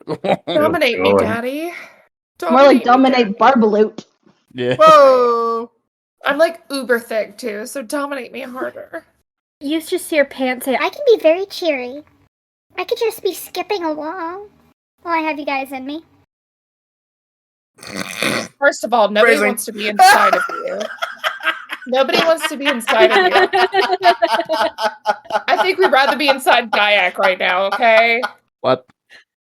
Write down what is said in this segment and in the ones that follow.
Dominate me, God. Daddy. More like Dominate me, Daddy. dominate Barbaloot. Yeah. Whoa! I'm like uber thick too, so dominate me harder. You should see your pants. I can be very cheery. I could just be skipping along while I have you guys in me. First of all, nobody Phrasing. wants to be inside of you. Nobody wants to be inside of you. I think we'd rather be inside Gaiac right now, okay? What?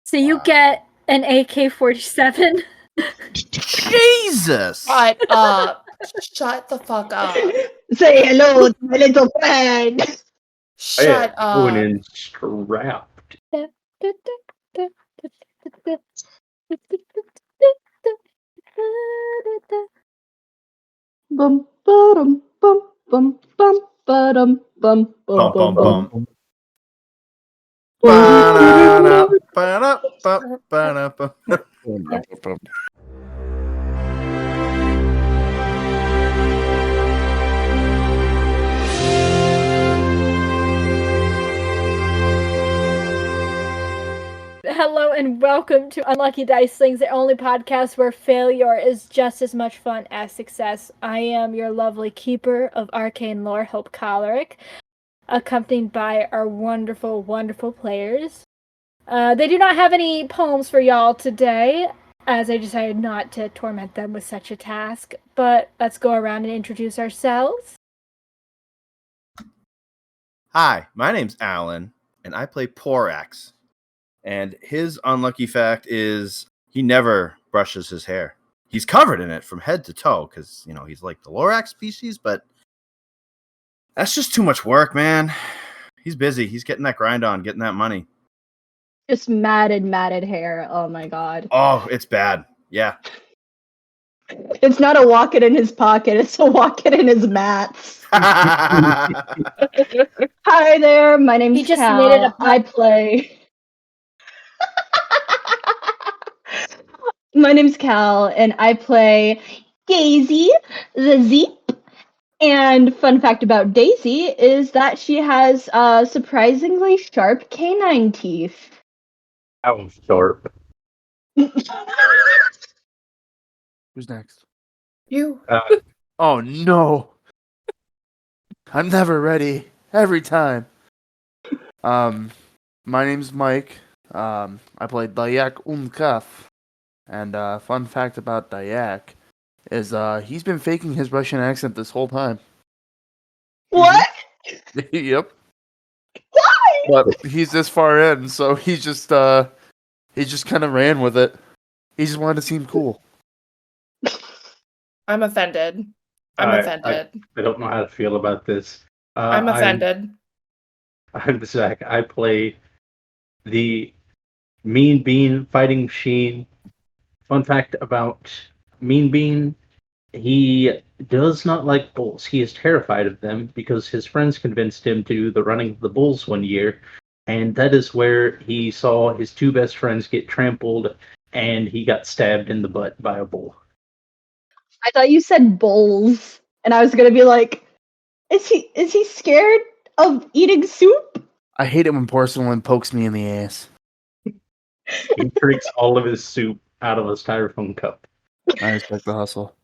So you get an AK-47. Jesus! Shut up. Shut the fuck up. Say hello to my little friend. Shut Going up. in strapped. Bum bum bum bum bum bum bum Bum, bum, bum. bum. Ba-da-da, ba-da, ba, ba-da, ba. Hello and welcome to Unlucky Dice Slings, the only podcast where failure is just as much fun as success. I am your lovely keeper of arcane lore, Hope Choleric, accompanied by our wonderful, wonderful players. They do not have any poems for y'all today, as I decided not to torment them with such a task, but let's go around and introduce ourselves. Hi, my name's Alan, and I play Porax. And his unlucky fact is he never brushes his hair. He's covered in it from head to toe because, you know, he's like the Lorax species, but that's just too much work, man. He's busy. He's getting that grind on, getting that money. Just matted hair. Oh my god. Oh, it's bad. Yeah. It's not a walk it in his pocket, it's a walk it in his mats. Hi there, my name's He just Cal. knitted a I play. My name's Cal, and I play Daisy, the Zeep. And fun fact about Daisy is that she has surprisingly sharp canine teeth. That was sharp. Who's next? You. Oh no! I'm never ready. Every time. My name's Mike. I play Dayak Umkaf. And fun fact about Dayak is he's been faking his Russian accent this whole time. What? Yep. Why? But he's this far in, so he just kind of ran with it. He just wanted to seem cool. I'm offended. I'm offended. I don't know how to feel about this. I'm offended. I'm Zach. I play the Mean Bean fighting machine. Fun fact about Mean Bean, he does not like bulls. He is terrified of them because his friends convinced him to do the running of the bulls one year, and that is where he saw his two best friends get trampled, and he got stabbed in the butt by a bull. I thought you said bowls, and I was gonna be like, is he scared of eating soup? I hate it when porcelain pokes me in the ass. He drinks all of his soup out of a styrofoam cup. I respect the hustle.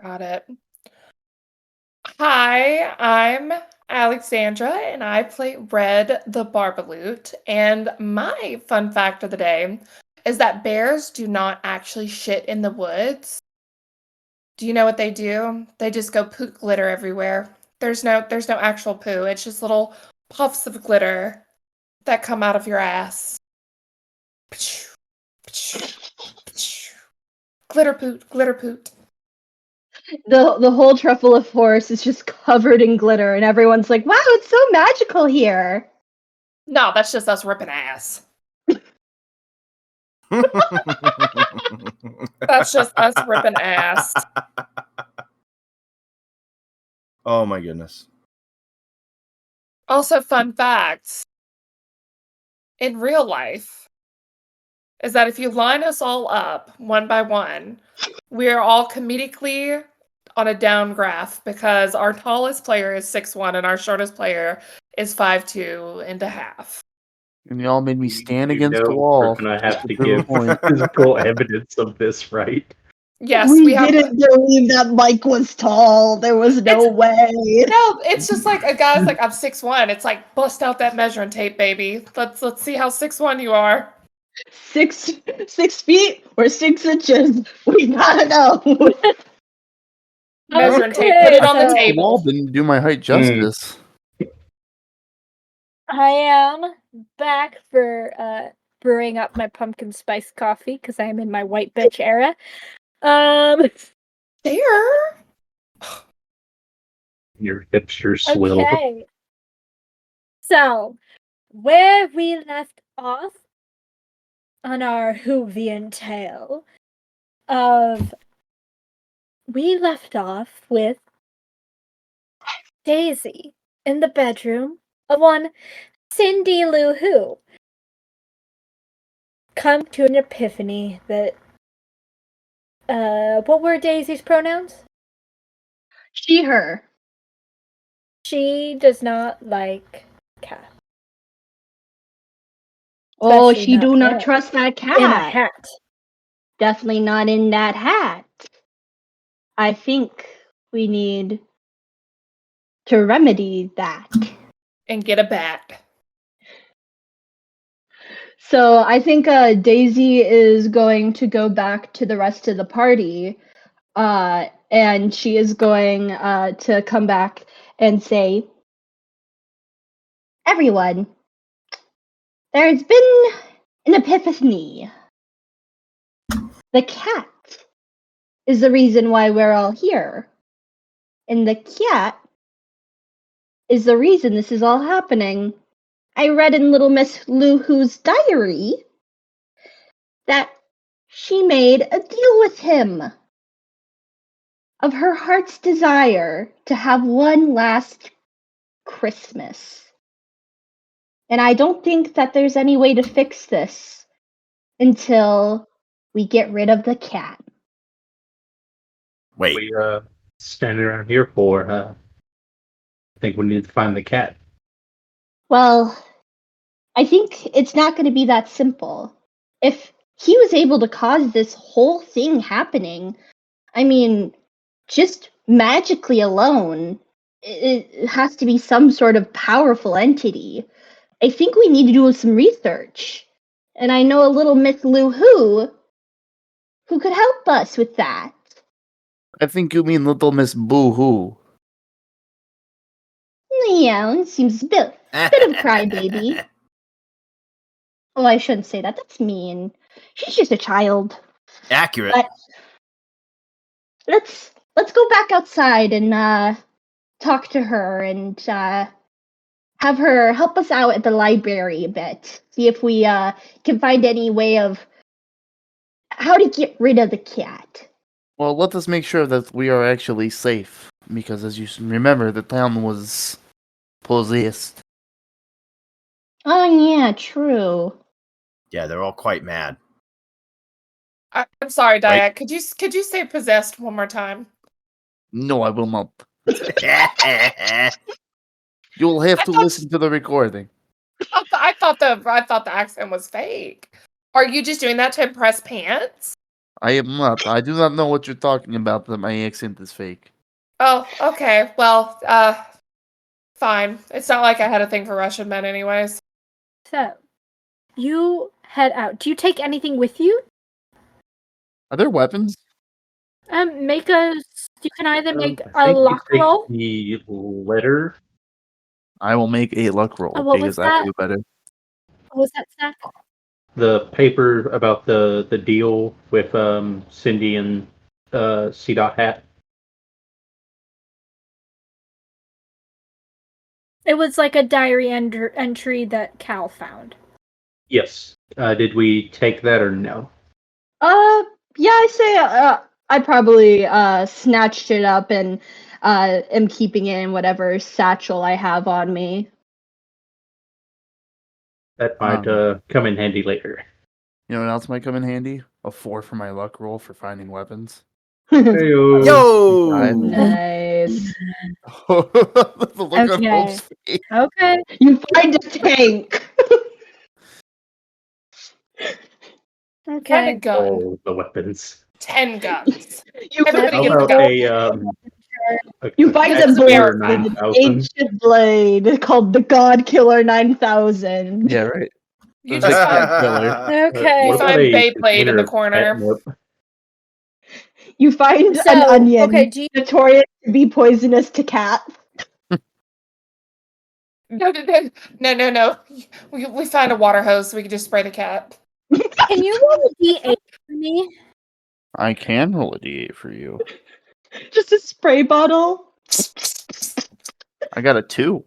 Got it. Hi, I'm Alexandra, and I play Red the Barbaloot. And my fun fact of the day is that bears do not actually shit in the woods. Do you know what they do? They just go poop glitter everywhere. There's no actual poo. It's just little puffs of glitter that come out of your ass. Glitter poot, glitter poot. The whole truffle of forest is just covered in glitter, and everyone's like, wow, it's so magical here. No, that's just us ripping ass. That's just us ripping ass. Oh my goodness. Also, fun facts. In real life, is that if you line us all up one by one, we are all comedically on a down graph because our tallest player is 6'1" and our shortest player is 5'2" and a half. And y'all made me stand against the We're wall. gonna have to Prove a give point. physical evidence of this, right? Yes, we we have. didn't believe that Mike was tall. There was no way. No, it's just like a guy's like, I'm 6'1". It's like, bust out that measuring tape, baby. Let's see how 6'1" you are. 6 feet or 6 inches. We gotta know. Measuring Okay, tape. Put it on the so- The wall table. didn't do my height justice. I am back for brewing up my pumpkin spice coffee because I am in my white bitch era. There. Your hipster swill. Okay. So, where we left off on our Whovian tale of we left off with Daisy in the bedroom of one Cindy Lou Who come to an epiphany that what were Daisy's pronouns? She, her. She does not like cats. Oh, Especially she do not her. trust that cat. In a hat. Definitely not in that hat. I think we need to remedy that. And get a bat. So I think Daisy is going to go back to the rest of the party, and she is going to come back and say, "Everyone, there's been an epiphany. The cat is the reason why we're all here, and the cat is the reason this is all happening. I read in little Miss Lou Who's diary that she made a deal with him of her heart's desire to have one last Christmas. And I don't think that there's any way to fix this until we get rid of the cat." Wait, We standing around here for. I think we need to find the cat. Well, I think it's not going to be that simple. If he was able to cause this whole thing happening, I mean, just magically alone, it has to be some sort of powerful entity. I think we need to do some research. And I know a little Miss Lou who could help us with that. I think you mean Little Miss Boo Hoo. Yeah, it seems a bit of crybaby. Oh, I shouldn't say that. That's mean. She's just a child. Accurate. But let's go back outside and talk to her and have her help us out at the library a bit. See if we can find any way of how to get rid of the cat. Well, let us make sure that we are actually safe. Because as you remember, the town was possessed. Oh yeah, true. Yeah, they're all quite mad. I'm sorry, Right. Diane. Could you say possessed one more time? No, I will not. You will have to listen to the recording. I thought the accent was fake. Are you just doing that to impress Pants? I am not. I do not know what you're talking about, that my accent is fake. Oh, okay. Well, fine. It's not like I had a thing for Russian men anyways. So, you head out. Do you take anything with you? Are there weapons? Make a. You can either make I a think luck we take roll. the letter. I will make a luck roll Oh, what was because I that? do better. What was that, Zach? The paper about the deal with Cindy and C. Hat. It was like a diary entry that Cal found. Yes. Did we take that or no? Yeah, I say I probably snatched it up and am keeping it in whatever satchel I have on me. That might come in handy later. You know what else might come in handy? A 4 for my luck roll for finding weapons. Heyo. Yo! Nice. The look on Okay. Hope's face. Okay. You find a tank. Find a Okay. gun. Oh, the weapons. 10 guns. You, Everybody How gets a about gun. you find This a is blade, America. an 9000? ancient blade called the God Killer 9000. Yeah, right. You There's just a find, killer. Okay. you What about find a Beyblade in the container of corner. catnip? You find an So, onion, okay, do you, notorious to be poisonous to cats. No. We find a water hose so we can just spray the cat. can you roll a D8 for me? I can roll a d8 for you. Just a spray bottle. I got a 2.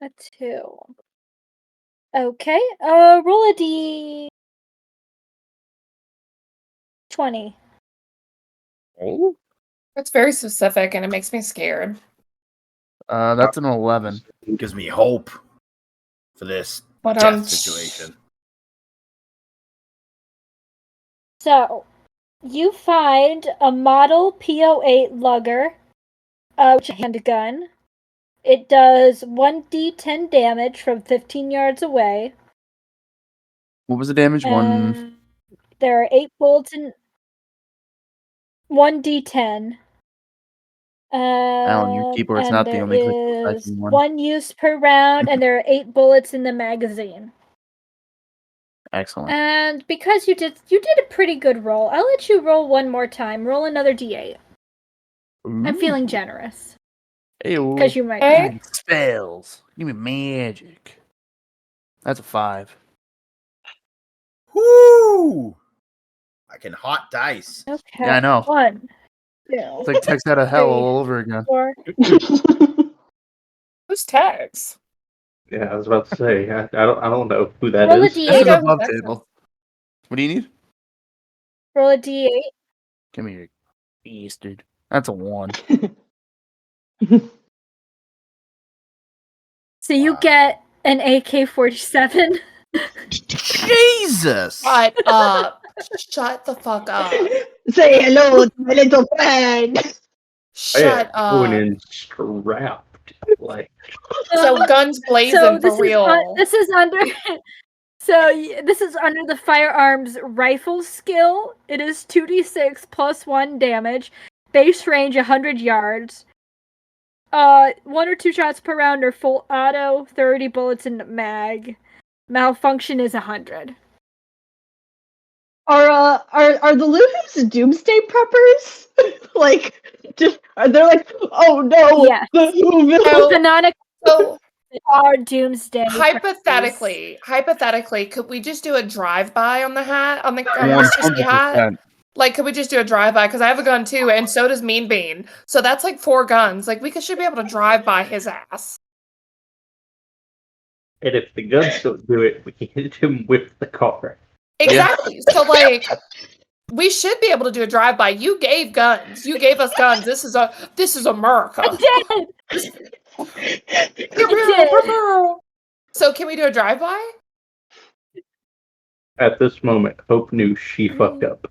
A 2. Okay. Roll a D20. Oh? It's very specific and it makes me scared. That's an 11. Gives me hope for this But death situation. So, you find a model PO8 Lugger, which is a handgun. It does 1d10 damage from 15 yards away. What was the damage? One. There are 8 bullets in 1d10. Alan, your keyboard's not the only click There is typing one. 1 use per round, and there are 8 bullets in the magazine. Excellent. And because you did a pretty good roll, I'll let you roll one more time. Roll another d8. I'm feeling generous because you might. Hey? Not. Spells. Give me magic. That's a 5. Woo! I can hot dice. Okay. Yeah, I know. 1, 2, It's like text out of hell all over again. 4. Who's Tex? Yeah, I was about to say. I don't know who that Roll a is. d8. This is Yeah. above table. What do you need? Roll a d8. Give me your bastard. That's a 1. So you Wow. get an AK-47. Jesus! Shut up. Shut the fuck up. Say hello to my little friend. Shut Going up. in strapped. Like, So guns blazing So for this real. this is under. This is under the firearms rifle skill. It is 2d6 plus 1 damage. Base range 100 yards. 1 or 2 shots per round or full auto. 30 bullets in the mag. Malfunction is 100. Are the Luthers doomsday preppers? Are they like, oh no, Yes. the Whoville. So- Canonical So are doomsday. hypothetically, could we just do a drive-by on the hat? On the Mr. C hat? 100%. Like, could we just do a drive-by? Because I have a gun too, and so does Mean Bean. So that's like 4 guns. Like, we should be able to drive by his ass. and if the guns don't do it, we can hit him with the car. Exactly. So like, we should be able to do a drive-by. You gave guns. You gave us guns. This is America. I did! So can we do a drive-by? At this moment, Hope knew she fucked up.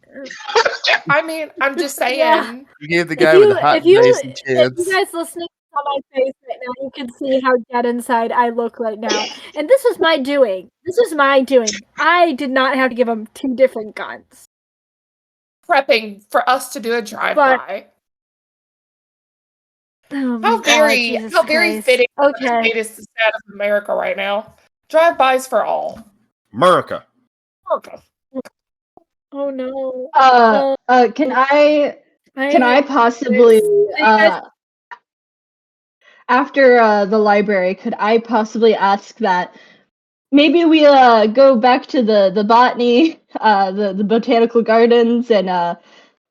I mean, I'm just saying. Yeah. You gave the guy with the hot dice a If chance. you guys listening on my face right now, you can see how dead inside I look right now. And this was my doing. I did not have to give him 2 different guns. Prepping for us to do a drive-by. Oh my How God, very Jesus very Christ. fitting. Okay. It is the status of America right now. Drive-bys for all. America. America. Oh no. Can I possibly after the library, could I possibly ask that maybe we go back to the botany, the botanical gardens, and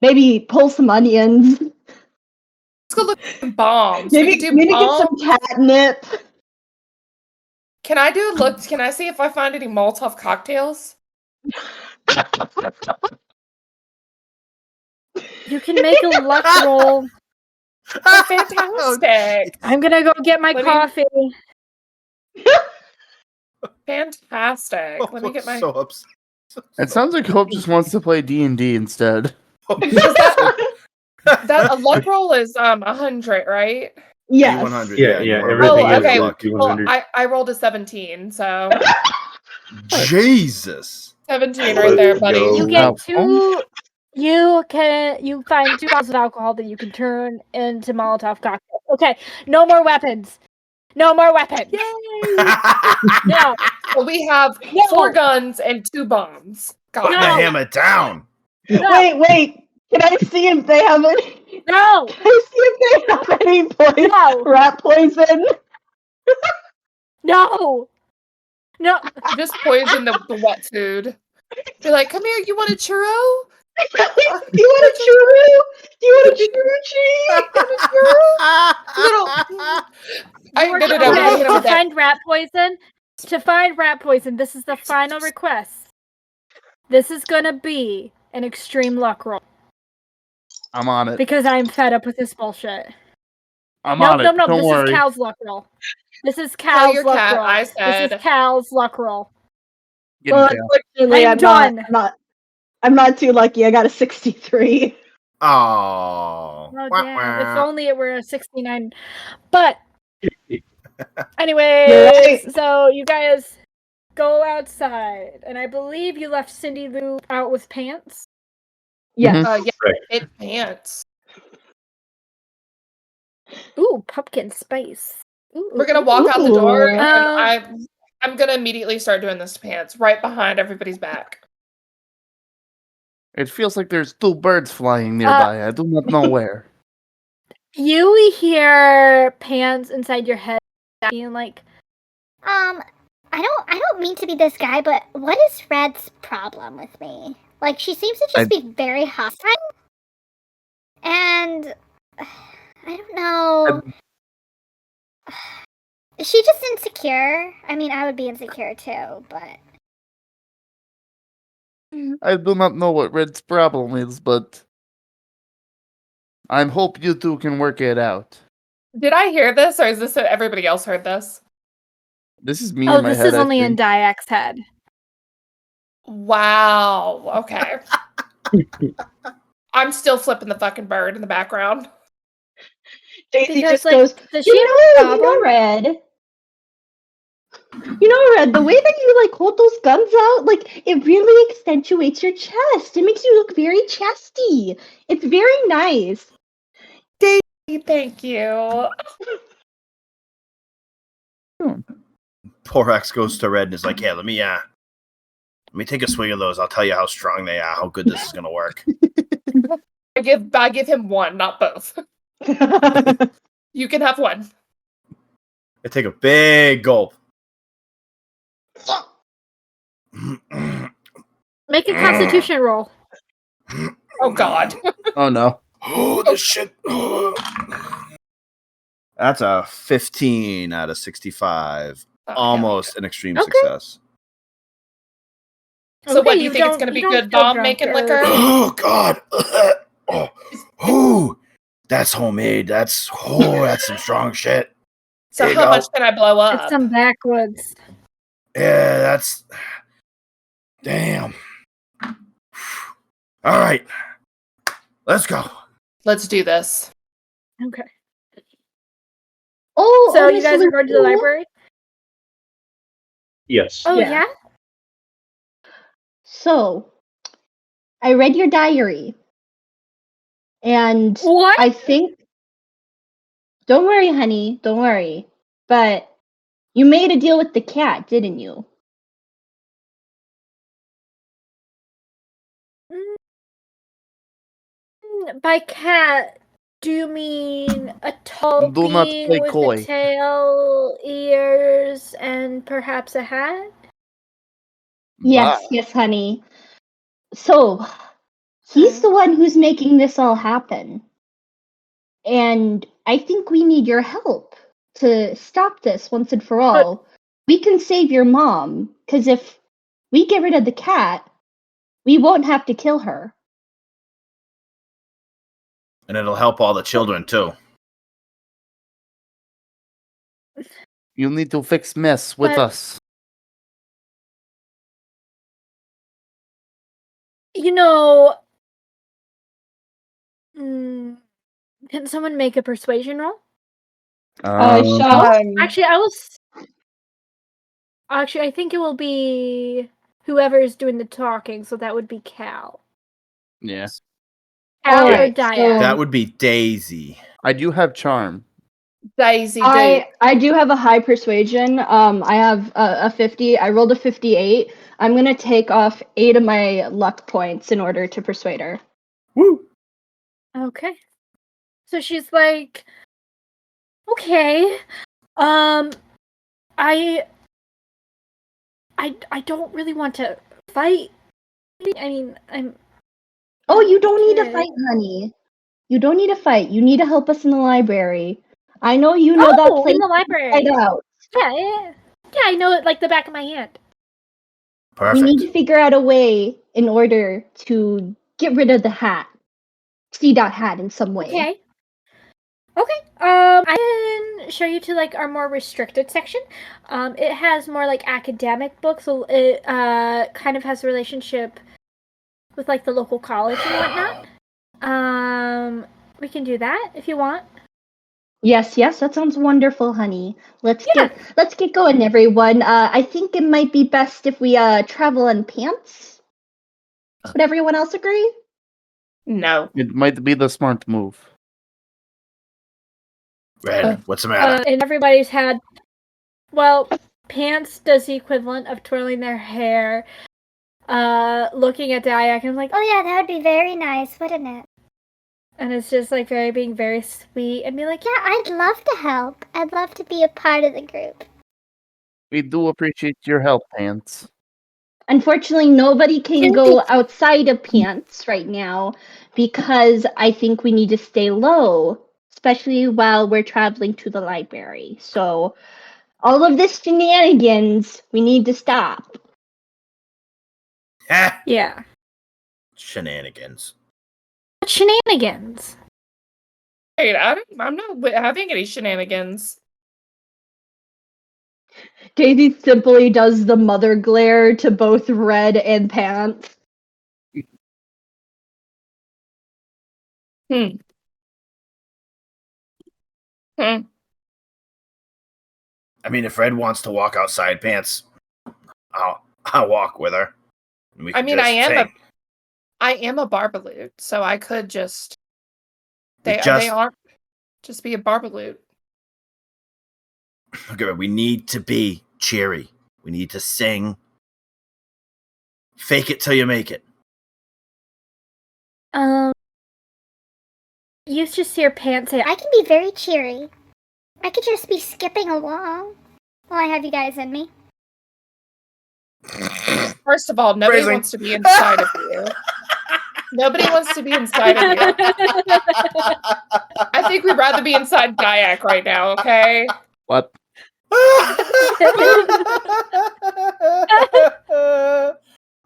maybe pull some onions. Let's go look at bombs. Maybe We can do maybe get some bombs. catnip. Can I do a look? Can I see if I find any Molotov cocktails? You can make a luck roll. Oh, fantastic. I'm gonna go get my Let me- coffee. Fantastic. Let me get my. So upset. It sounds like Hope just wants to play D&D instead. That a luck roll is 100, right? Yes. D100. Yeah, you are everything Oh, is okay. luck. Well, 100. I rolled a 17, so Jesus. 17 right there, buddy. Let's You go. get two. You find 2 bottles of alcohol that you can turn into Molotov cocktails. Okay, no more weapons. No more weapons. No, So we have No. 4 guns and 2 bombs. Putting Got the it. hammer down. no, Wait. Can I see if they have any? no, Can I see if they have any No. rat poison? no, no. You just poison the wet food. You're like, come here, you want a churro? Do you want a churro? Do you want a churro tree? Little. No, we gotta Okay, hit him to with that. find rat poison. To find rat poison, this is the final request. This is gonna be an extreme luck roll I'm on it. because I'm fed up with this bullshit. I'm No, on it. no, no. Don't This worry. is Cal's luck roll. This is Tell Cal's your luck cat roll. I This said. is Cal's luck roll. Get Well, him, Cal. unfortunately, I'm done. I'm not too lucky. I got a 63. Oh. Oh damn! If only it were a 69. But anyways, You're right. so you guys go outside, and I believe you left Cindy Lou out with pants. Yes. Yeah, Right. it pants. Ooh, pumpkin spice. Ooh, We're gonna walk out the door, Ooh. and I'm gonna immediately start doing this to pants right behind everybody's back. It feels like there's 2 birds flying nearby. I do not know where. You hear pants inside your head being like, I don't mean to be this guy, but what is Red's problem with me? Like, she seems to just be very hostile. And I don't know. Is she just insecure? I mean, I would be insecure too, but I do not know what Red's problem is, but I hope you two can work it out. Did I hear this, or is this everybody else heard this? This is me "Oh, in my this head. is only I in think. Diak's head." Wow. Okay. I'm still flipping the fucking bird in the background. Daisy Because, just like, goes, does she have a problem? Red. Red, the way that you, like, hold those guns out, like, it really accentuates your chest. It makes you look very chesty. It's very nice. Thank you. Porax goes to Red and is like, "Yeah, let me take a swig of those. I'll tell you how strong they are, how good this is gonna work." I give him one, not both. You can have one. I take a big gulp. Make a Constitution roll. Oh God. Oh no. Oh, this shit. That's a 15 out of 65. Oh, Almost an extreme Okay. success. So Okay, what, do you think it's don't- going to be you don't good feel bomb drunk making or- liquor? Oh God. Ooh, that's homemade. That's some strong shit. So There you how go. much can I blow up? It's some backwoods. Yeah, that's damn. All right, let's go. Let's do this. Okay. Oh, You guys are going to the library? Yes. Oh, Yeah. yeah? So, I read your diary. And What? I think... Don't worry, honey. Don't worry. But you made a deal with the cat, didn't you? By cat, do you mean a tall Do not being play with coy. a tail, ears, and perhaps a hat? Yes, Bye. yes, honey. So, he's the one who's making this all happen. And I think we need your help to stop this once and for all. We can save your mom, because if we get rid of the cat, we won't have to kill her. And it'll help all the children too. You need to fix mess with But- us. You know, can someone make a persuasion roll? Sean, Actually, I will. Actually, I think it will be whoever is doing the talking, so that would be Cal. Yeah. Cal or Alright, Diane. That would be Daisy. I do have charm. Daisy I do have a high persuasion. I have a 50. I rolled a 58. I'm gonna take off 8 of my luck points in order to persuade her. Woo! Okay. So she's like, okay, I don't really want to fight. I mean, Oh, you don't need to Okay. fight, honey. You don't need to fight. You need to help us in the library. I know you know that place in the library. inside out. Yeah, I know it like the back of my hand. Perfect. We need to figure out a way in order to get rid of the hat. See that hat in some way. Okay. I can show you to like our more restricted section. It has more like academic books, so it kind of has a relationship with like the local college and whatnot. We can do that if you want. Yes, that sounds wonderful, honey. Let's Yeah. get going, everyone. I think it might be best if we travel in pants. Would everyone else agree? No. It might be the smart move. Red, what's the matter? And everybody's had, well, pants does the equivalent of twirling their hair, looking at Diak, and I'm like, Oh yeah, that would be very nice, wouldn't it? and it's just like being very sweet, and be like, Yeah, I'd love to help. I'd love to be a part of the group. We do appreciate your help, Pants. Unfortunately, nobody can go outside of pants right now because I think we need to stay low, especially while we're traveling to the library. So, all of this shenanigans, we need to stop. yeah, Shenanigans. shenanigans. Wait, I'm not having any shenanigans. Daisy simply does the mother glare to both Red and Pants. Hmm. I mean, if Red wants to walk outside pants, I'll walk with her. And we I can mean, just sing. I am a barbaloot, so I could just We they aren't just be a barbaloot. Okay, we need to be cheery. We need to sing. Fake it till you make it. You just hear Pants say, I can be very cheery. I could just be skipping along while I have you guys in me. First of all, nobody Phrasing. wants to be inside of you. Nobody wants to be inside of you. I think we'd rather be inside Gaiac right now, okay? What?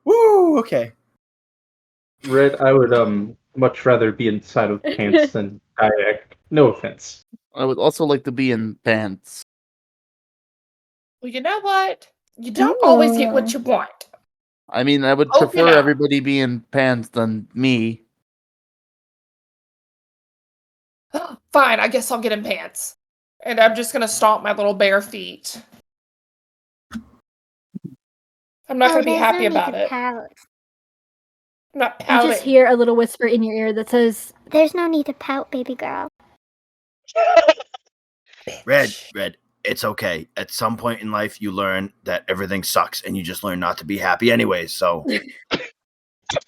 Woo, okay. Red, I would much rather be inside of pants than kayak. No offense. I would also like to be in pants. Well, you know what? You don't always get what you want. I mean, I would Open prefer up. everybody be in pants than me. Fine, I guess I'll get in pants. And I'm just gonna stomp my little bare feet. I'm not gonna be there's happy no need about to it. pout. I'm not you pouting. just hear a little whisper in your ear that says, There's no need to pout, baby girl. Red, it's okay. At some point in life, you learn that everything sucks and you just learn not to be happy anyways. So,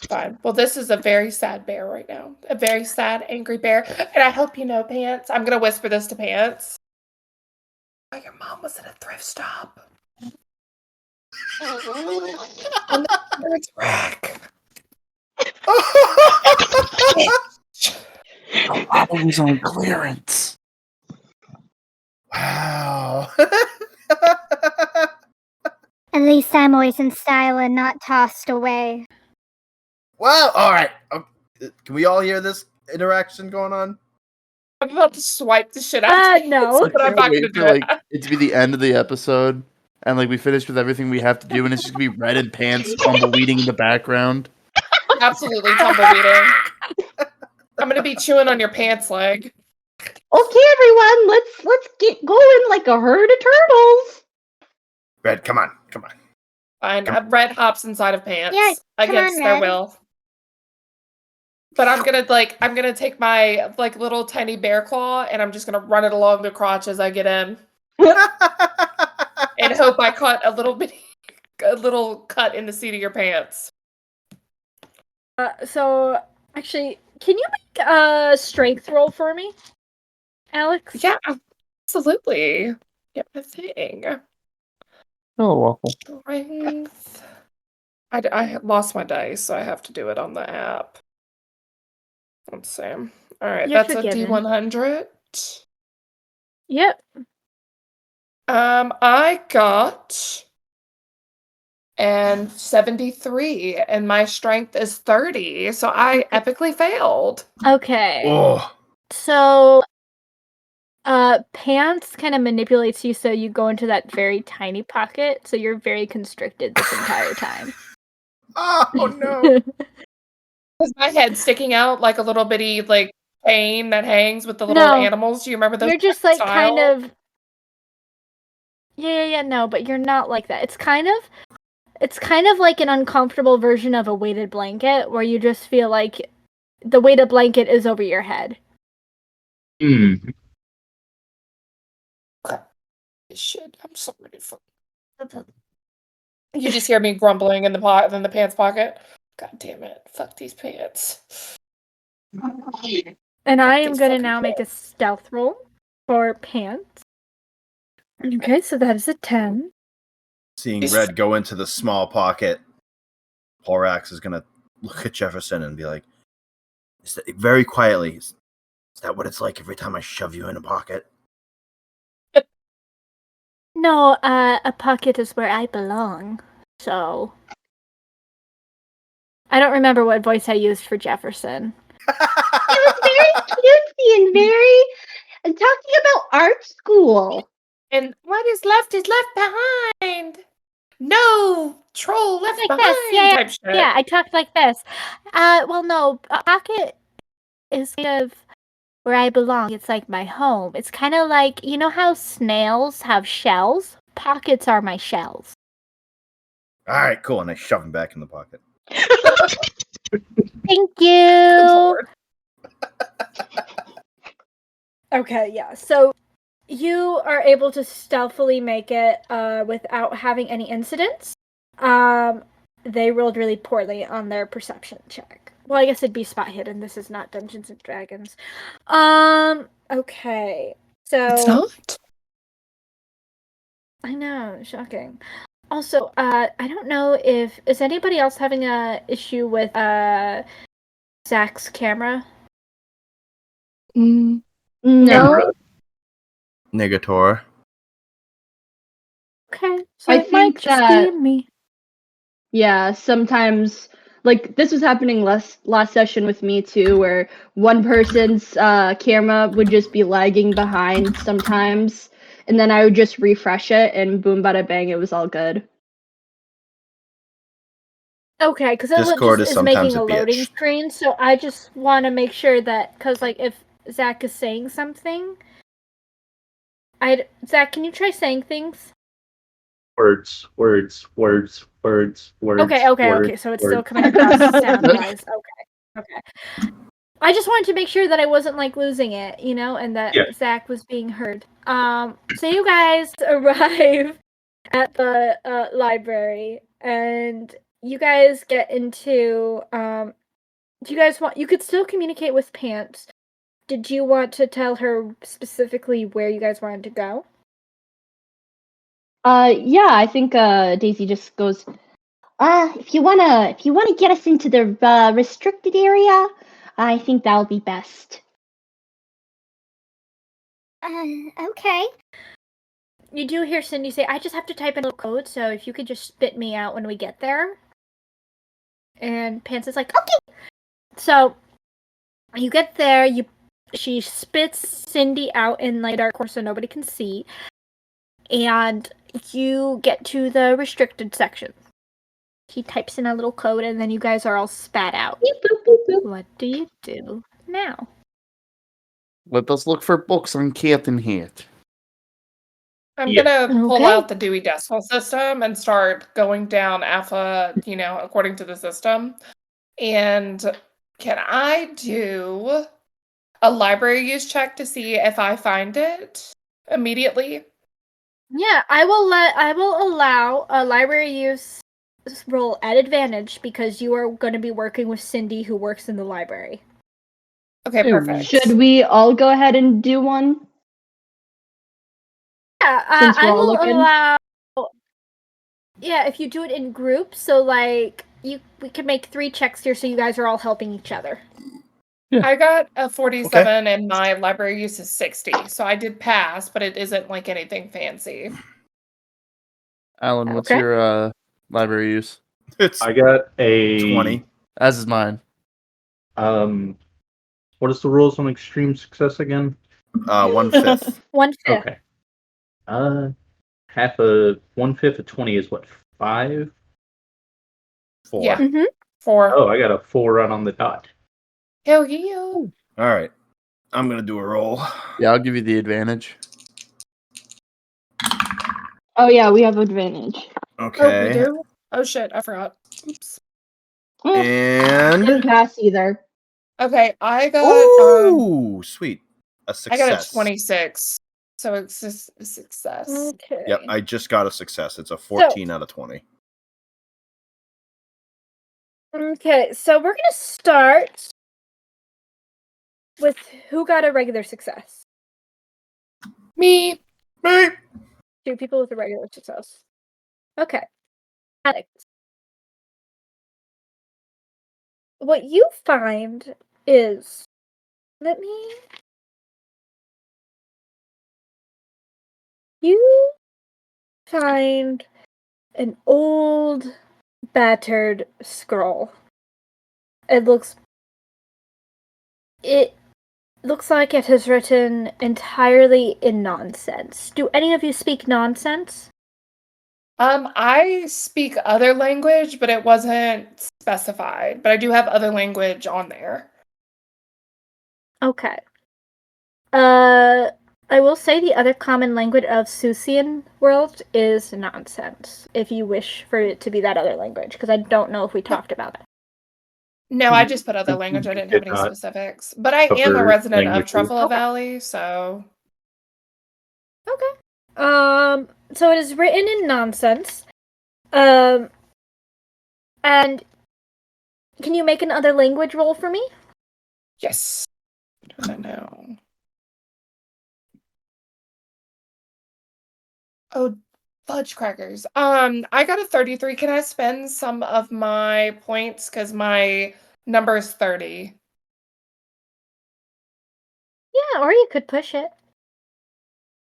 Fine. Well, this is a very sad bear right now. A very sad, angry bear. And I hope you know, Pants. I'm gonna whisper this to Pants. Oh, your mom was at a thrift stop. And it's rack. It was on clearance. wow. At least I'm always in style and not tossed away. Wow. All right. Can we all hear this interaction going on? I'm about to swipe the shit out of no. but I'm not gonna do it. It to be the end of the episode, and like we finished with everything we have to do, and it's just gonna be Red and Pants tumbleweeding in the background. Absolutely tumbleweeding. I'm gonna be chewing on your pants leg. Okay, everyone, let's get going like a herd of turtles. Red, come on. Fine. Come- Red hops inside of pants Yeah, come against on, their Red. will. But I'm gonna take my little tiny bear claw and I'm just gonna run it along the crotch as I get in. And hope I caught a little cut in the seat of your pants. So actually, can you make a strength roll for me, Alex? Yeah, absolutely. Get my thing. Oh, waffle. Strength. I lost my dice, so I have to do it on the app. Let's see. All right, You're that's forgiven. a D100. Yep. I got and 73, and my strength is 30, so I epically failed. Okay. Oh, So, Pants kind of manipulates you so you go into that very tiny pocket, so you're very constricted this entire time. oh no. Because my head's sticking out like a little bitty cane that hangs with the little No, animals. Do you remember those? You're just like style? kind of. Yeah, no, but you're not like that. It's kind of like an uncomfortable version of a weighted blanket where you just feel like the weighted blanket is over your head. Shit, I'm sorry. You just hear me grumbling in the pants pocket. God damn it! Fuck these pants. And I am These going to fucking now make a stealth roll for Pants. Okay, so that is a 10. Seeing Red go into the small pocket, Horax is gonna look at Jefferson and be like, very quietly, is that what it's like every time I shove you in a pocket? No, a pocket is where I belong. So I don't remember what voice I used for Jefferson. It was very cutesy and very talking about art school. And what is left behind. No troll left Like behind. this, Type shit. Yeah, I talked like this. Well, no, a pocket is kind of where I belong. It's like my home. It's kind of like, you know how snails have shells? Pockets are my shells. All right, cool. And I shove him back in the pocket. Thank Good you. lord. Okay, yeah. So you are able to stealthily make it without having any incidents. They rolled really poorly on their perception check. Well, I guess it'd be spot hidden. This is not Dungeons and Dragons. Okay. So It's not. I know, shocking. Also, I don't know if is anybody else having a issue with Zach's camera? No. Negator. Okay, so I it might think just that- be me. Yeah, sometimes like this was happening last session with me too, where one person's camera would just be lagging behind sometimes, and then I would just refresh it, and boom, bada bang, it was all good. Okay, because it Discord just is is sometimes making a a loading bitch. screen, so I just want to make sure that, because like if Zach is saying something, Zach, can you try saying things? Words. Okay, Words, so it's still coming across sound-wise. Okay. I just wanted to make sure that I wasn't like losing it, and that Yeah. Zach was being heard. So you guys arrive at the library, and you guys get into. Do you guys want? You could still communicate with Pants. Did you want to tell her specifically where you guys wanted to go? Yeah, I think Daisy just goes, if you wanna get us into the restricted area, I think that'll be best. Okay. You do hear Cindy say, I just have to type in a little code, so if you could just spit me out when we get there. And Pants is like, okay. So you get there, she spits Cindy out in like dark corner so nobody can see. And you get to the restricted section. He types in a little code and then you guys are all spat out. Beep, boop, boop, boop. What do you do now? Let us look for books on Captain Hat. I'm Yeah. gonna pull Okay. out the Dewey Decimal System and start going down alpha, according to the system. And can I do a library use check to see if I find it immediately? Yeah, I will allow a library use roll at advantage because you are going to be working with Cindy, who works in the library. Okay, perfect. Should we all go ahead and do one? Yeah, Since we're I all will looking? allow. Yeah, if you do it in groups, so like we can make 3 checks here, so you guys are all helping each other. I got a 47 and my library use is 60. So I did pass, but it isn't like anything fancy. Alan, what's Okay. your library use? It's I got a 20. As is mine. What is the rules on extreme success again? 1/5. 1/5. Okay. Half of 1/5 of 20 is what, 5? 4. Yeah. Mm-hmm. 4. Oh, I got a 4 right on the dot. Hell yeah. All right. I'm going to do a roll. Yeah, I'll give you the advantage. Oh yeah, we have advantage. Okay. Oh, we do? Oh shit, I forgot. Oops. And Didn't pass either. Okay, I got ooh, sweet. A I got a success. 26. So it's just a success. Okay. Yep, I just got a success. It's a 14 out of 20. Okay, so we're gonna start with who got a regular success. Me. Me. 2 people with a regular success. Okay. Alex. What you find is, you find an old, battered scroll. It looks like it is written entirely in nonsense. Do any of you speak nonsense? I speak other language, but it wasn't specified. But I do have other language on there. Okay. I will say the other common language of Susian world is nonsense, if you wish for it to be that other language, because I don't know if we talked about it. No, I just put other language. I didn't have Did any not specifics. But I am a cover resident of languages. Truffalo Okay. Valley, so Okay. So it is written in nonsense. And can you make an other language roll for me? yes. I know. Oh, fudge crackers. I got a 33. Can I spend some of my points because my number is 30? Yeah, or you could push it.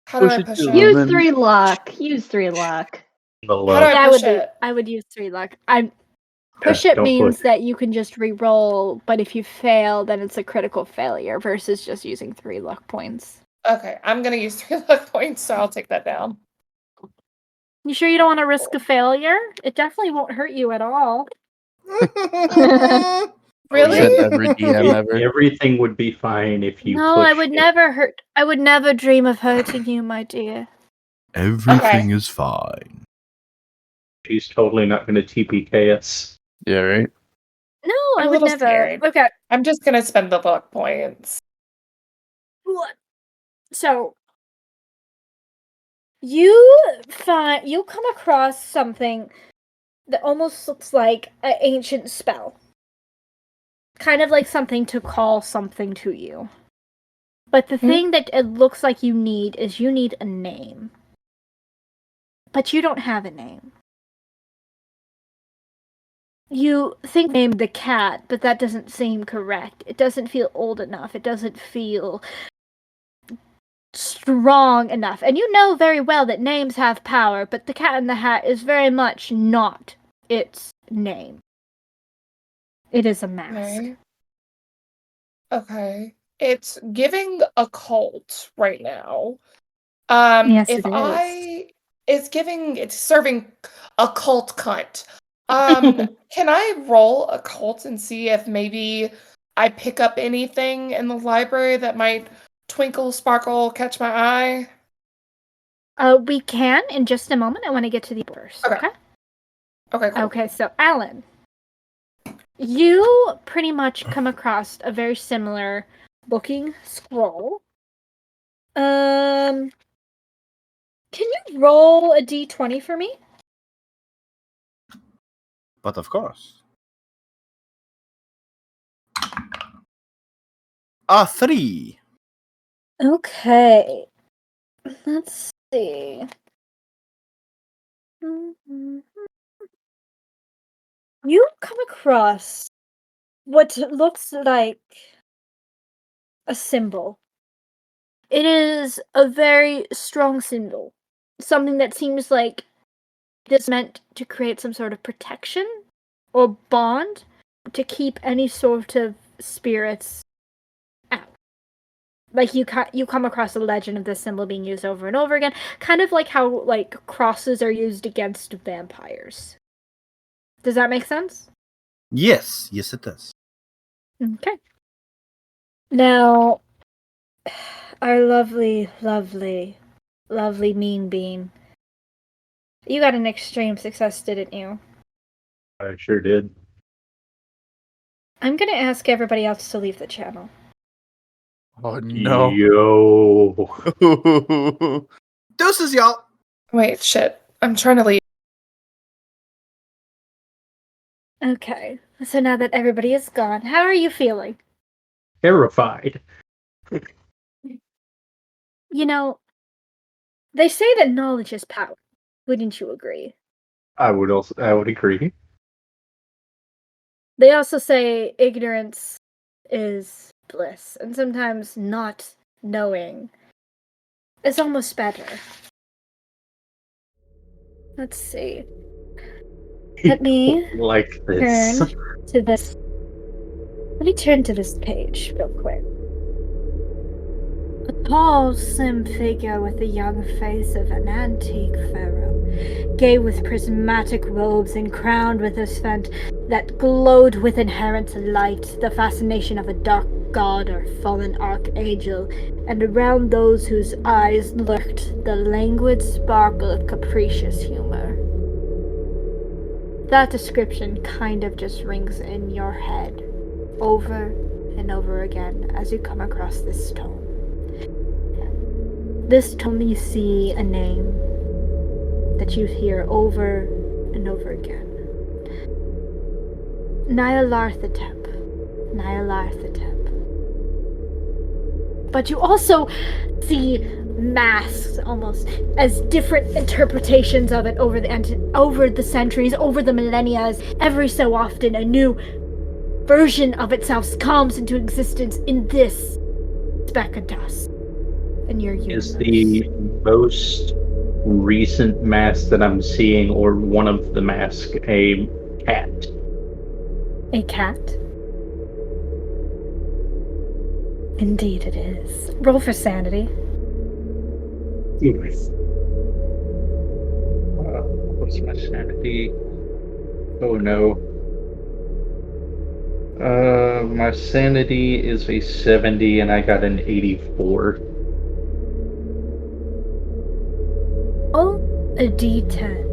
How do Push I it push to it? Use Lemon. 3 luck. Use 3 luck. The How do love. I Yeah, push it? I would use 3 luck. Push it don't means push. that you can just re-roll, but if you fail, then it's a critical failure versus just using 3 luck points. Okay, I'm gonna use 3 luck points, so I'll take that down. You sure you don't want to risk a failure? It definitely won't hurt you at all. Really? Said every DM ever. Everything would be fine if you No, I pushed would it. never hurt. I would never dream of hurting you, my dear. Everything is fine. She's totally not going to TPK us. Yeah, right? No, I'm I a would little never. scared. Okay. I'm just gonna spend the luck points. So you come across something that almost looks like an ancient spell. Kind of like something to call something to you. But the thing that it looks like you need is you need a name. But you don't have a name. You think name the cat, but that doesn't seem correct. It doesn't feel old enough. It doesn't feel strong enough. And you know very well that names have power, but the Cat in the Hat is very much not its name. It is a mask. Okay. It's giving a cult right now. Yes, If it is. it's serving a cult cunt. Can I roll a cult and see if maybe I pick up anything in the library that might twinkle, sparkle, catch my eye? We can in just a moment. I want to get to the first. Okay. Okay. Okay, cool. Okay. So, Alan, you pretty much come across a very similar looking scroll. Can you roll a d20 for me? But of course. 3. Okay. Let's see. You come across what looks like a symbol. It is a very strong symbol. Something that seems like this meant to create some sort of protection or bond to keep any sort of spirits out. Like you come across a legend of this symbol being used over and over again, kind of like how like crosses are used against vampires. Does that make sense? Yes, it does. Okay. Now, our lovely, lovely, lovely Mean Bean. You got an extreme success, didn't you? I sure did. I'm gonna ask everybody else to leave the channel. Oh no. Yo. Deuces, y'all. Wait, shit. I'm trying to leave. Okay, so now that everybody is gone, how are you feeling? Terrified. You know, they say that knowledge is power. Wouldn't you agree? I would agree. They also say ignorance is bliss, and sometimes not knowing is almost better. Let's see. Let me like this. turn to this. Let me turn to this page real quick. A tall, slim figure with the young face of an antique pharaoh, gay with prismatic robes and crowned with a scent that glowed with inherent light, the fascination of a dark god or fallen archangel, and around those whose eyes lurked the languid sparkle of capricious humor. That description kind of just rings in your head over and over again as you come across this tome. This tome, you see a name that you hear over and over again. Nyarlathotep. Nyarlathotep. But you also see masks, almost, as different interpretations of it over the centuries, over the millennia, as every so often a new version of itself comes into existence in this speck of dust in your universe. Is the most recent mask that I'm seeing, or one of the masks, a cat? A cat? Indeed it is. Roll for sanity. What's my sanity? Oh no. My sanity is a 70 and I got an 84. Oh, a D10.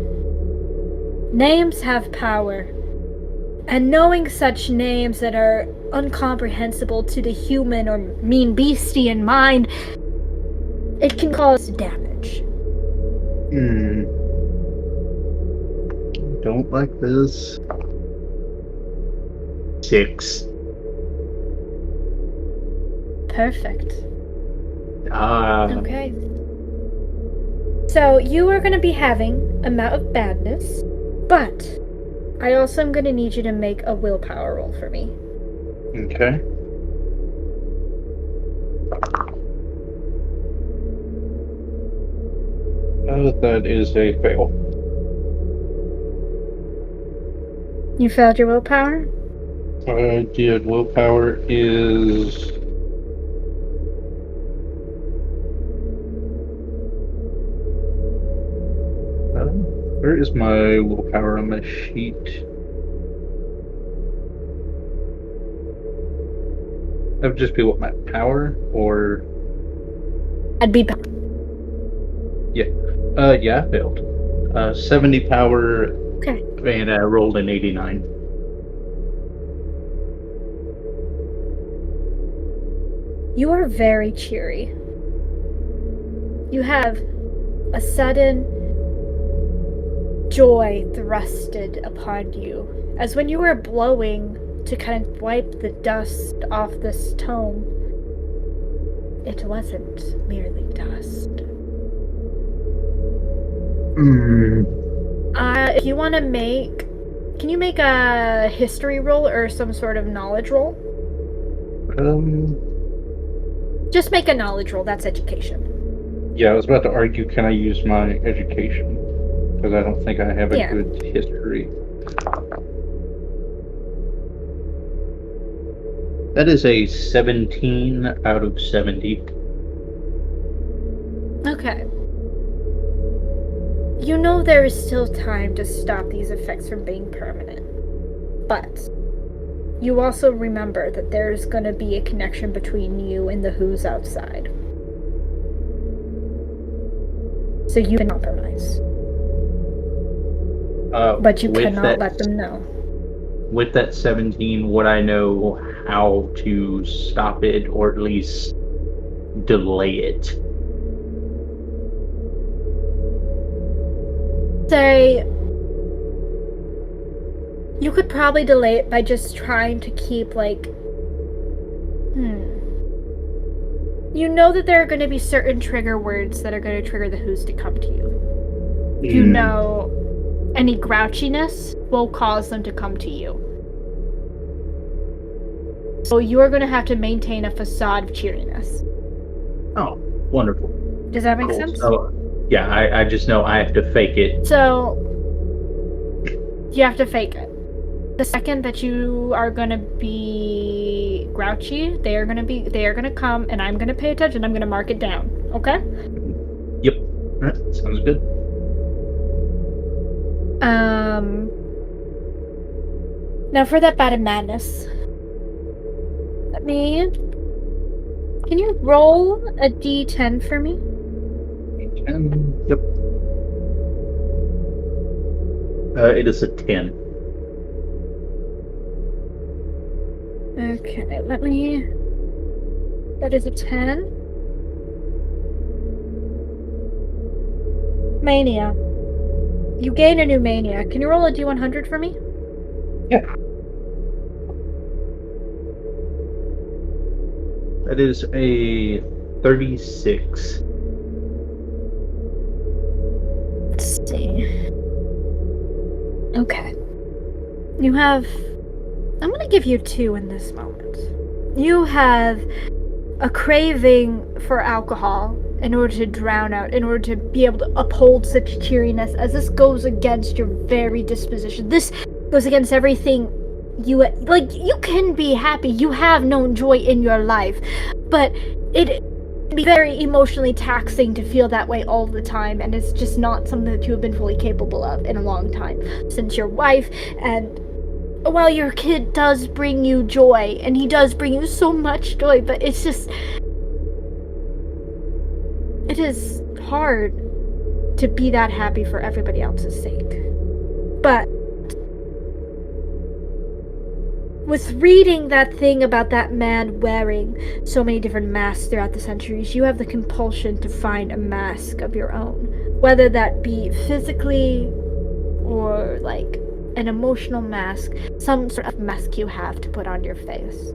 Names have power. And knowing such names that are incomprehensible to the human or mean beastian mind, it can cause damage. Don't like this. 6. Perfect. Okay. Okay. So you are going to be having a amount of badness, but I also am going to need you to make a willpower roll for me. Okay. That is a fail. You failed your willpower? I did. Willpower is... where is my willpower on my sheet? That would just be what, my power, or... I'd be Yeah, I failed. 70 power, Okay. and I rolled an 89. You are very cheery. You have a sudden joy thrusted upon you, as when you were blowing to kind of wipe the dust off this tome, it wasn't merely dust. If you want to can you make a history roll or some sort of knowledge roll? Just make a knowledge roll, that's education. Yeah, I was about to argue, can I use my education? Because I don't think I have a good history. That is a 17 out of 70. Okay. You know there is still time to stop these effects from being permanent. But you also remember that there's going to be a connection between you and the Who's outside. So you can compromise. But you cannot let them know. With that 17, would I know how to stop it or at least delay it? Say you could probably delay it by just trying to keep you know that there are going to be certain trigger words that are going to trigger the Who's to come to you. You know any grouchiness will cause them to come to you. So you are going to have to maintain a facade of cheeriness. Oh, wonderful. Does that make sense? So, yeah, I just know I have to fake it. So you have to fake it. The second that you are gonna be grouchy, they are gonna come, and I'm gonna pay attention. I'm gonna mark it down. Okay? Yep. All right, sounds good. Now for that bout of madness, can you roll a D10 for me? D10. Yep. It is a 10. Okay, that is a 10. Mania. You gain a new mania. Can you roll a D100 for me? Yeah. That is a 36. Let's see. Okay. I'm gonna give you 2 in this moment. You have a craving for alcohol in order to drown out, in order to be able to uphold such cheeriness, as this goes against your very disposition. This goes against everything you can be happy. You have known joy in your life, but it can be very emotionally taxing to feel that way all the time, and it's just not something that you have been fully capable of in a long time, since your wife, and while your kid does bring you joy, and he does bring you so much joy, but it is hard to be that happy for everybody else's sake. But with reading that thing about that man wearing so many different masks throughout the centuries, you have the compulsion to find a mask of your own, whether that be physically or an emotional mask, some sort of mask you have to put on your face.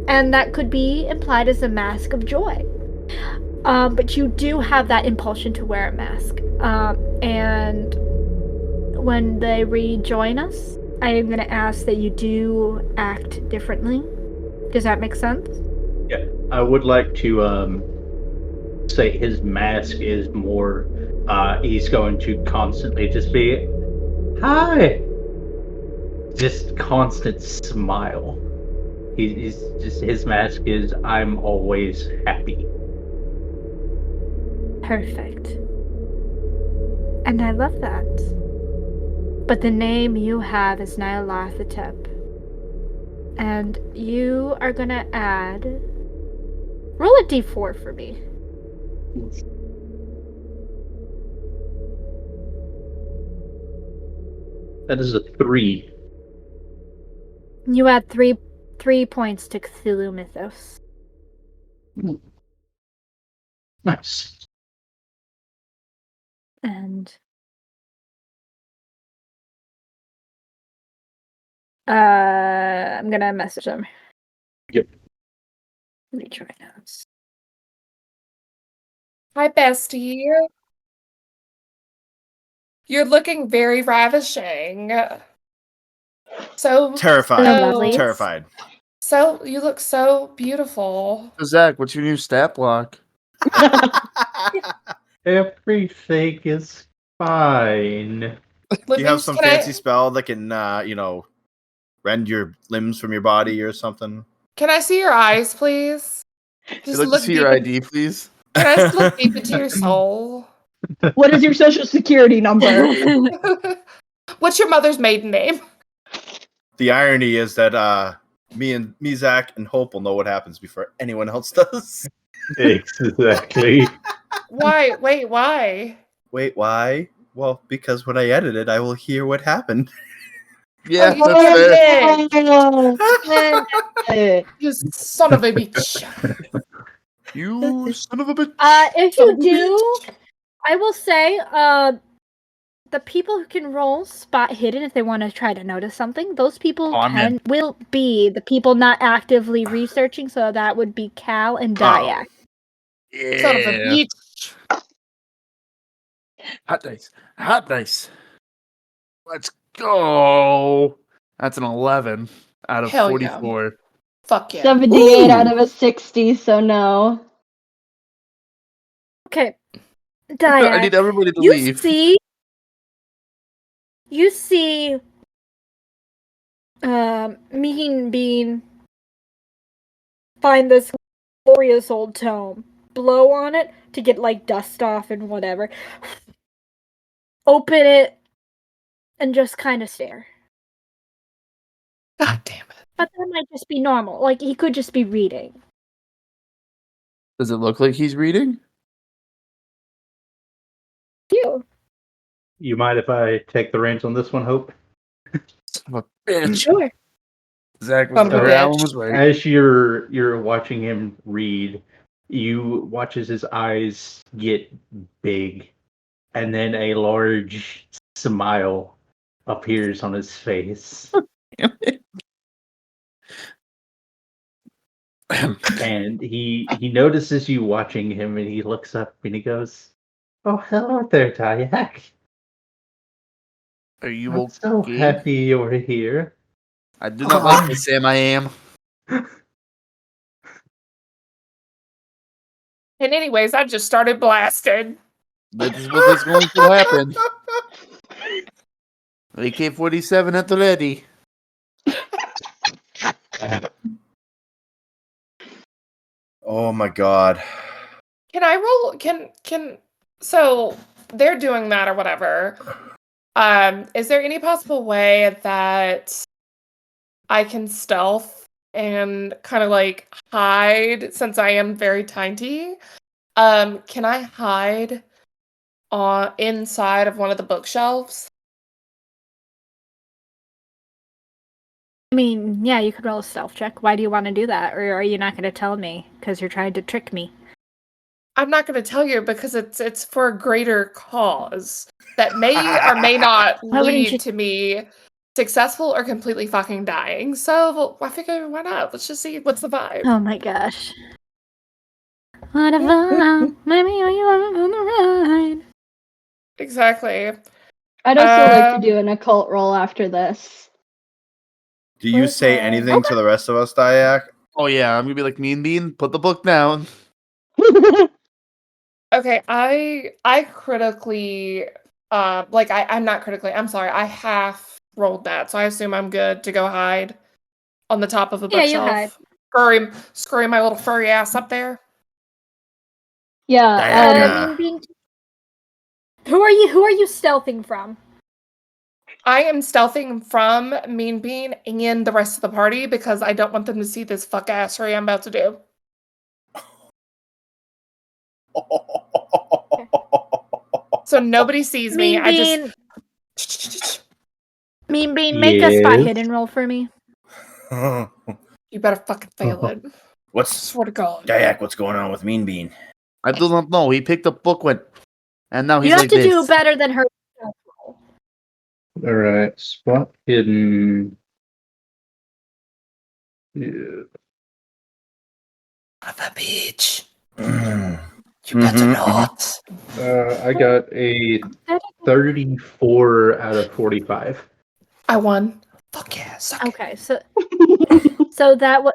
And that could be implied as a mask of joy. But you do have that impulsion to wear a mask. And when they rejoin us, I am going to ask that you do act differently. Does that make sense? Yeah, I would like to say his mask is more, he's going to constantly just be, hi! Just constant smile. He's just, his mask is, I'm always happy. Perfect. And I love that. But the name you have is Nyarlathotep. And you are gonna add... Roll a d4 for me. That is a 3. You add three points to Cthulhu Mythos. Nice. And I'm gonna message them. Yep. Let me try notes. Hi, bestie. You're looking very ravishing. So Terrified. Lovely. Terrified. So you look so beautiful. So Zach, what's your new stat block? Everything is fine. Do you have Libby's, some can fancy I spell that can, rend your limbs from your body or something? can I see your eyes, please? You'd Just like to look see deep. your ID, please? Can I just look deep into your soul? What is your social security number? What's your mother's maiden name? The irony is that me, Zach, and Hope will know what happens before anyone else does. Exactly. Why? Wait, why? Wait, why? Well, because when I edit it, I will hear what happened. Yeah, you that's fair. did. You son of a bitch. You son of a bitch. If Son you of a do, bitch. I will say, the people who can roll spot hidden if they want to try to notice something, those people Oh, I'm in. will be the people not actively researching. So that would be Cal and Dyak. Son of a Yeah. bitch. Hot dice. Hot dice. Let's go. That's an 11 out of Hell yeah. 44. Fuck yeah. 78 Ooh. out of a 60, so no. Okay, I Dyak. need everybody to You leave. see, Mean Bean find this glorious old tome, blow on it to get like dust off and whatever, open it, and just kind of stare. God damn it. But that might just be normal. Like he could just be reading. Does it look like he's reading? You. You mind if I take the reins on this one, Hope? Son of a bitch. Sure. Zach was Son of a right. Alan bitch. was right. As you're watching him read, you watch as his eyes get big, and then a large smile appears on his face. And he notices you watching him, and he looks up and he goes, "Oh, hello there, Dyak. Are you I'm so okay? happy you're here." I do not like to Sam. I am. And anyways, I just started blasting. That is what is going to happen. AK-47 at the ready. Oh my god. Can I roll? So they're doing that or whatever. Is there any possible way that I can stealth and kind of like hide since I am very tiny? Can I hide on inside of one of the bookshelves? I mean, yeah, you could roll a stealth check. Why do you want to do that? Or are you not going to tell me because you're trying to trick me? I'm not going to tell you because it's for a greater cause that may or may not Why wouldn't you- lead to me successful or completely fucking dying. So I figured, why not? Let's just see what's the vibe. Oh my gosh. Whatever. Maybe you are on the ride. Exactly. I'd also like to do an occult roll after this. Do you say Okay. anything to the rest of us, Dyak? Oh yeah, I'm gonna be like Mean Bean. Put the book down. Okay, I critically I'm not critically, I'm sorry, I half rolled that, so I assume I'm good to go hide on the top of a Yeah, you bookshelf. hide. Scurry my little furry ass up there. Yeah, Dyak, Mean Bean. Who are you stealthing from? I am stealthing from Mean Bean and the rest of the party because I don't want them to see this fuck assery I'm about to do. So nobody sees me. Mean I Bean. just Mean Bean, make a spot Yes. hidden roll for me. You better fucking fail it. What's Swear to God. Dayak? What's going on with Mean Bean? I do not know. He picked up booklet, and now he's You have like to this. do better than her. All right. Spot hidden. Yeah. Son of a bitch. Mhm, You better mhm. not. I got a 34 out of 45. I won. Fuck yeah. Suck it. Okay, so that what?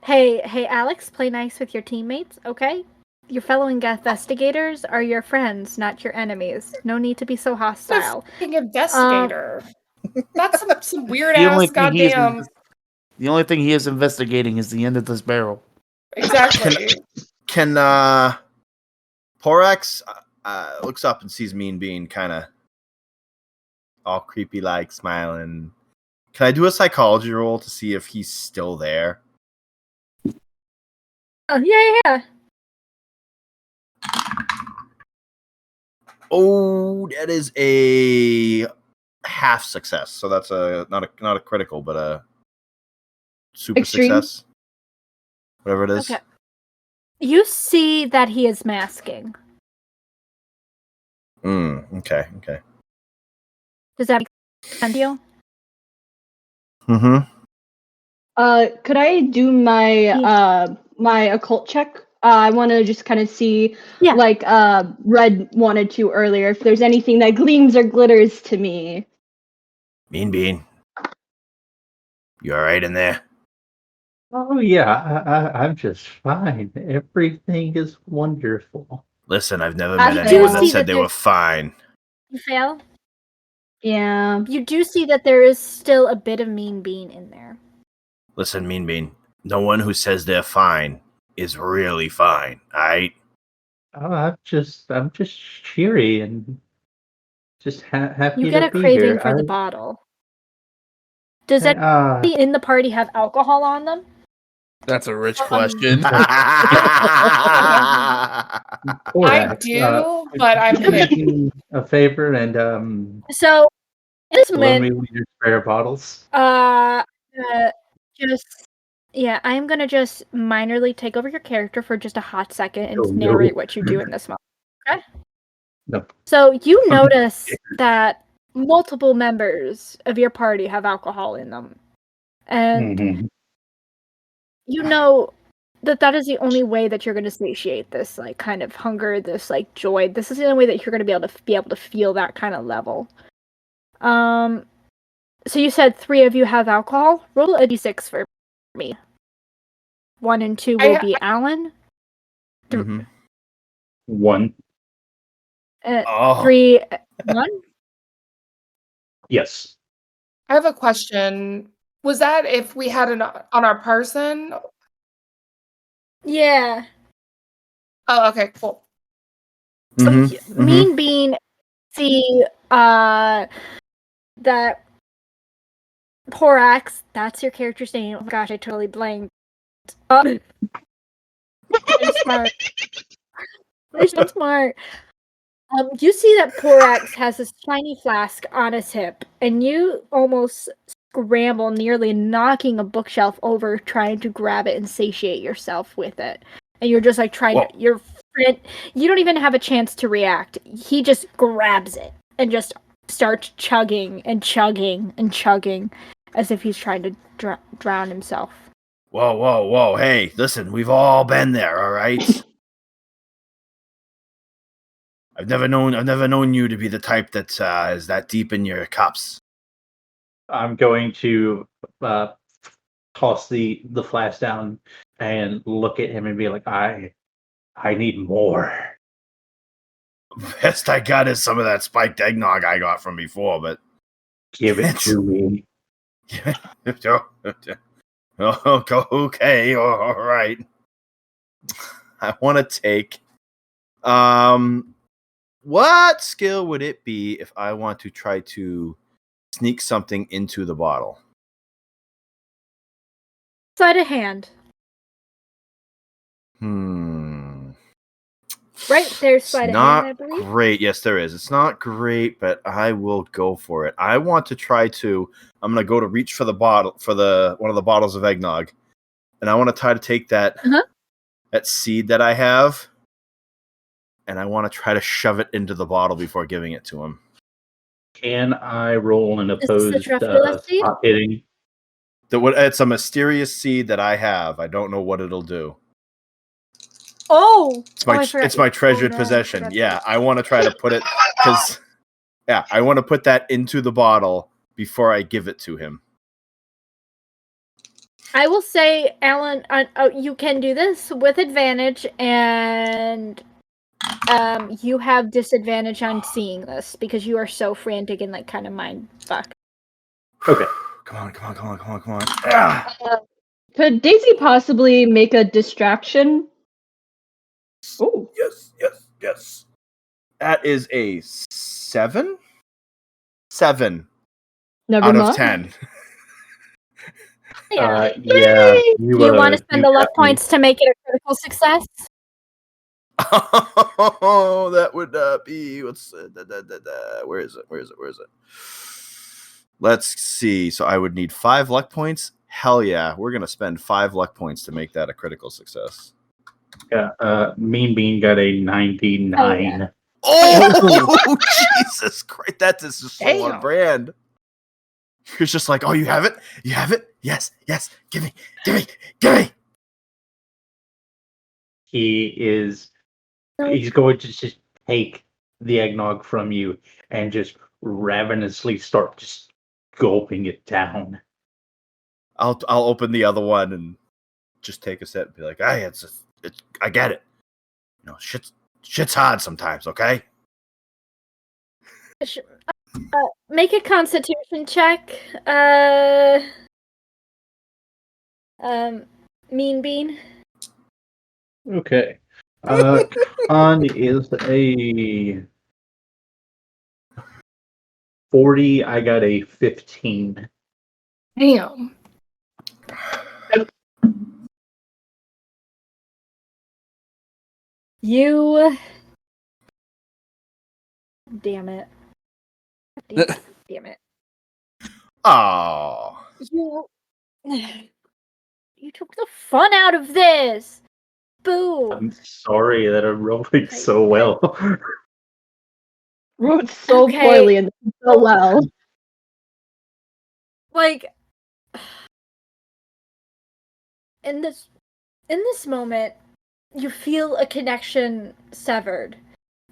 Hey, Alex, play nice with your teammates, okay? Your fellow investigators are your friends, not your enemies. No need to be so hostile. Fucking investigator. That's some weird The only ass thing he is goddamn. The only thing he is investigating is the end of this barrel. Exactly. Can Porax looks up and sees Mean Bean kind of all creepy like smiling. Can I do a psychology roll to see if he's still there? Oh, yeah. Oh, that is a half success. So that's not a critical, but a super Extreme? success. Whatever it is. Okay. You see that he is masking. Okay. Does that make sense to you? Mm-hmm. Could I do my my occult check? I want to just kind of see, Yeah. like Red wanted to earlier, if there's anything that gleams or glitters to me. Mean Bean. You all right in there? Oh yeah, I'm just fine. Everything is wonderful. Listen, I've never I met do anyone that see said that they were fine. You fail? Yeah. You do see that there is still a bit of Mean Bean in there. Listen, Mean Bean. No one who says they're fine is really fine. All right. Oh, I'm just cheery and just happy You get to a be craving here. for the bottle. Does anybody in the party have alcohol on them? That's a rich question. I Korak, do, but I'm could you hit. do me a favor and So, in this loan moment, me one of your spare bottles? just I'm gonna just minorly take over your character for just a hot second and Oh, no. narrate what you do in this moment. Okay. No. So you notice that multiple members of your party have alcohol in them, and Mhm. you know that is the only way that you're going to satiate this like kind of hunger, this like joy. This is the only way that you're going to be able to feel that kind of level. So you said 3 of you have alcohol. Roll a d6 for me. 1 and 2 will be Alan. Mhm. 1. 3, 1. Yes. I have a question. Was that if we had it on our person? Yeah. Oh, okay, cool. So Mhm. Mean Bean see that Porax, that's your character's name. Oh gosh, I totally blanked. Very smart. They're so smart. You see that Porax has this shiny flask on his hip, and you almost scramble, nearly knocking a bookshelf over, trying to grab it and satiate yourself with it. And you're just like trying to. You don't even have a chance to react. He just grabs it and just starts chugging and chugging and chugging, as if he's trying to drown himself. Whoa. Hey, listen, we've all been there, all right? I've never known you to be the type that is that deep in your cups. I'm going to toss the flask down and look at him and be like, I need more. Best I got is some of that spiked eggnog I got from before, but Give it to me. okay, all right. I want to take. What skill would it be if I want to try to sneak something into the bottle? Sleight of hand. Right, there's It's sleight of not hand, I believe. great. Yes, there is. It's not great, but I will go for it. I want to try to. I'm gonna go to reach for the bottle for the one of the bottles of eggnog, and I want to try to take that that seed that I have, and I want to try to shove it into the bottle before giving it to him. Can I roll an Is this the opposed Truffula seed? spot hitting? It's a mysterious seed that I have. I don't know what it'll do. Oh! It's my treasured possession. Yeah, I want to try to put it because I want to put that into the bottle before I give it to him. I will say, Alan, you can do this with advantage, and you have disadvantage on seeing this because you are so frantic and like kind of mind fuck. Okay. Come on. Ah! Could Daisy possibly make a distraction? Oh, Yes. That is a 7? 7 never out of mind. 10. Yeah. Yeah. Do you want to spend the luck points to make it a critical success? Oh, that would be what's where is it? Let's see. So I would need 5 luck points. Hell yeah, we're gonna spend 5 luck points to make that a critical success. Yeah. Mean Bean got a 99. Oh, Jesus Christ! That is just so on Damn. brand. It's just like, oh, you have it? You have it? Yes. Give me. He's going to just take the eggnog from you and just ravenously start just gulping it down. I'll open the other one and just take a sip and be like, hey, it's I get it. You know, shit's hard sometimes, okay? Make a Constitution check. Mean Bean. Okay. Con is a 40. I got a 15. Damn. You. Damn it. Damn it. Oh. You took the fun out of this. Boo. I'm sorry that I'm rolling so well. Wrote so Okay. poorly and so well. Like, in this moment, you feel a connection severed.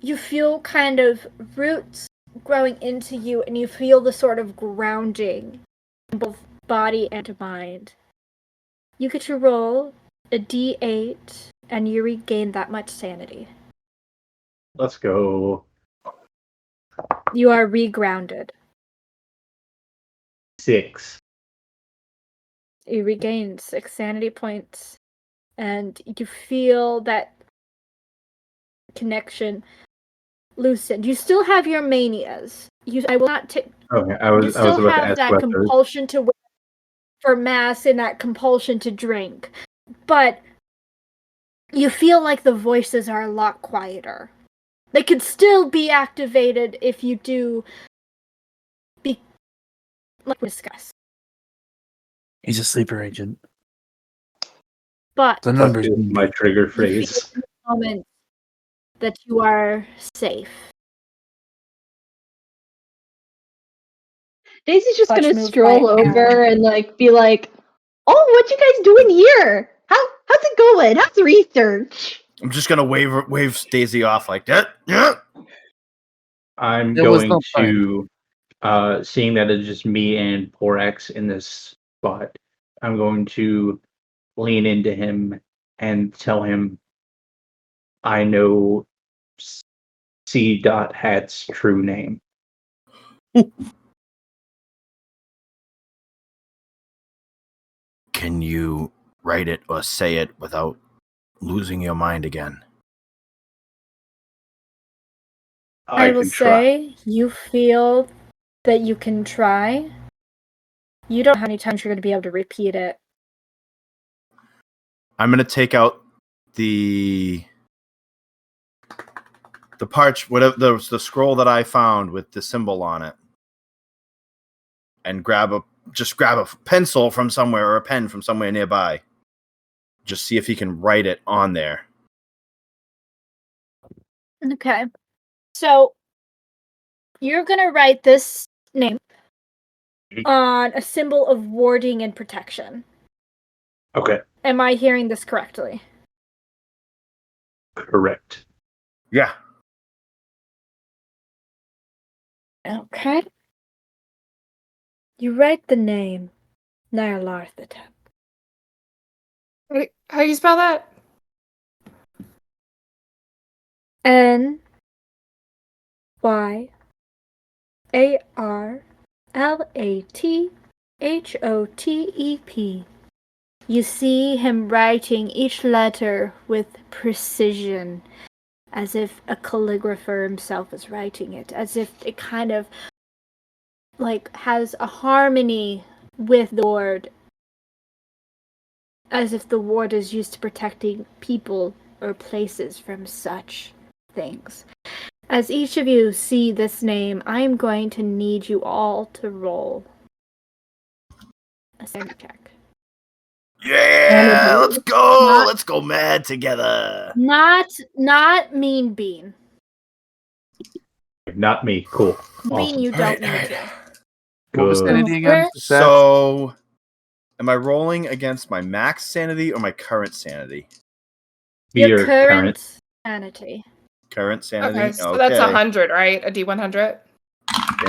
You feel kind of roots growing into you, and you feel the sort of grounding in both body and mind. You get to roll a d8, and you regain that much sanity. Let's go. You are regrounded. 6. You regain 6 sanity points, and you feel that connection loosened. You still have your manias. I will not take. Okay, I You was still about to have ask that about those. compulsion to wear for mass and that compulsion to drink, but you feel like the voices are a lot quieter. They could still be activated if you do. Like we discussed. He's a sleeper agent. But The Fuck numbers. is my trigger you feel phrase. in the moment that you are safe. Daisy's just Clutch gonna move stroll by over and like be like, "Oh, what you guys doing here? How's it going? How's the research?" I'm just gonna wave Daisy off like that. Yeah. I'm There was going no plan. to, seeing that it's just me and Porax in this spot, I'm going to lean into him and tell him I know C. Hat's true name. Can you write it or say it without losing your mind again? I will can try. say you feel that you can try. You don't know how many times you're going to be able to repeat it. I'm gonna take out the whatever the scroll that I found with the symbol on it, and grab a pencil from somewhere or a pen from somewhere nearby. Just see if he can write it on there. Okay. So you're gonna write this name on a symbol of warding and protection. Okay. Am I hearing this correctly? Correct. Yeah. Okay. You write the name Nyarlathotep. How do you spell that? Nyarlathotep. You see him writing each letter with precision, as if a calligrapher himself is writing it, as if it kind of like has a harmony with the word, as if the ward is used to protecting people or places from such things. As each of you see this name, I am going to need you all to roll a sanity check. Yeah, let's go. Let's go mad together. Not Mean Bean. Not me. Cool. Bean, Awesome. you don't need to. What was Good. sanity again? So, am I rolling against my max sanity or my current sanity? Your current sanity. Current sanity. Okay, so that's 100, right? A D100.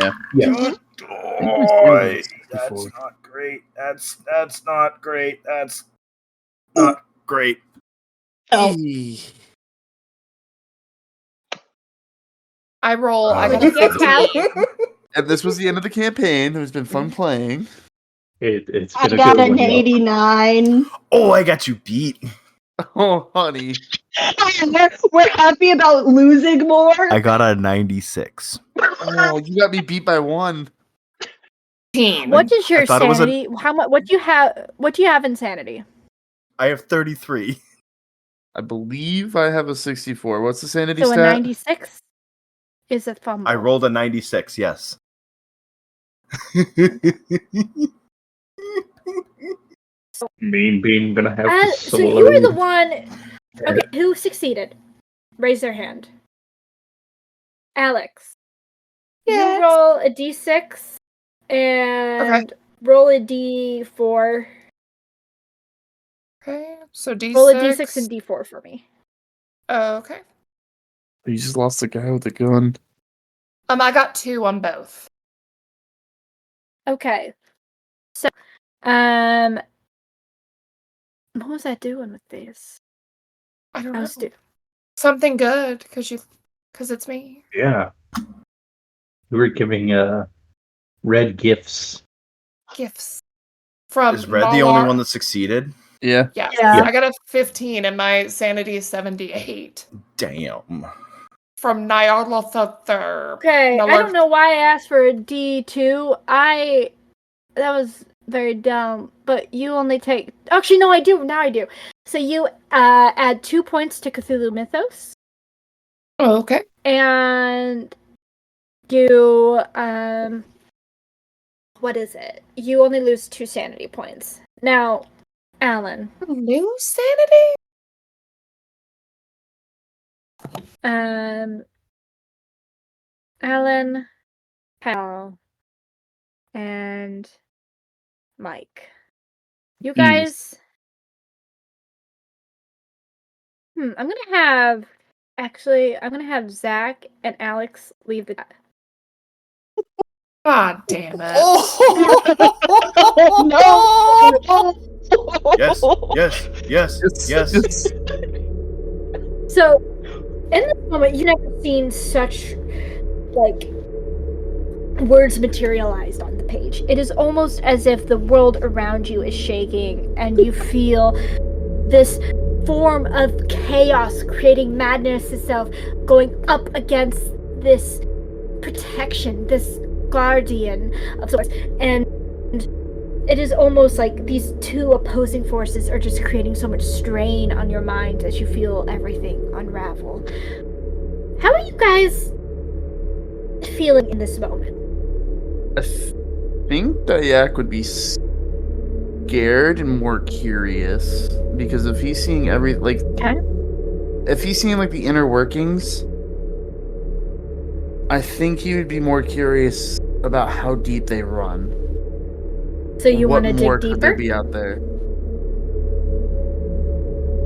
Yeah. Yeah. Boy, that's not great. That's not great. That's not great. Oh. I roll. I got Would you a get past? And this was the end of the campaign. It's been fun playing. It's I been a got good an one, y'all. 89. Oh, I got you beat. Oh, honey. We're happy about losing more. I got a 96. Oh, you got me beat by 1. What is your I thought it was a- sanity? How much? What do you have? What do you have in sanity? I have 33. I believe I have a 64. What's the sanity So a stat? 96 is a fumble. I rolled a 96, yes. Mean Bean gonna have to So you were the solo. one. Okay, who succeeded? Raise their hand. Alex. Yes. You roll a d6 and roll a d4. Okay, so D6. Roll a d6 and d4 for me. Oh, okay. You just lost the guy with the gun. I got 2 on both. Okay. So, what was I doing with these? I don't I know. was doing. Something good, because it's me. Yeah. We were giving Red gifts. Gifts. From Is Red the only Malar- one that succeeded? Yeah. Yeah. Yeah. I got a 15 and my sanity is 78. Damn. From Nyarlathotep. Okay, I don't know why I asked for a D2. That was very dumb, but you only take... Actually, no, I do. Now I do. So you add 2 points to Cthulhu Mythos, Oh, okay. and you, what is it? You only lose 2 sanity points. Now, Alan. New sanity? Alan, Hal, and Mike. You guys. I'm gonna have Zach and Alex leave the chat. God damn it. No. Yes. So, in this moment, you've never seen such, words materialized on the page. It is almost as if the world around you is shaking, and you feel this form of chaos creating madness itself going up against this protection, this guardian of sorts. And it is almost like these 2 opposing forces are just creating so much strain on your mind as you feel everything unravel. How are you guys feeling in this moment? I think Dayak would be scared and more curious because if he's seeing if he's seeing like the inner workings, I think he would be more curious about how deep they run. So you want to dig What more could there deeper? be out there?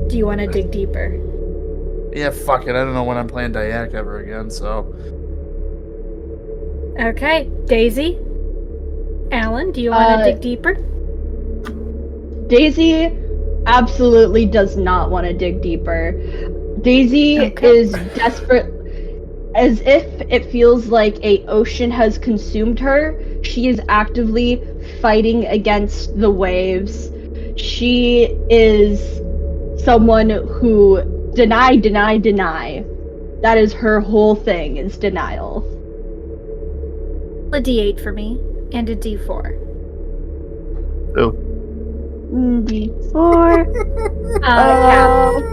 Do you want to dig deeper? Yeah, fuck it. I don't know when I'm playing Dayak ever again, so. Okay, Daisy, Alan, do you want to dig deeper? Daisy absolutely does not want to dig deeper. Daisy is desperate. As if it feels like an ocean has consumed her, she is actively fighting against the waves. She is someone who deny. That is her whole thing, is denial. A D8 for me and a D4. Oh. D4.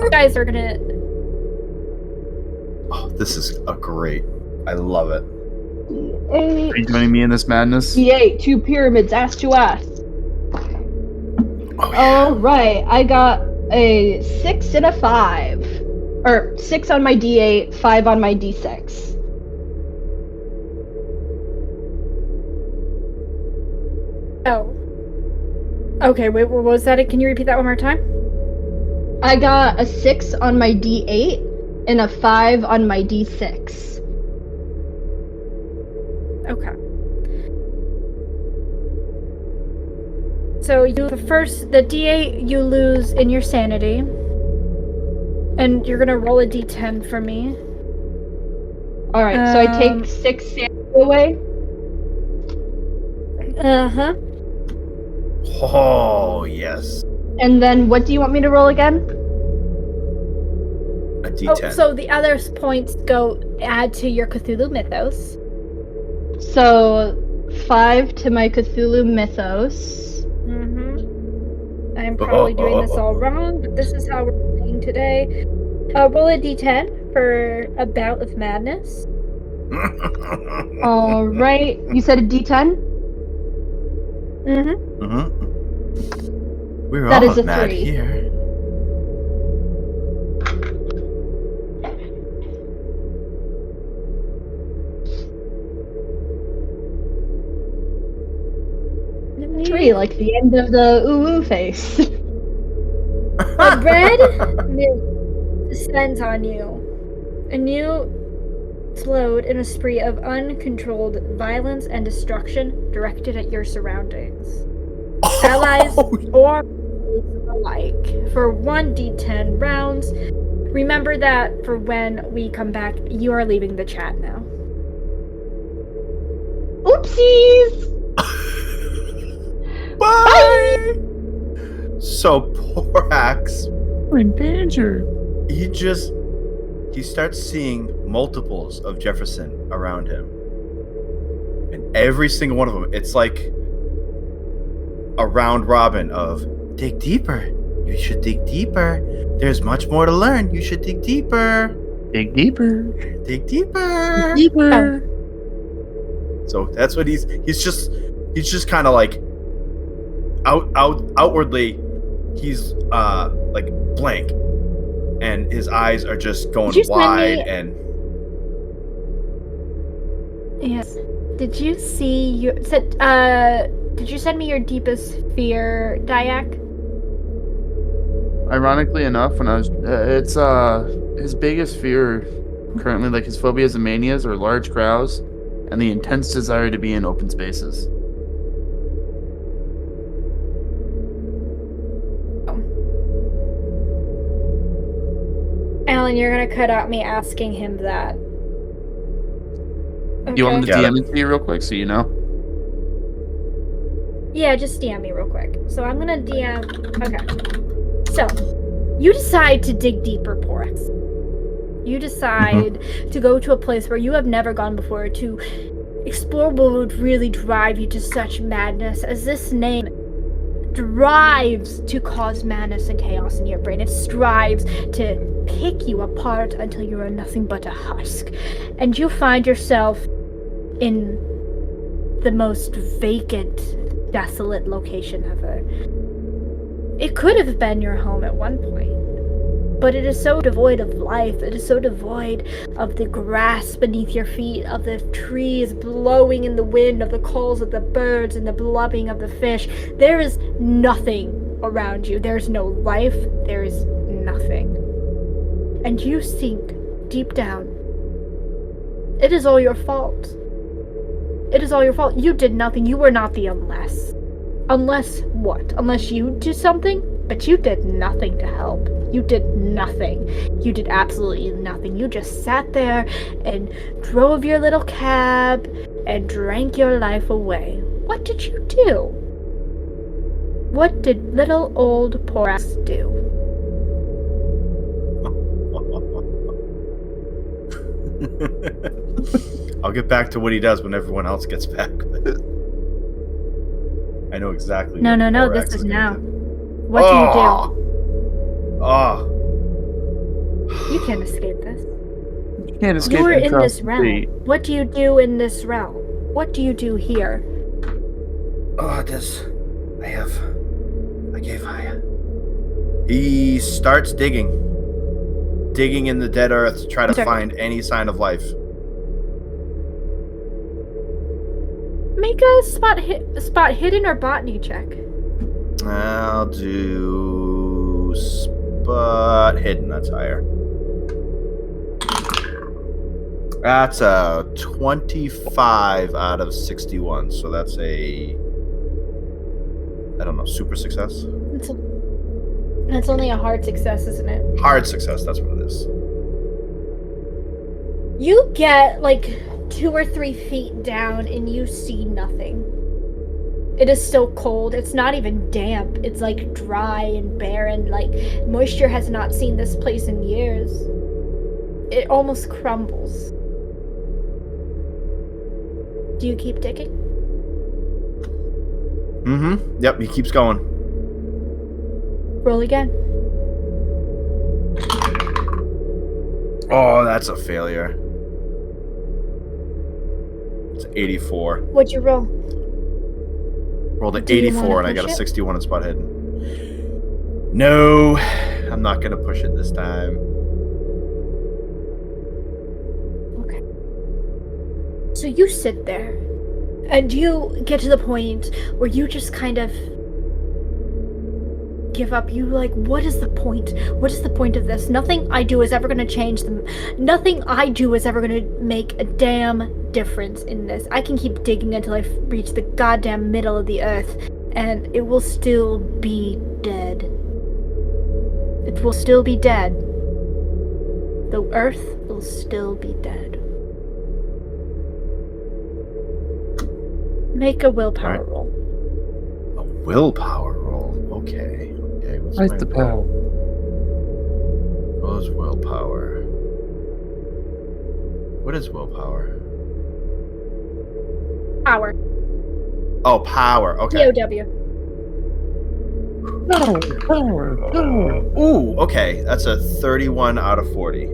You guys are gonna. Oh, this is a great. I love it. Are you joining me in this madness? D8, 2 pyramids, ass to ass. Oh, yeah. Alright, I got a 6 and a 5. Or 6 on my D8, 5 on my D6. Oh. Okay, wait, what was that? Can you repeat that one more time? I got a 6 on my D8 and a 5 on my D6. Okay. So the D8 you lose in your sanity. And you're gonna roll a D10 for me. Alright, so I take 6 sanity away. Uh-huh. Oh, yes. And then what do you want me to roll again? A D10. Oh, so the other points add to your Cthulhu Mythos. So 5 to my Cthulhu Mythos. Mm-hmm. I'm probably doing this all wrong, but this is how we're playing today. Roll a D10 for a bout of madness. Alright, you said a D10? Mm-hmm. We're That all is a mad 3. here. Three, like the end of the ooh face. The red mist descends on you, and you explode in a spree of uncontrolled violence and destruction directed at your surroundings. Allies or alike. For 1d10 rounds. Remember that for when we come back, you are leaving the chat now. Oopsies! Bye! So Porax, We're in danger. he starts seeing multiples of Jefferson around him. And every single one of them, it's like a round robin of dig deeper. You should dig deeper. There's much more to learn. You should dig deeper. Dig deeper. Dig deeper. Deeper. So that's what he's just kind of like outwardly he's like blank, and his eyes are just going wide. And yes, did you send me your deepest fear, Dayak? Ironically enough, when I was, it's his biggest fear currently, like his phobias and manias, are large crowds and the intense desire to be in open spaces. Alan, you're gonna cut out me asking him that. Okay. You want me to DM it to you real quick so you know? Yeah, just DM me real quick. So I'm gonna DM. Okay. So, you decide to dig deeper, Porax. You decide to go to a place where you have never gone before to explore what would really drive you to such madness, as this name drives to cause madness and chaos in your brain. It strives to pick you apart until you are nothing but a husk. And you find yourself in the most vacant, desolate location ever. It could have been your home at one point, but it is so devoid of life. It is so devoid of the grass beneath your feet, of the trees blowing in the wind, of the calls of the birds and the blubbing of the fish. There is nothing around you. There is no life. There is nothing. And you sink deep down. It is all your fault. It is all your fault. You did nothing. You were not the unless. Unless what? Unless you did something? But you did nothing to help. You did nothing. You did absolutely nothing. You just sat there and drove your little cab and drank your life away. What did you do? What did little old Porax do? I'll get back to what he does when everyone else gets back. I know exactly. No, what this Porax is gonna now. do. What do you do? Oh. You can't escape this. You can't escape. You're in across this the realm. sea. What do you do in this realm? What do you do here? Oh, He starts digging in the dead earth to try to find any sign of life. Make a spot hidden or botany check. I'll do spot hidden. That's higher. That's a 25 out of 61. So that's a, I don't know, super success? It's only a hard success, isn't it? Hard success, that's what it is. You get like 2 or 3 feet down and you see nothing. It is still cold. It's not even damp. It's like dry and barren. Like moisture has not seen this place in years. It almost crumbles. Do you keep digging? Mm-hmm. Yep, he keeps going. Roll again. Oh, that's a failure. It's 84. What'd you roll? Rolled an Do you 84 wanna and I got a push it? 61 in spot hidden. No, I'm not gonna push it this time. Okay. So you sit there, and you get to the point where you just kind of give up. You like, what is the point? What is the point of this? Nothing I do is ever going to change them. Nothing I do is ever going to make a damn difference in this. I can keep digging until I reach the goddamn middle of the earth, and it will still be dead. It will still be dead. The earth will still be dead. Make a willpower roll. A willpower roll. Okay. What's Where's my the roll? power? What is willpower? What is willpower? Power. Oh, power. Okay. POW. Power. Ooh, okay. That's a 31 out of 40.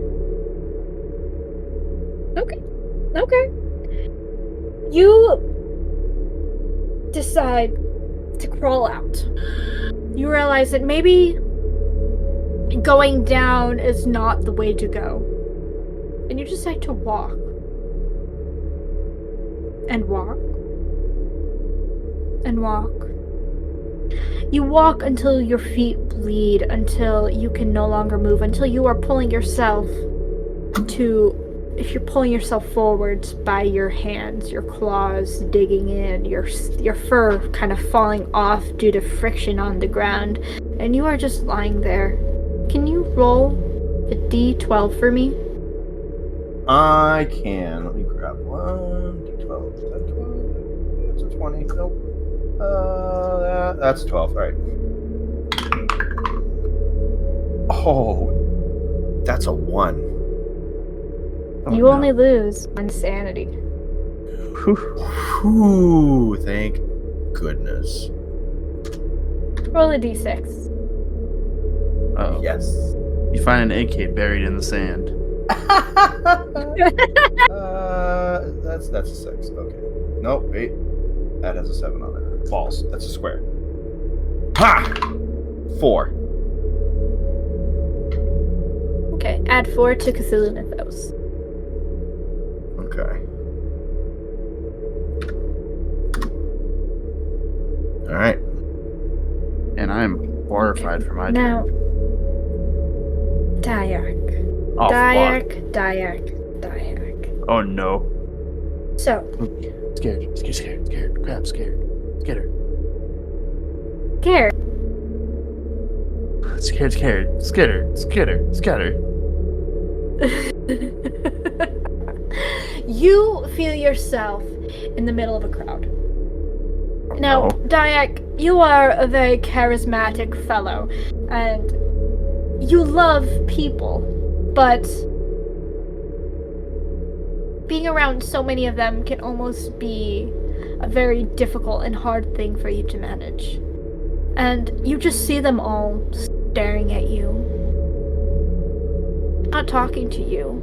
Okay. You decide to crawl out. You realize that maybe going down is not the way to go. And you decide to walk. And walk. And walk. You walk until your feet bleed, until you can no longer move, until you are pulling yourself if you're pulling yourself forwards by your hands, your claws digging in, your fur kind of falling off due to friction on the ground, and you are just lying there. Can you roll a d12 for me? I can. Let me grab one. D12. Is that 12? That's a 20. Nope. That's 12. All right. Oh, that's a 1. Oh, You no. only lose one sanity. Whew, thank goodness. Roll a d6. Oh. Yes. You find an AK buried in the sand. That's a 6. Okay. Nope. Wait. That has a 7 on it. False. That's a square. Ha! 4. Okay, add 4 to Cthulhu Mythos. Okay. All right. And I'm horrified for my Now, turn. Dyak. Oh, fuck. Dyak. Oh, no. So, Scared. Crap, scared. Scared. Scared. You feel yourself in the middle of a crowd. Now, No. Dyak, you are a very charismatic fellow, and you love people, but being around so many of them can almost be a very difficult and hard thing for you to manage. And you just see them all staring at you, not talking to you.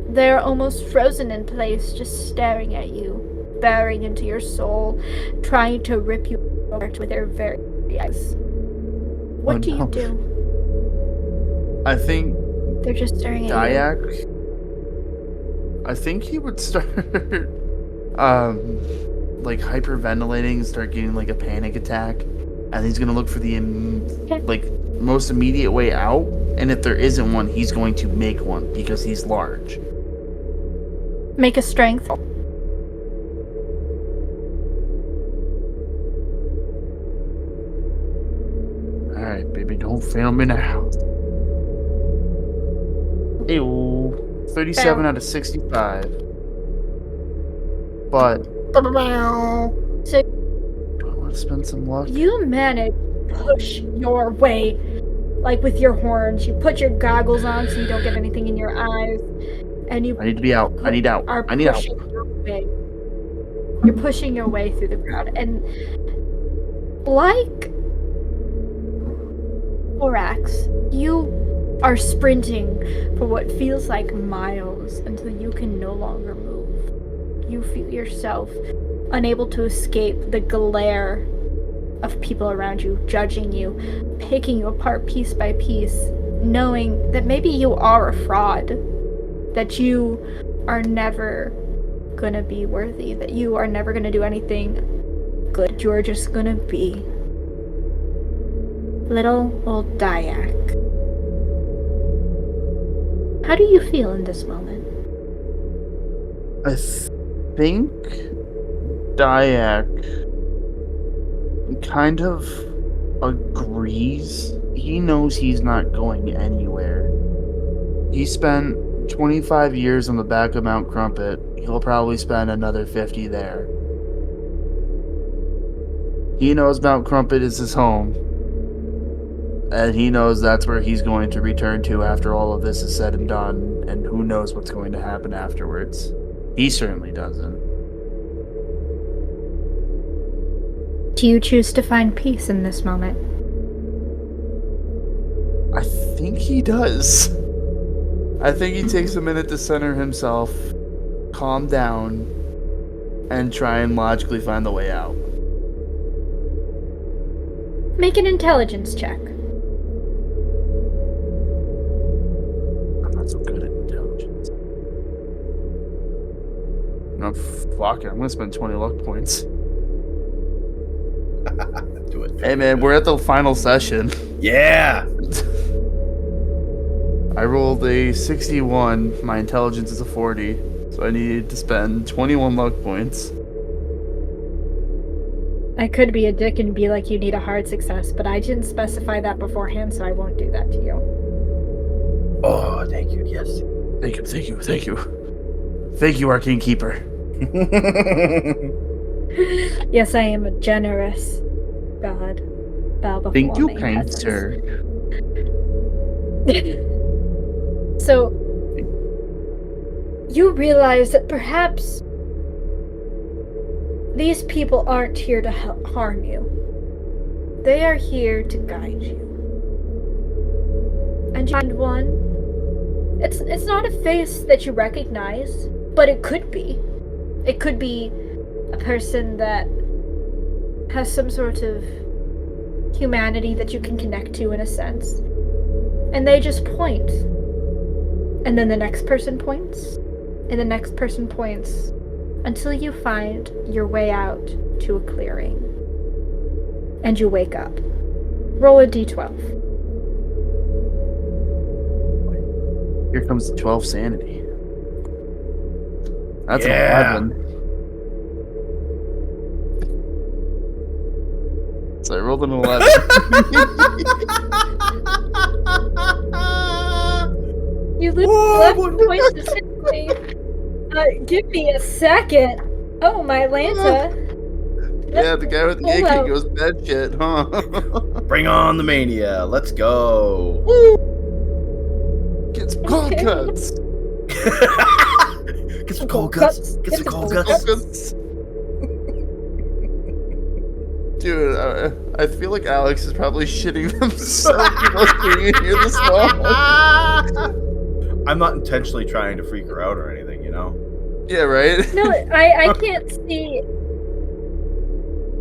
They're almost frozen in place, just staring at you, bearing into your soul, trying to rip you apart with their very eyes. What do you do? I think They're just staring at you. Dyak. I think he would start like hyperventilating and start getting like a panic attack. And he's gonna look for the like most immediate way out. And if there isn't one, he's going to make one because he's large. Make a strength. Alright, baby, don't fail me now. Ew. 37 out of 65. But So I want to spend some luck. you manage to push your way, like with your horns. You put your goggles on so you don't get anything in your eyes, and you I need to be out. I need out. are I need out. pushing your way. You're pushing your way through the crowd, and like Borax, you are sprinting for what feels like miles until you can no longer move. You feel yourself unable to escape the glare of people around you, judging you, picking you apart piece by piece, knowing that maybe you are a fraud, that you are never gonna be worthy, that you are never gonna do anything good. You're just gonna be little old Dyak. How do you feel in this moment? I think Dyak kind of agrees. He knows he's not going anywhere. He spent 25 years on the back of Mount Crumpet. He'll probably spend another 50 there. He knows Mount Crumpet is his home. And he knows that's where he's going to return to after all of this is said and done. And who knows what's going to happen afterwards. He certainly doesn't. Do you choose to find peace in this moment? I think he does. I think he takes a minute to center himself, calm down, and try and logically find the way out. Make an intelligence check. I'm not so good at intelligence. No, fuck it. I'm gonna spend 20 luck points. Do it. Hey man, we're at the final session. Yeah. I rolled a 61. My intelligence is a 40. So I needed to spend 21 luck points. I could be a dick and be like, you need a hard success, but I didn't specify that beforehand, so I won't do that to you. Oh, thank you. Yes. Thank you. Thank you, Arcane Keeper. Yes, I am a generous god. Bow before Thank you, me, kind peasants. sir. So, you realize that perhaps these people aren't here to harm you. They are here to guide you. and you find one. It's not a face that you recognize, but it could be. It could be a person that has some sort of humanity that you can connect to in a sense. And they just point. And then the next person points, and the next person points, until you find your way out to a clearing. And you wake up. Roll a d12. Here comes the 12 sanity. That's Yeah. an 11. So I rolled an 11. You lose Whoa, 11 points to sanity. Give me a second. Oh, my Lanta. Yeah, the guy with the Hold AK on. goes bad shit, huh? Bring on the mania. Let's go. Gets cold Okay. cuts. Get some cold guts. Get some cold guts. Dude, I feel like Alex is probably shitting himself being in here this long. I'm not intentionally trying to freak her out or anything, you know? Yeah, right? No, I can't see.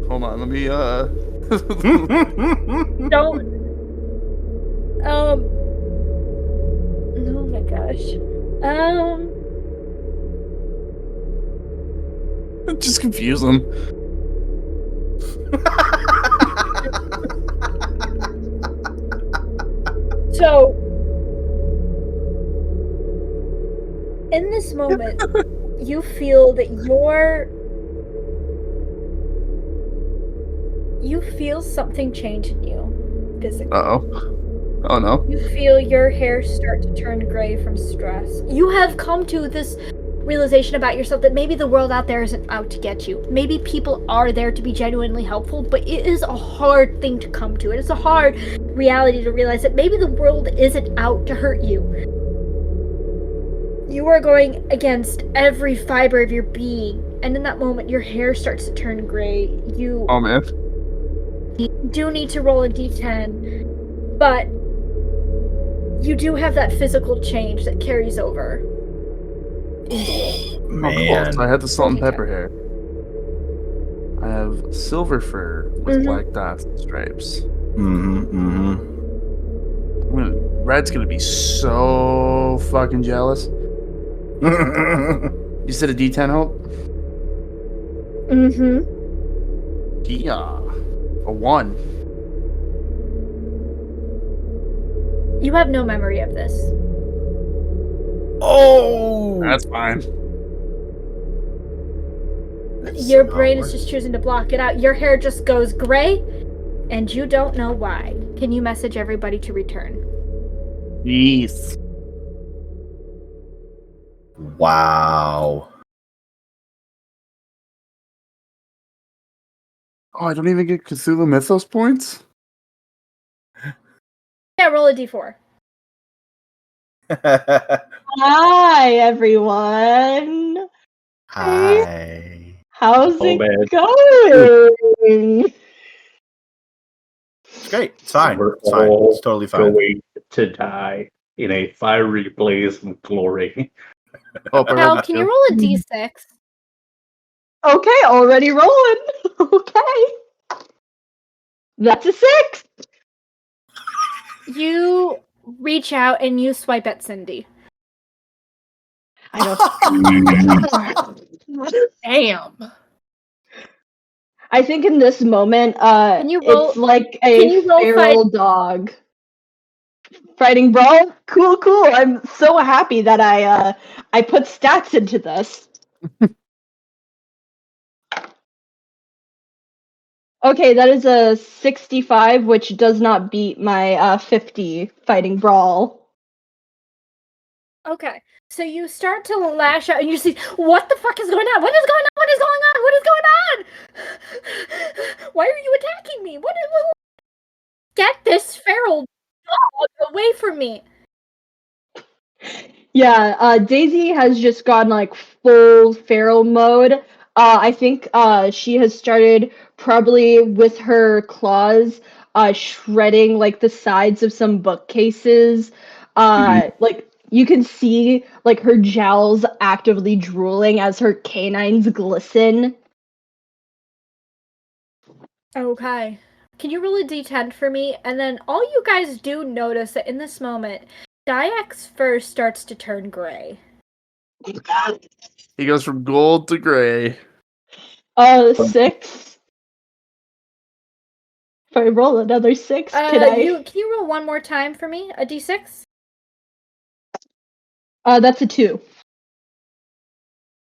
Hold on, let me, Don't. Oh my gosh. Just confuse him. So, in this moment, you feel that you feel something change in you physically. Uh-oh. Oh, no. You feel your hair start to turn gray from stress. You have come to this realization about yourself that maybe the world out there isn't out to get you. Maybe people are there to be genuinely helpful, but it is a hard thing to come to. It is a hard reality to realize that maybe the world isn't out to hurt you. You are going against every fiber of your being, and in that moment, your hair starts to turn gray. You Oh, man. do need to roll a d10, but you do have that physical change that carries over. Oh, cool. Man. So I had the salt and Okay. pepper hair. I have silver fur with black dots and stripes. Red's gonna be so fucking jealous. You said a D10, Hope? Mm-hmm. Yeah. A 1. You have no memory of this. Oh! That's fine. That's Your somehow brain is worse. just choosing to block it out. Your hair just goes gray, and you don't know why. Can you message everybody to return? Yes. Wow. Oh, I don't even get Cthulhu Mythos points? Yeah, roll a d4. Hi, everyone. Hi. How's Oh, it man. going? It's great. It's fine. We're It's fine. all It's totally fine. going to die in a fiery blaze of glory. Oh, I rolled Now, a can 2. you roll a d6? Okay, already rolling. Okay. That's a 6. You reach out and you swipe at Cindy. I don't. Damn. I think in this moment, Can you roll- it's like can a you roll feral dog. Fighting brawl? Cool, cool. I'm so happy that I put stats into this. Okay, that is a 65, which does not beat my 50 fighting brawl. Okay, so you start to lash out and you see, what the fuck is going on? What is going on? What is going on? What is going on? Why are you attacking me? What? Get this feral dog away from me! Yeah, Daisy has just gone like full feral mode. I think she has started probably with her claws shredding like the sides of some bookcases. Like you can see like her jowls actively drooling as her canines glisten. Okay. Can you roll a d10 for me? And then all you guys do notice that in this moment, Diak's fur starts to turn gray. He goes from gold to gray. 6. If I roll another 6, can I? Can you roll one more time for me? A d6? That's a 2.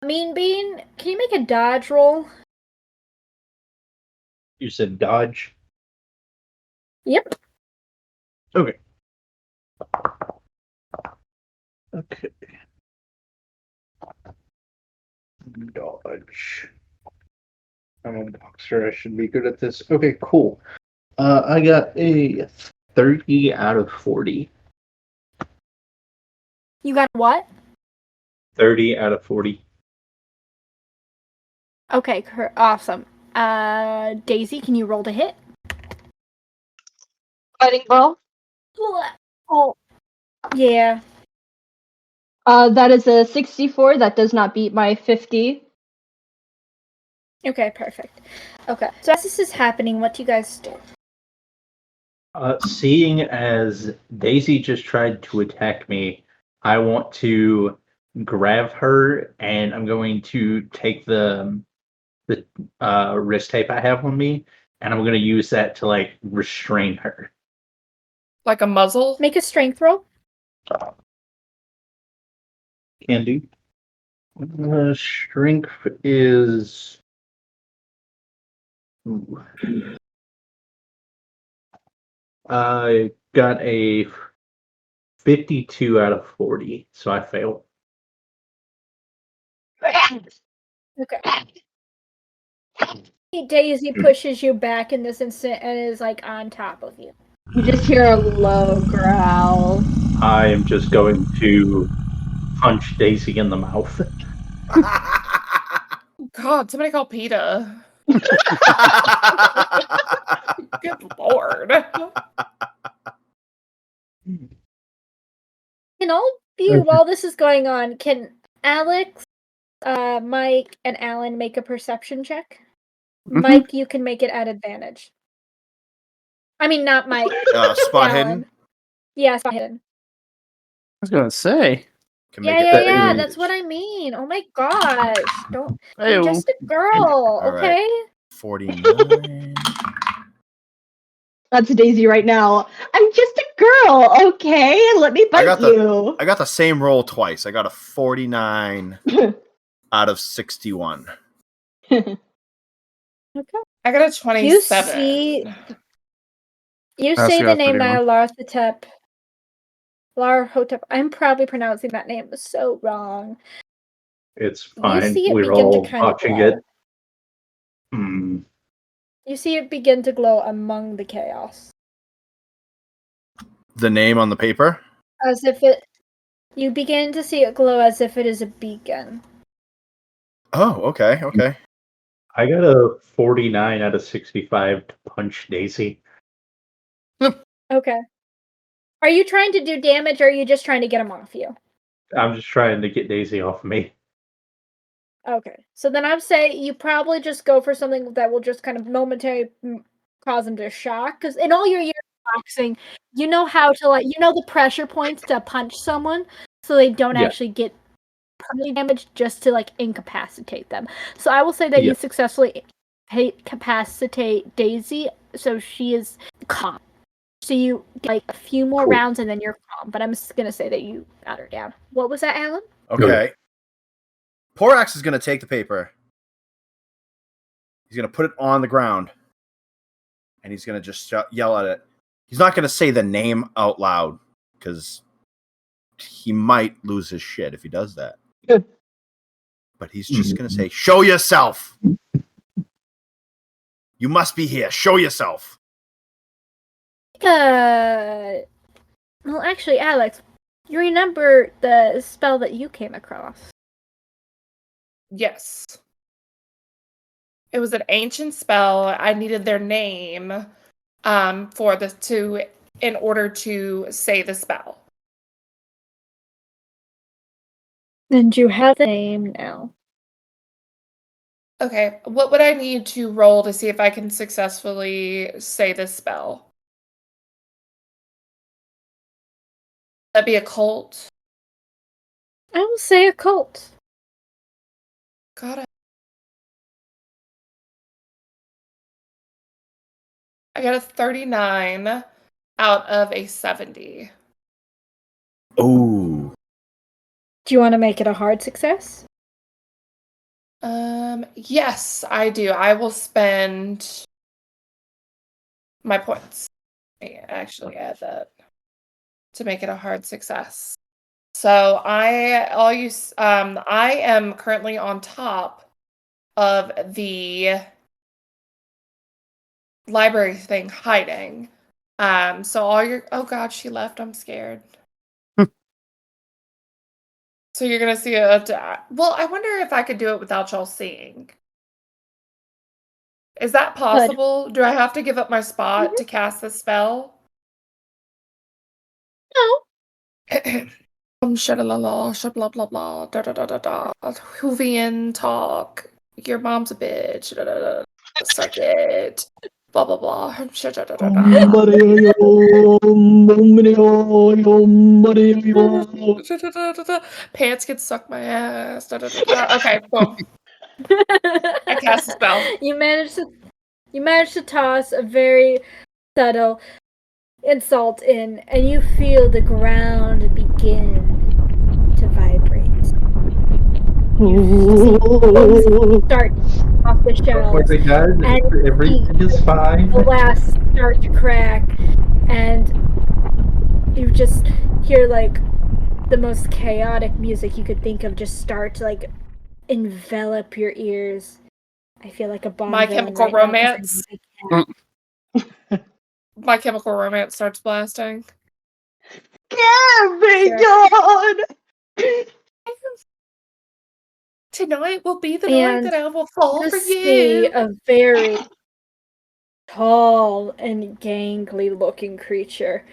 Mean Bean, can you make a dodge roll? You said dodge? Yep. Okay. Okay. Dodge. I'm a boxer. I should be good at this. Okay, cool. I got a 30 out of 40. You got what? 30 out of 40. Okay, awesome. Daisy, can you roll to hit? Fighting ball. Oh. Yeah. That is a 64. That does not beat my 50. Okay, perfect. Okay, so as this is happening, what do you guys do? Seeing as Daisy just tried to attack me, I want to grab her and I'm going to take the wrist tape I have on me and I'm going to use that to like restrain her. Like a muzzle? Make a strength roll. Can do. Strength is. Ooh. I got a 52 out of 40, so I failed. Okay. Daisy pushes you back in this instant and is like on top of you. You just hear a low growl. I am just going to punch Daisy in the mouth. God, somebody call PETA. Good lord. Can all of you, while this is going on, can Alex, Mike, and Alan make a perception check? Mhm. Mike, you can make it at advantage. I mean, not Mike. Spot Alan. hidden. Yeah, spot hidden. I was gonna say. Can make Yeah, it yeah, is- that's what I mean. Oh my gosh. Don't. Hey, I'm just a girl, All right. okay? 49. That's Daisy right now. I'm just a girl, okay? Let me bite got you. I got the same roll twice. I got a 49 out of 61. Okay. I got a 27. You That's say the got name 31. Larhotep. I'm probably pronouncing that name so wrong. It's fine. see it We're begin to all kind of watching glow. it. Hmm. You see it begin to glow among the chaos. The name on the paper? As if you begin to see it glow as if it is a beacon. Oh, okay, okay. I got a 49 out of 65 to punch Daisy. Okay. Are you trying to do damage or are you just trying to get him off you? I'm just trying to get Daisy off me. Okay. So then I'd say you probably just go for something that will just kind of momentarily cause him to shock. Because in all your years of boxing, you know how to the pressure points to punch someone so they don't Yeah. actually get permanently damaged, just to incapacitate them. So I will say that Yeah. you successfully incapacitate Daisy, so she is calm. So you get a few more Cool. rounds and then you're calm. But I'm just gonna say that you got her down. What was that, Alan? Okay. Porax is going to take the paper. He's going to put it on the ground. And he's going to just yell at it. He's not going to say the name out loud. Because he might lose his shit if he does that. Good. But he's just going to say, "Show yourself! You must be here. Show yourself!" Well, actually, Alex, you remember the spell that you came across? Yes. It was an ancient spell. I needed their name. in order to say the spell. And you have the name now. Okay, what would I need to roll to see if I can successfully say this spell? That'd be a cult. I will say occult. Got it. I got a 39 out of a 70. Oh. Do you want to make it a hard success? Yes, I do. I will spend my points. I actually add that to make it a hard success. So I am currently on top of the library thing hiding. So oh god, she left. I'm scared. So you're gonna see well, I wonder if I could do it without y'all seeing. Is that possible? Do I have to give up my spot to cast the spell? No. Shadalala, blah blah blah, da da da da da. Whovian talk. Your mom's a bitch. Da, da, da. Suck it. Blah blah blah. Pants can suck my ass. Da, da, da, da. Okay, boom. I cast a spell. You managed to toss a very subtle insult in, and you feel the ground begin to vibrate. You start off the shelves, and everything is fine. the glass start to crack, and you just hear like the most chaotic music you could think of just start to like envelop your ears. I feel like a Bond My villain Chemical right Romance. now 'cause My Chemical Romance starts blasting. God! Tonight will be the night that I will fall you for see you. a very tall and gangly looking creature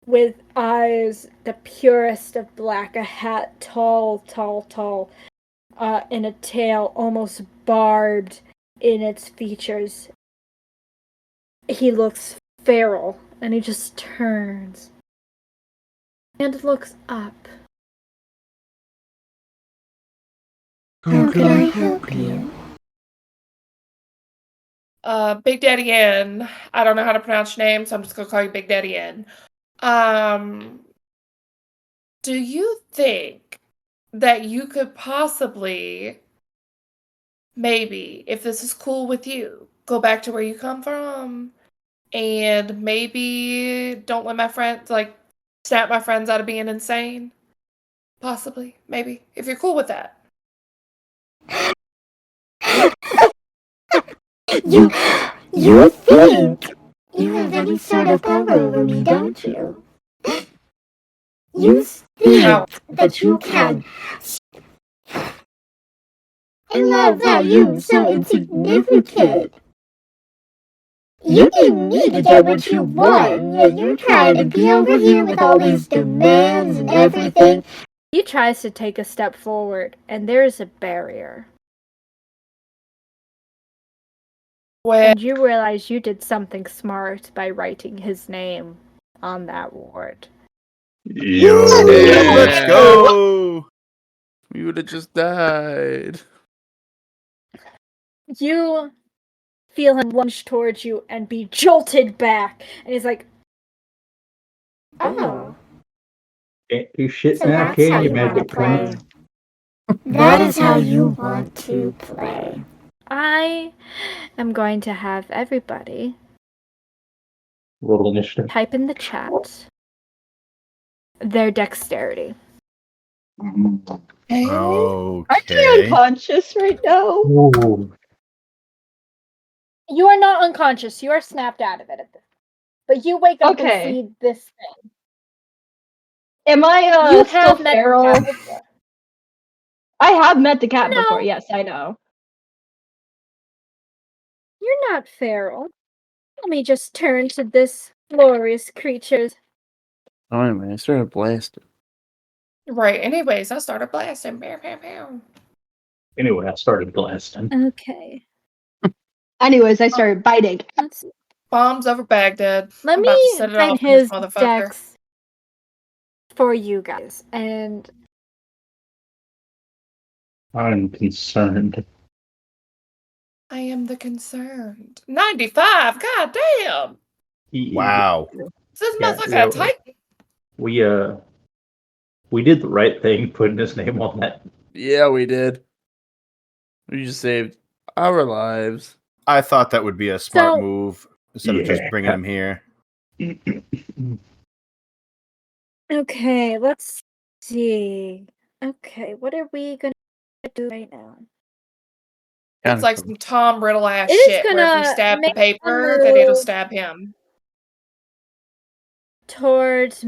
with eyes the purest of black, a hat tall, and a tail almost barbed in its features. He looks feral, and he just turns and looks up. How can I help you? Big Daddy N. I don't know how to pronounce your name, so I'm just gonna call you Big Daddy N. Do you think that you could possibly, maybe, if this is cool with you, go back to where you come from and maybe don't let my friends, like, snap my friends out of being insane? Possibly, maybe, if you're cool with that. You think you have any sort of power over me, don't you? You think that you can and love that you so insignificant. You need me to get what you want, yet you're trying to be over here with all these demands and everything. He tries to take a step forward, and there is a barrier. And you realize you did something smart by writing his name on that ward. Let's go. We would have just died. You feel him lunge towards you and be jolted back. And he's like, Oh, Can't do shit so now, that's can how you, you want to Magic play. Clown? That is how you want to play. I am going to have everybody Roll initiative. type in the chat their dexterity. Aren't you Okay. unconscious right now? Ooh. You are not unconscious. You are snapped out of it at this. But you wake up and Okay. see this thing. Am I You still have met the feral? cat before. I have met the cat No. before, yes, I know. You're not feral. Let me just turn to this glorious creature. Oh, anyway, I started blasting. Right. Anyways, I started blasting. Bam, bam, bam. Anyway, I started blasting. Okay. Anyways, I started biting. Let's see. Bombs over Baghdad. Let I'm about to me set it type off on this his motherfucker. dex for you guys. And I'm concerned. I am the concerned. 95. God damn. Wow. Is this Yeah, motherfucker yeah, a Titan? We did the right thing putting his name on that. Yeah, we did. We just saved our lives. I thought that would be a smart So- move instead of just bringing him here. okay, let's see. Okay, what are we gonna do right now? It's like some Tom Riddle ass It is shit where if we gonna stab the make a paper, then it'll move stab him. towards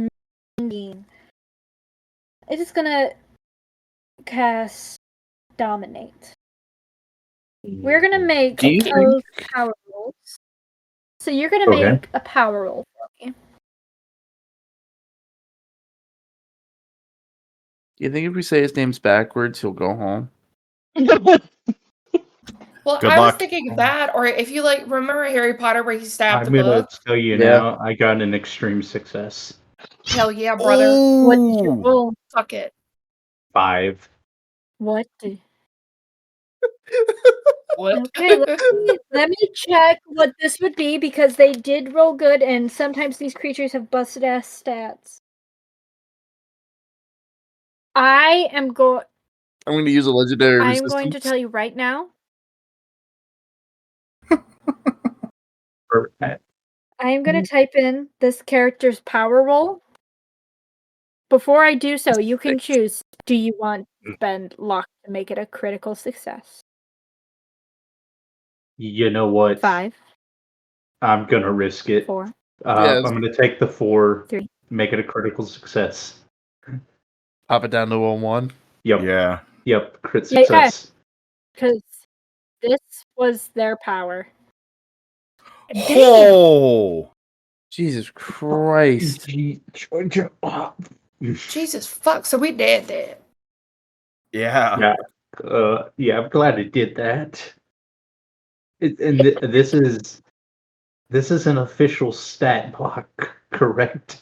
me. It is gonna cast Dominate. We're gonna make Do you both power rolls. So you're gonna Okay. make a power roll for me. You think if we say his name's backwards, he'll go home? Well, Good I was luck. thinking of that, or if you like, remember Harry Potter where he stabbed I'm the gonna book? tell you Yeah. now, I got an extreme success. Hell yeah, brother. What did you Ooh. roll? Suck it. 5. What did... What? Okay, let me check what this would be because they did roll good, and sometimes these creatures have busted ass stats. I'm going to use a legendary to resistance. tell you right now. I'm going to type in this character's power roll. Before I do so, you can choose. Do you want to spend luck to make it a critical success? You know what? 5, I'm gonna risk it. 4, I'm gonna take the 4, 3. make it a critical success. Pop it down to a 1. Yep. Yeah. Yep. Crit Yeah. success. Because this was their power. Oh. Jesus Christ. Jesus fuck, so we dead. Yeah. Yeah, I'm glad it did that. This is an official stat block, correct?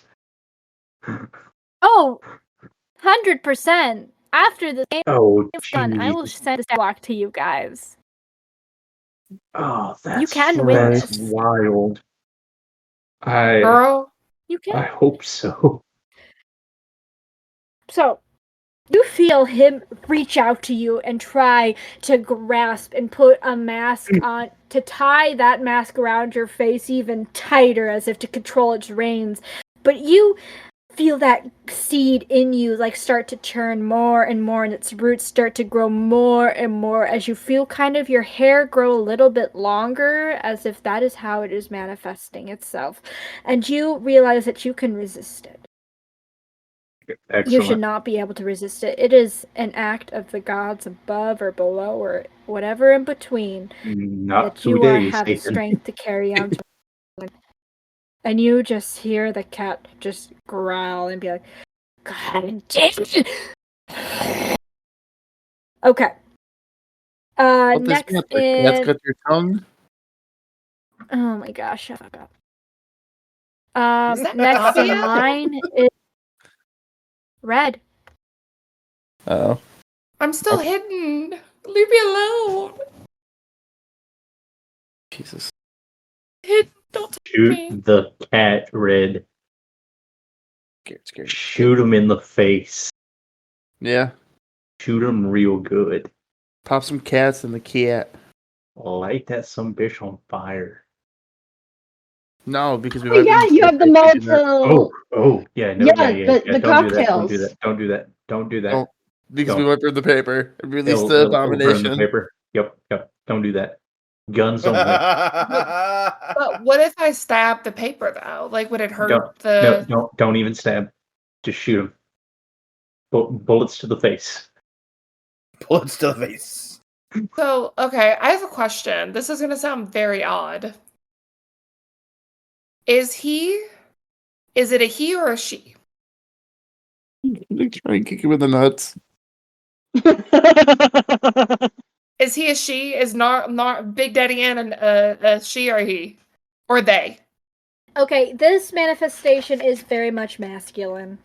Oh, 100%. After the game Oh, is done, I will jeez. send a stat block to you guys. Oh, that's You can win that's this. wild. I Girl. You can. I hope so. So, you feel him reach out to you and try to grasp and put a mask on, to tie that mask around your face even tighter as if to control its reins. But you feel that seed in you like start to turn more and more, and its roots start to grow more and more as you feel kind of your hair grow a little bit longer, as if that is how it is manifesting itself. And you realize that you can resist it. Excellent. You should not be able to resist it. It is an act of the gods above or below or whatever in between Not that you today, have the Satan. strength to carry on. And you just hear the cat just growl and be like, God damn it. Okay. Next That's is... got your tongue. Oh my gosh, shut up. Is that Next in Kasia? line is Red. Oh. I'm still hidden. Leave me alone. Jesus. Hidden. Don't touch Shoot me. the cat, Red. Scared. Shoot him in the face. Yeah. Shoot him real good. Pop some cats in the cat. Light that some bitch on fire. No, because we Oh might yeah, be you have the mistaken that- multiple. Yeah, no, Yeah, yeah. the Don't cocktails. Don't do that. Don't do that. Oh, because we Don't. might burn the paper and release It'll the burn the abomination. paper. Yep. Don't do that. Guns only. But what if I stab the paper though? Like, would it hurt Don't even stab. Just shoot him. Bullets to the face. Bullets to the face. So, okay, I have a question. This is going to sound very odd. Is it a he or a she? They try and kick you with the nuts. Is he a she? Is not Big Daddy Ann a she or a he? Or they? Okay, this manifestation is very much masculine.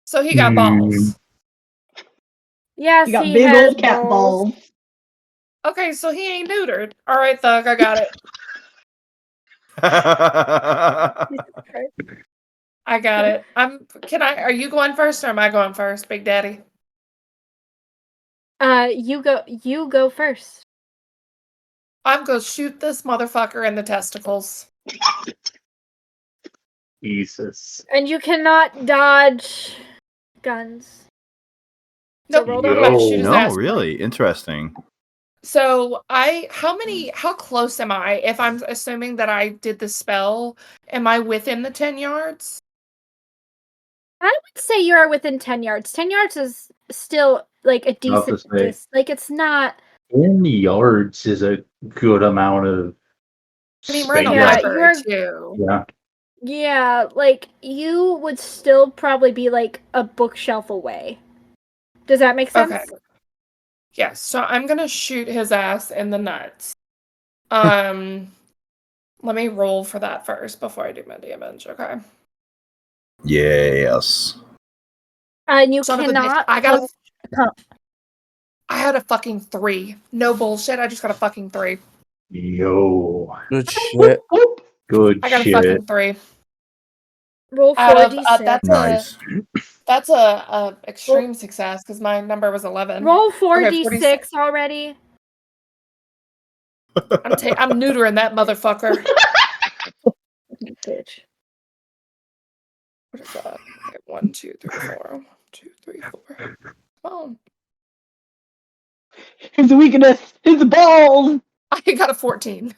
So he got balls. Yes, You got he big has old cat balls. balls. Okay, so he ain't neutered. All right, Thug, I got it. I got it. Are you going first or am I going first, Big Daddy? You go first. I'm gonna shoot this motherfucker in the testicles. Jesus. And you cannot dodge guns. Nope, roll I'm down. about to shoot his No, ass. really interesting. So how close am I? If I'm assuming that I did the spell, am I within the 10 yards? I would say you are within 10 yards. 10 yards is still like a Not to decent say. like it's not 10 yards is a good amount of I mean, we're in the space. Yeah, library you're- too. Yeah. Yeah, like you would still probably be like a bookshelf away. Does that make sense? Okay. Yes, so I'm gonna shoot his ass in the nuts. Let me roll for that first before I do my damage, okay? Yes. And you Son of a bitch, cannot I had a fucking 3. No bullshit, I just got a fucking 3. Yo. Good shit. Good I got a shit. fucking 3. roll Out of 4d6. Nice. that's a extreme success because my number was 11. Roll Okay, 4d6 already. I'm neutering that motherfucker. Bitch. What is that? Okay, 1, 2, 3, 4. 1, 2, 3, 4. Come on. His weakness, his balls. I got a 14.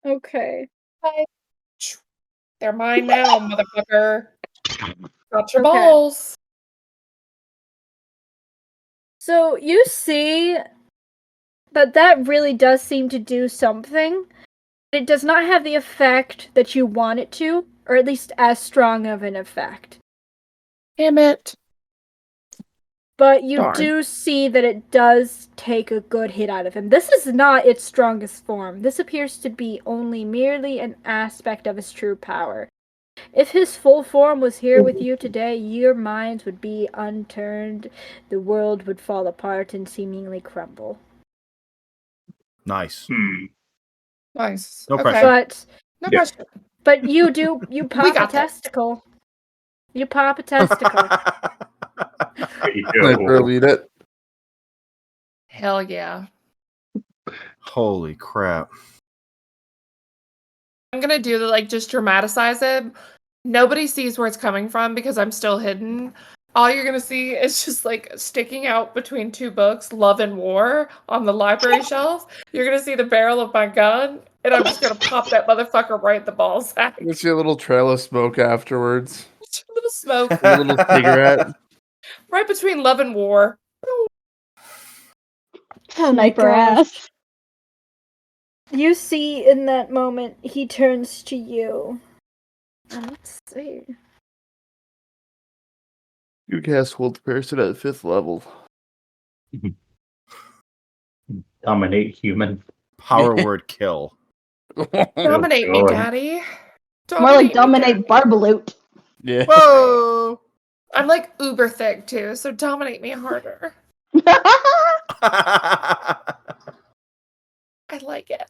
Okay. They're mine now, motherfucker. Got your Okay. balls. So you see that really does seem to do something. It does not have the effect that you want it to, or at least as strong of an effect. Damn it. But you Darn. do see that it does take a good hit out of him. This is not its strongest form. This appears to be only merely an aspect of his true power. If his full form was here with you today, your minds would be unturned, the world would fall apart and seemingly crumble. Nice. Nice. No Okay. pressure. No Yeah. pressure. But you pop a got that. testicle. You pop a testicle. Sniper Yo. lead it. Hell yeah. Holy crap. I'm gonna do the just dramatize it. Nobody sees where it's coming from because I'm still hidden. All you're gonna see is just sticking out between 2 books, Love and War, on the library shelf. You're gonna see the barrel of my gun, and I'm just gonna pop that motherfucker right in the ball sack. You see a little trail of smoke afterwards. Just a little smoke A little cigarette. right between Love and War. Sniper gosh. ass. You see in that moment, he turns to you. Let's see. You cast Hold Person at 5th level. Dominate human. Power word kill. Dominate me, God. Daddy. More like me, dominate Daddy. Barbaloot. Yeah. Whoa! I'm uber thick too, so dominate me harder. I like it.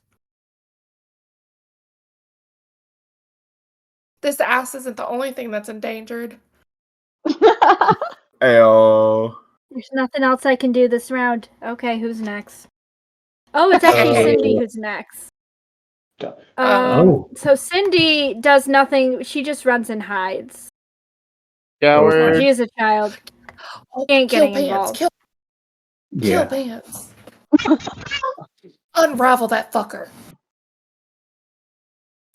This ass isn't the only thing that's endangered. Ayo. There's nothing else I can do this round. Okay, who's next? Oh, it's actually Cindy who's next. So Cindy does nothing. She just runs and hides. Coward. She is a child. She ain't Kill getting Pants. involved. Kill Pants. Unravel that fucker.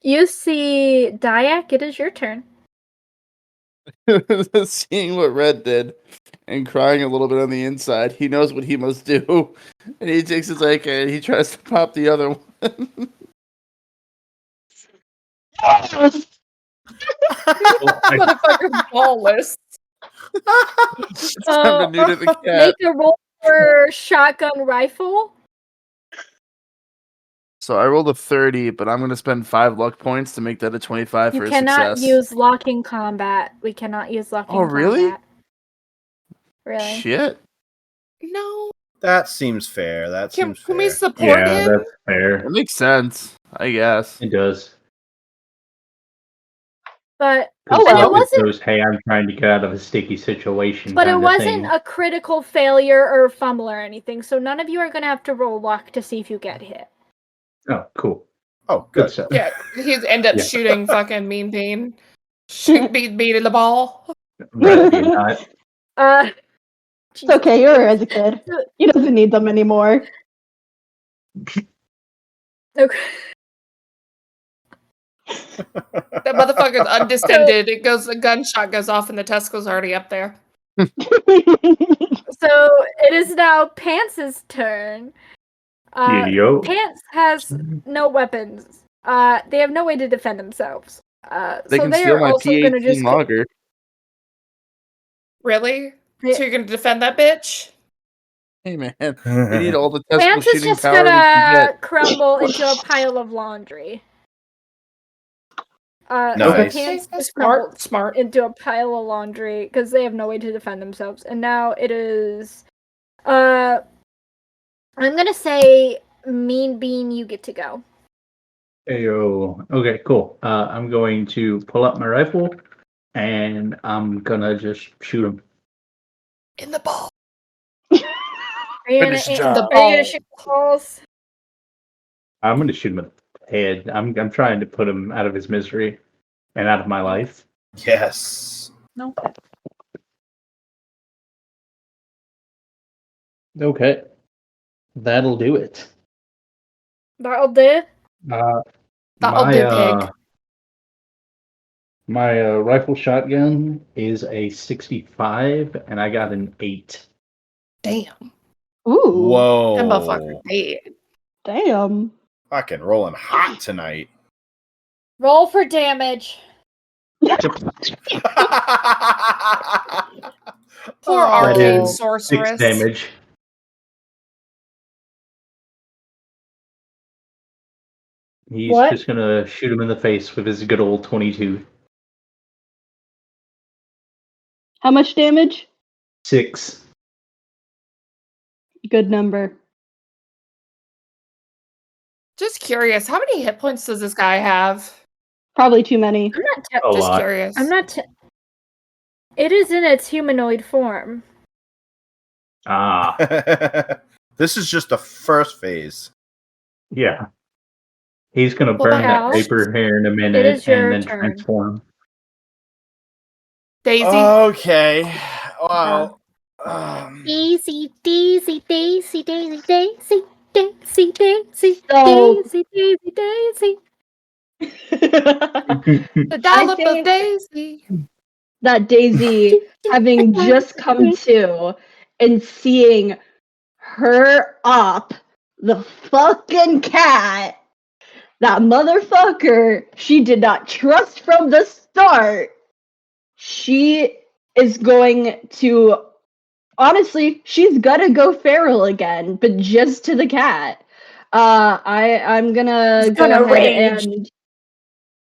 You see Dyak, it is your turn. seeing what Red did and crying a little bit on the inside, he knows what he must do, and he takes his AK and he tries to pop the other one. Motherfucker's ballless. It's time to neuter the cat. Make a roll for shotgun rifle. So I rolled a 30, but I'm going to spend 5 luck points to make that a 25 You for a cannot success. use locking combat. We cannot use locking Oh, really? combat. Really? Shit. No. That seems fair. That Can seems we fair. support Yeah, him? that's fair. That makes sense, I guess. It does. But Oh, and it well. wasn't. Goes, hey, I'm trying to get out of a sticky situation. But it kinda wasn't thing. a critical failure or fumble or anything. So none of you are gonna have to roll luck to see if you get hit. Oh, cool. Oh, Good good. stuff. Yeah, he's end up Yeah. shooting fucking Mean Bean. Shoot beat in the ball. Rather be not. It's okay, you were as a kid. He doesn't need them anymore. Okay. That motherfucker's undistended. It goes, the gunshot goes off, and the testicle already up there. So it is now Pants' turn. Yo. Pants has no weapons. They have no way to defend themselves. They so can they steal are my also gonna P18 just logger. Really? Yeah. So you're gonna defend that bitch? Hey, man. We need all the testicle Pants is shooting just power we can gonna get. crumble into a pile of laundry. Nice. So Okay, Pants that's is crumbled smart. into a pile of laundry because they have no way to defend themselves. And now it is, I'm gonna say, Mean Bean, you get to go. Ayo. Okay, cool. I'm going to pull up my rifle, and I'm gonna just shoot him. In the ball. Are you gonna, Finish the are job. you gonna shoot the balls? I'm gonna shoot him in the head. I'm trying to put him out of his misery and out of my life. Yes. No. Okay. That'll do it. That'll do. That'll do, pig. My rifle shotgun is a 65, and I got an 8. Damn. Ooh. Whoa. That motherfucker dead. Damn. Fucking rolling hot tonight. Roll for damage. Poor That arcane is sorceress. 6 damage. He's What? just gonna shoot him in the face with his good old 22. How much damage? 6. Good number. Just curious, how many hit points does this guy have? Probably too many. I'm not. A Just lot. curious. I'm not. It is in its humanoid form. Ah, This is just the first phase. yeah. He's gonna Well, burn that Al, paper here in a minute is your and then turn. transform. Daisy. Okay. Well, Daisy, Daisy, Daisy, Daisy, Daisy, Daisy, Daisy, So- Daisy, Daisy, Daisy. The dollop of think- Daisy. That Daisy, having just come to and seeing her op, the fucking cat, that motherfucker she did not trust from the start. She is going to, honestly, she's gonna go feral again, but just to the cat. I'm gonna She's go gonna ahead rage. and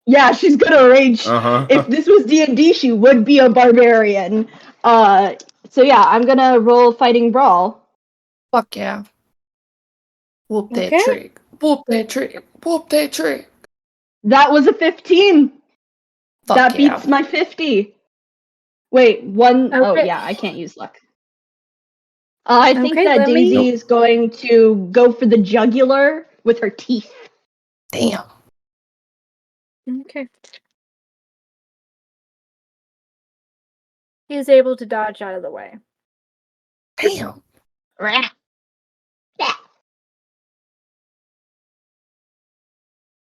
yeah, she's gonna rage. uh-huh. If this was D&D, she would be a barbarian. So yeah, I'm gonna roll fighting brawl. Fuck yeah. Whoop that Okay. trick. Whoop that trick. Whoop that trick. That was a 15. Fuck That yeah. beats my 50. Wait, one oh Okay. yeah, I can't use luck. I think Okay, that let me- Daisy is going to go for the jugular with her teeth. Damn. Okay. He's able to dodge out of the way. Damn.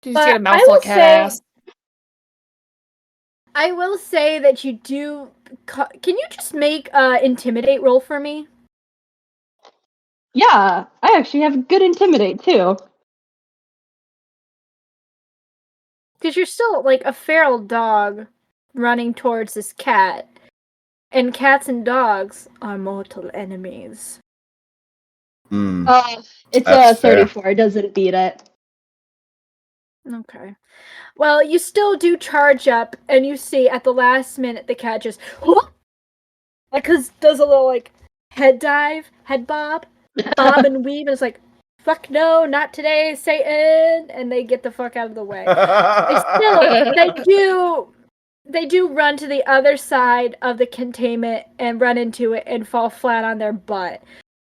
Dude's But got a I mouthful will of cat say- ass. I will say that you do. Can you just make intimidate roll for me? Yeah, I actually have good intimidate too. Because you're still like a feral dog running towards this cat, and cats and dogs are mortal enemies. It's That's a fair. 34. It doesn't beat it. Okay. Well, you still do charge up, and you see at the last minute the cat just does a little like head dive, head bob and weave, and it's like, fuck no, not today, Satan, and they get the fuck out of the way. They do run to the other side of the containment and run into it and fall flat on their butt,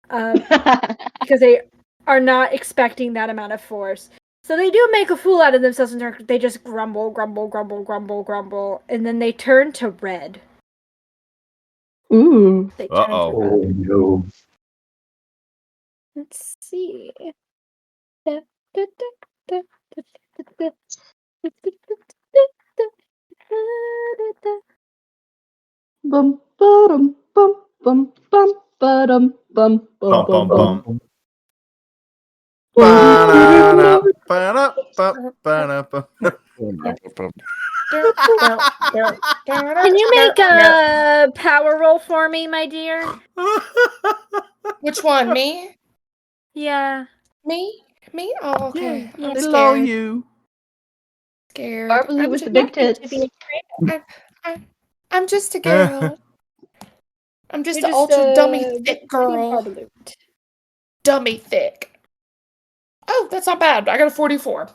because they are not expecting that amount of force. So they do make a fool out of themselves, and they just grumble, and then they turn to red. Ooh. They turn to Uh-oh. red. Oh no. Let's see. Bum bum bum bum bum bum bum bum Bum, bum, bum. bum. Ba-da-da, ba-da, ba, ba-da, ba. Can you make a power roll for me, my dear? Which one? Me? Yeah. Me? Me? Oh, okay. Yeah. I'm Below scared. you. Scared. Barbara I'm with the just, big tits. I'm just a girl. I'm just You're an just ultra dummy a thick pretty girl. Barbaloot. Dummy thick. Oh, that's not bad. I got a 44.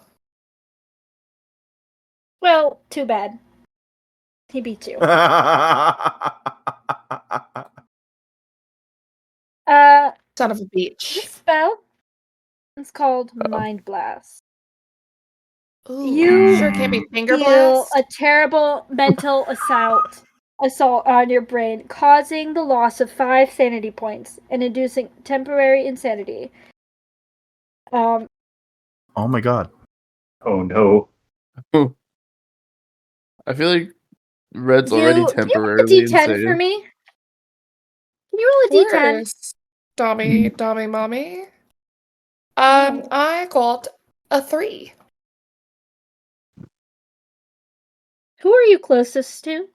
Well, too bad. He beat you. Son of a This bitch. spell is called Mind Blast. Ooh, You sure can't be finger feel blast. a terrible mental assault on your brain, causing the loss of 5 sanity points and inducing temporary insanity. Oh my god. Oh no. I feel like Red's already Can you roll a temporarily D10 insane. for me? Can you roll a D10? Worse. Dummy mommy. I got a 3. Who are you closest to?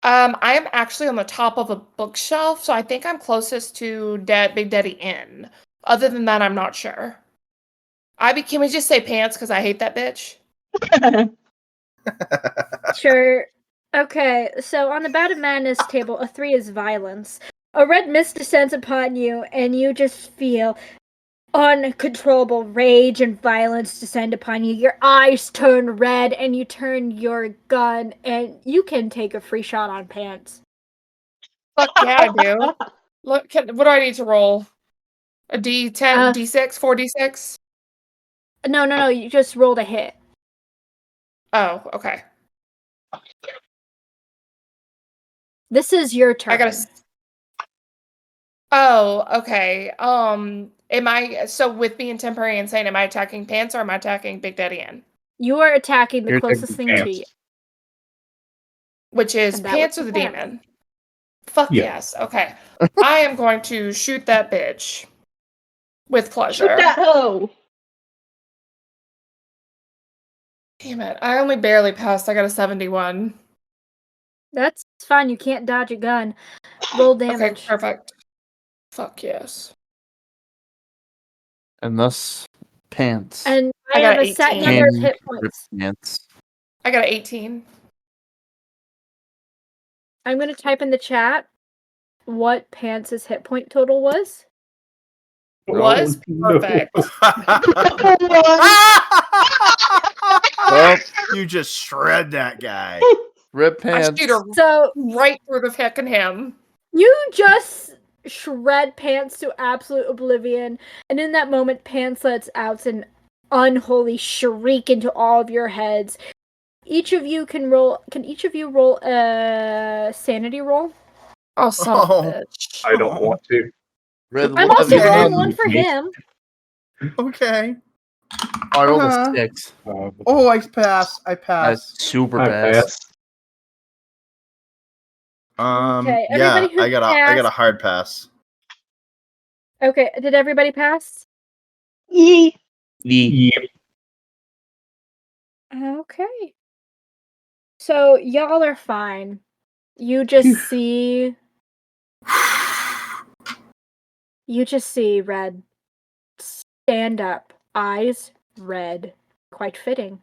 I am actually on the top of a bookshelf, so I think I'm closest to Big Daddy N. Other than that, I'm not sure. Can we just say pants because I hate that bitch? Sure. Okay, so on the Bout of Madness table, a 3 is violence. A red mist descends upon you, and you just feel uncontrollable rage and violence descend upon you. Your eyes turn red, and you turn your gun, and you can take a free shot on pants. Fuck yeah, I do. Look, what do I need to roll? A D10, D6, 4D6? No, you just rolled a hit. Oh, okay. This is your turn. I gotta. Oh, okay. So with being temporary insane, am I attacking pants or am I attacking Big Daddy N? You are attacking the You're closest attacking thing to you. Which is And that pants or was the the pants. demon? Fuck Yeah. yes. Okay. I am going to shoot that bitch with pleasure. Shoot that hoe. Damn it. I only barely passed. I got a 71. That's fine. You can't dodge a gun. Roll damage. Okay, perfect. Fuck yes. And thus, pants. And I I got have a set 18. number of Can hit rip points. pants. I got an 18. I'm going to type in the chat what Pants' hit point total was. Was no. perfect. Well, You just shred that guy. rip I pants. shoot her So right through the fucking him. you just shred Pants to absolute oblivion, and in that moment, Pants lets out an unholy shriek into all of your heads. Each of you can roll. Can each of you roll a sanity roll? Oh, son of Oh. a bitch. I don't want to. Red, I'm what also have you rolling done? one for him. Okay. I rolled Uh-huh. a 6. Oh, I pass. I That's pass. super I pass. pass. Okay, Yeah, everybody who I got a passed. hard pass. Okay, did everybody pass? Yee. Yep. Okay. So y'all are fine. You just see Red stand up, eyes red. Quite fitting.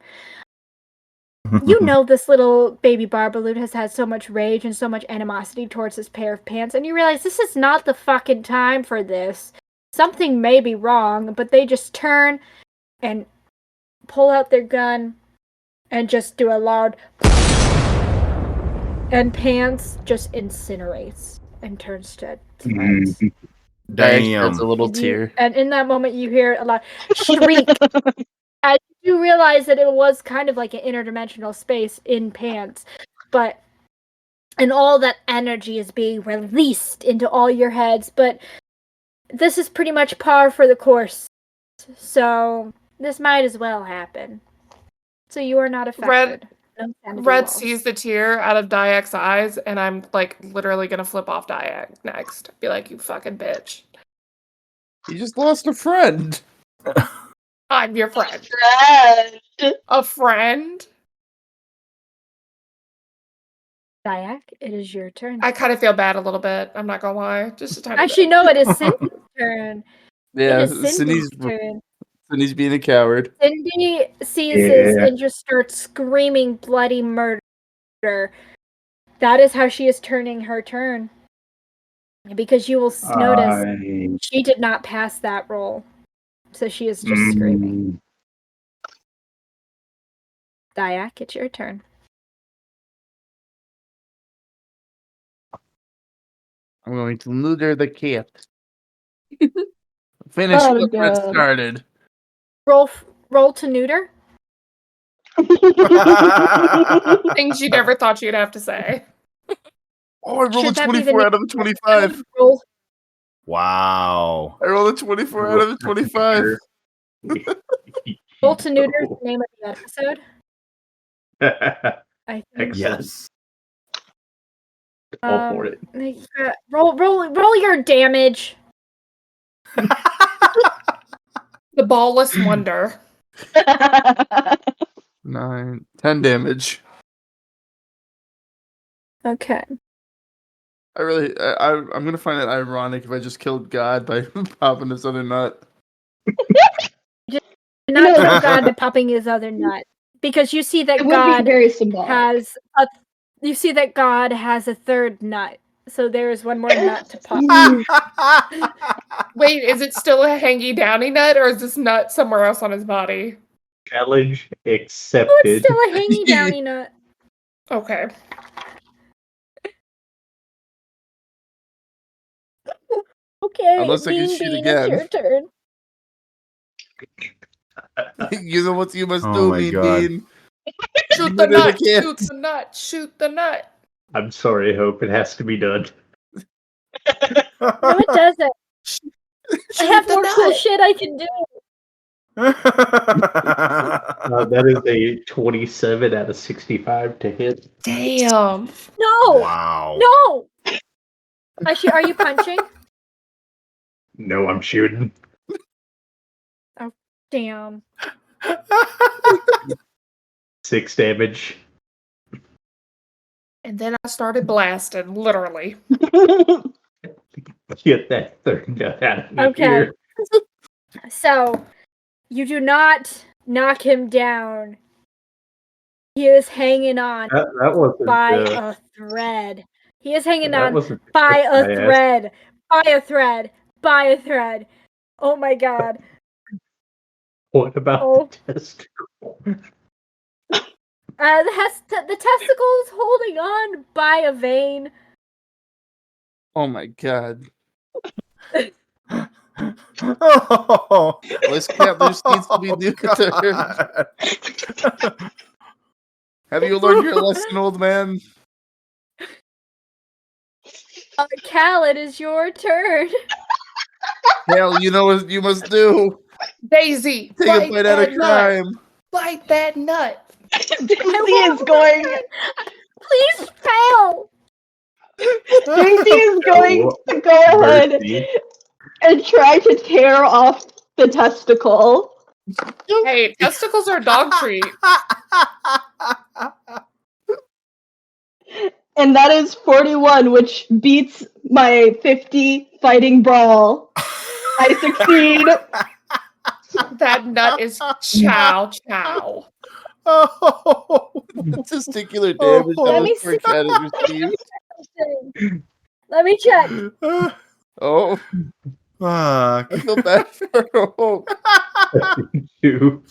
You know this little baby Barbaloot has had so much rage and so much animosity towards this pair of pants, and you realize this is not the fucking time for this. Something may be wrong, but they just turn and pull out their gun and just do a loud and Pants just incinerates and turns to threads. That's a Damn. little tear. And in that moment you hear a loud shriek as you realize that it was kind of like an interdimensional space in Pants, but and all that energy is being released into all your heads, but this is pretty much par for the course. So this might as well happen. So you are not affected. No sanity Red loss. sees the tear out of Diak's eyes, and I'm like literally gonna flip off Diak next. Be like, you fucking bitch. You just lost a friend. I'm your friend. Friend. A friend? Diak, it is your turn. I kind of feel bad a little bit. I'm not gonna lie. Just a tiny Actually, bit. no, it is Cindy's turn. Yeah, It is Cindy's Cindy's turn. being a coward. Cindy sees this Yeah. and just starts screaming bloody murder. That is how she is turning her turn. Because you will notice she did not pass that roll. So she is just screaming. Diak, it's your turn. I'm going to neuter the cat. Finish Oh, what Red God. started. Roll to neuter. Things you never thought you'd have to say. Oh, I rolled Should a that be the 24 name out of a 25. Roll. Wow. I rolled a 24 out of a 25. Roll to neuter is the name of the episode. I think. Excellent. Yes. All for it. Roll your damage. The ballless wonder. 9, 10 damage. Okay. I'm gonna find it ironic if I just killed God by popping this other nut. Not kill God by popping his other nut. Because you see that It would God be very symbolic. God has a third nut. So there is one more nut to pop. Wait, is it still a hangy downy nut, or is this nut somewhere else on his body? Challenge accepted. Oh, it's still a hangy downy nut. Okay. Okay, Unless I can Bean shoot Bean, again. it's your turn. You know what you must Oh do, my Mean God. Bean. Shoot the Neuter the nut! cat. Shoot the nut! Shoot the nut! I'm sorry, Hope. It has to be done. No, it doesn't. I have the more cool nut. shit I can do. That is a 27 out of 65 to hit. Damn. No! Wow. No! Actually, are you punching? No, I'm shooting. Damn. 6 damage. And then I started blasting, literally. Get that third nut out of me Okay. here. So, you do not knock him down. He is hanging on That wasn't by a thread. He is hanging that on wasn't the by question a I asked. thread. By a thread. By a thread. Oh my god. What about Oh. the testicle? The testicle is holding on by a vein. Oh my god. Oh, This cat just needs to be neutered. God. Have you learned your lesson, old man? Cal, it is your turn. Hell, you know what you must do. Daisy, Take a bite bite out that of nut. crime. Bite that nut. Daisy is going. Please fail. Daisy is going to go ahead Mercy. and try to tear off the testicle. Hey, testicles are a dog treat. And that is 41, which beats my 50 fighting brawl. I succeed. That nut is chow chow. Oh, the testicular damage Let that me this poor cat has received. Let me check. Oh, Fuck. I feel bad for Hope. Two.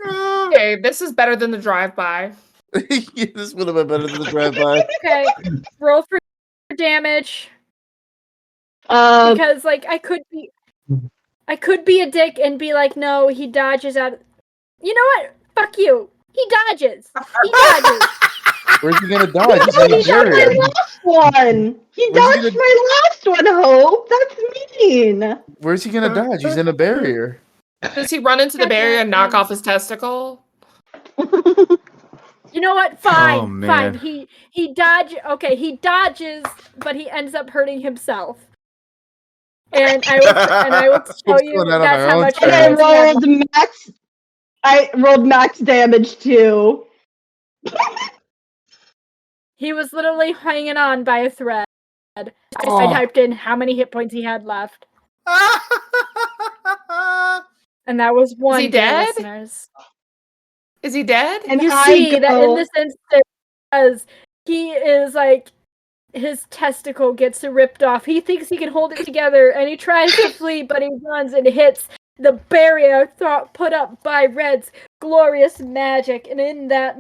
Okay, this is better than the drive-by. This would have been better than the drive-by. Okay, roll for damage Uh, because like I could be a dick and be like, no, he dodges out. You know what? Fuck you. He dodges. He dodges. Where's he gonna dodge? He's in he a shot barrier. my last one. He Where's he dodged my last one, Hope. That's mean. Where's he gonna dodge? He's in a barrier. Does he run into the barrier and knock off his testicle? You know what? Fine, Oh, man. fine. He dodge. Okay, he dodges, but he ends up hurting himself. And I will tell you going out on that's our how own much. And I terms. damage he had. I rolled max damage too. He was literally hanging on by a thread. I Oh. typed in how many hit points he had left, and that was one. he dear dead? Listeners. Is he dead? And You I see that in go- this instance, as he is like, his testicle gets ripped off. He thinks he can hold it together, and he tries to flee, but he runs and hits the barrier put up by Red's glorious magic. And in that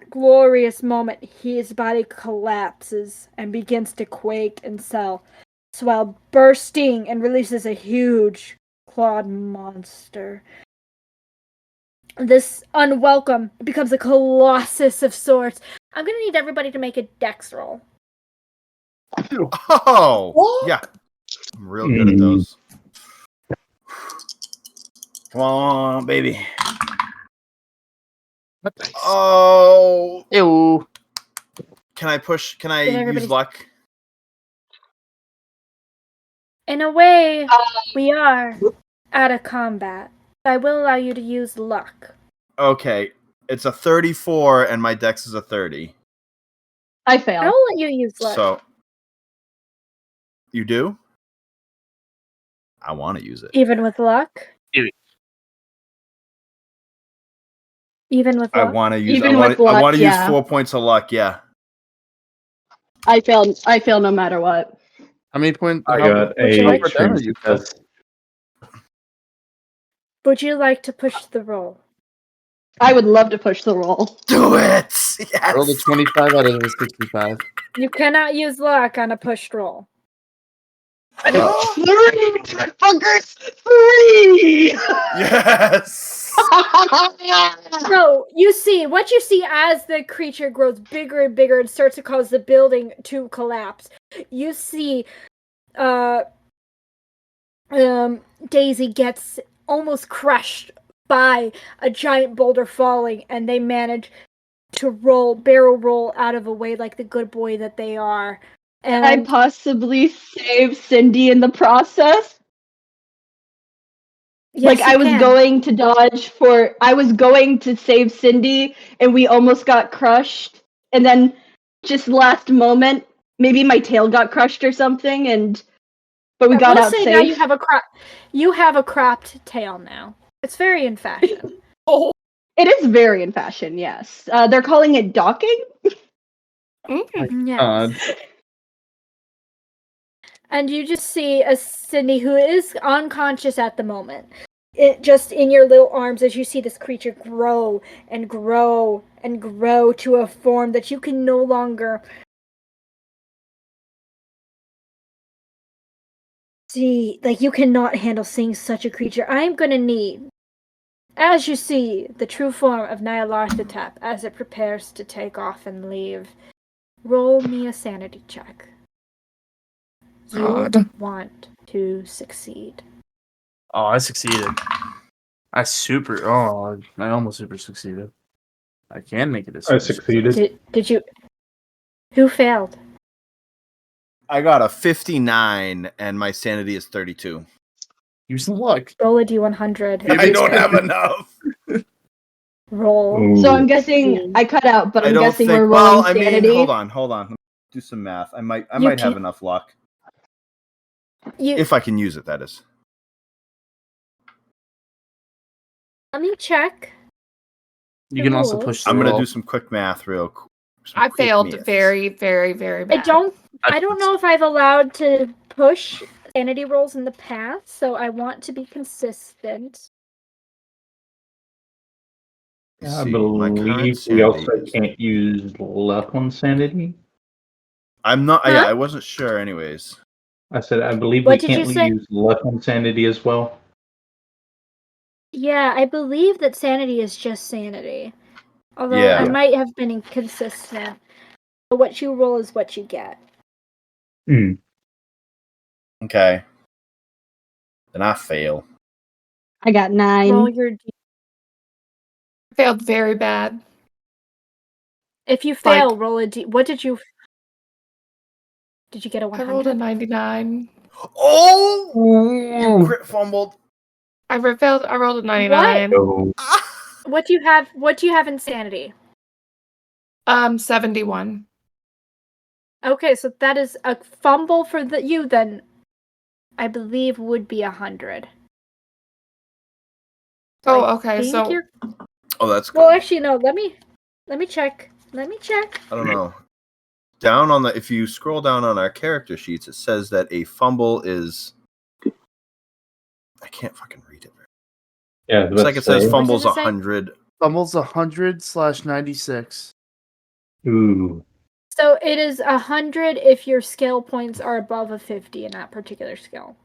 glorious moment, his body collapses and begins to quake and swell, bursting and releases a huge clawed monster. This unwelcome becomes a colossus of sorts. I'm gonna need everybody to make a dex roll. Oh, What? yeah. I'm real good at those. Come on, baby. Oh, Ew. can I push? Can I Give use everybody- luck? In a way, we are out of combat. I will allow you to use luck. Okay, it's a 34 and my dex is a 30. I I failed. will let you use luck. So you do? I want to use it. Even with luck? Even with I luck? want to use. Even I want with to. I luck, want to use yeah. 4 points of luck. Yeah. I fail no matter what. How many points? I how got Would you a like- extreme Are you- success. Would you like to push the roll? I would love to push the roll. Do it. I rolled a Yes. 25 out of a 65. You cannot use luck on a pushed roll. 3, fuckers! 3! Yes. So what you see as the creature grows bigger and bigger and starts to cause the building to collapse. You see, Daisy gets almost crushed by a giant boulder falling, and they manage to barrel roll out of the way like the good boy that they are. And I possibly save Cindy in the process. yes, I you was can. going to save Cindy, and we almost got crushed. And then, just last moment, maybe my tail got crushed or something, but we I got will out say safe. now you have a cropped tail now. It's very in fashion. Oh, It is very in fashion, yes. They're calling it docking. Yes. God. And you just see a Cindy who is unconscious at the moment. It just in your little arms as you see this creature grow and grow and grow to a form that you can no longer see. Like, you cannot handle seeing such a creature. I'm gonna need, as you see the true form of Nyarlathotep as it prepares to take off and leave, roll me a sanity check. You God. want to succeed. Oh, I succeeded. I almost super succeeded. I can make it a super succeeded. Did you? Who failed? I got a 59, and my sanity is 32. Use the luck. Roll a d100. Maybe I it's don't better. have enough. Roll. So I'm Let's guessing see. I cut out, but I I'm don't guessing think. we're Well, rolling I mean, sanity. hold on. Do some math. I might You have can't- enough luck You. if I can use it. That is. Let me check. You can also Rules. push the I'm gonna roll. do some quick math real quick. I failed very, very, very bad. I don't know if I've allowed to push sanity rolls in the past, so I want to be consistent. I My believe current we also sanity is. can't use luck on sanity. I'm not. Huh? Yeah, I wasn't sure. Anyways, I said I believe What we did you can't say? use luck on sanity as well. Yeah, I believe that sanity is just sanity. Although Yeah. I might have been inconsistent. But what you roll is what you get. okay. Then I fail. I got 9. Roll your. Failed very bad. If you fail, roll a d. What did you? Did you get a I 100? rolled a 99. Oh! You crit fumbled. I rolled a 99. So What do you have? What do you have in sanity? 71. Okay, so that is a fumble for you. Then, I believe would be 100. Oh, I okay. think So you're. Oh, that's good. Well, actually, no. Let me check. Let me check. I don't know. Down on the, if you scroll down on our character sheets, it says that a fumble is. I can't fucking read it. yeah, Looks like it says What fumbles does it say? 100. Fumbles 100/96. ooh, So it is 100 if your skill points are above a 50 in that particular skill.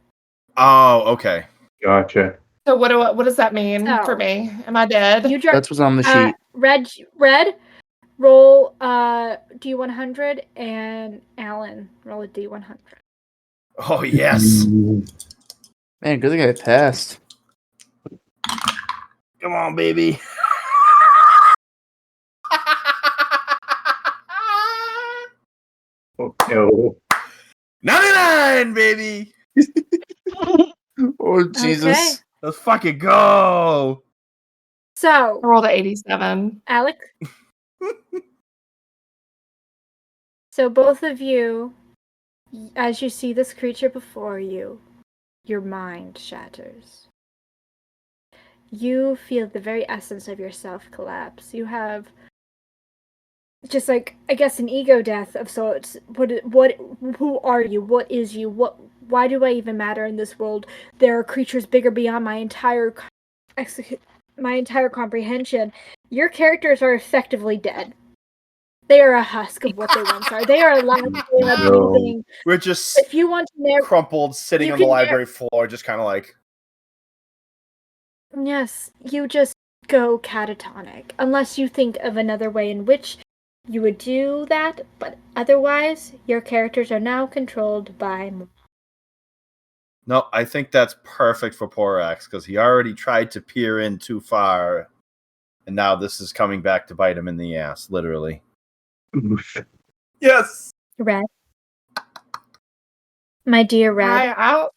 Oh, okay. gotcha. so what does that mean So, for me? Am I dead? That's what's on the sheet. Red, roll D100, and Alan, roll a D100. Oh, yes. Man, good thing I passed. Come on, baby. Oh, no. 99, baby. Oh, Jesus. Okay. Let's fucking go. So, I rolled a 87. Alex. So both of you, as you see this creature before you, your mind shatters. You feel the very essence of yourself collapse. You have just like, I guess, an ego death of sorts. Who are you? What is you? Why do I even matter in this world? There are creatures bigger beyond my entire comprehension. Your characters are effectively dead. They are a husk of what they once are. They are alive. They are No. breathing. We're just If you want to narrate, crumpled, sitting you on the can library floor, just kind of like. yes, you just go catatonic. Unless you think of another way in which you would do that, but otherwise, your characters are now controlled by. No, I think that's perfect for Porax because he already tried to peer in too far, and now this is coming back to bite him in the ass, literally. Oof. Yes. Red. My dear Red. I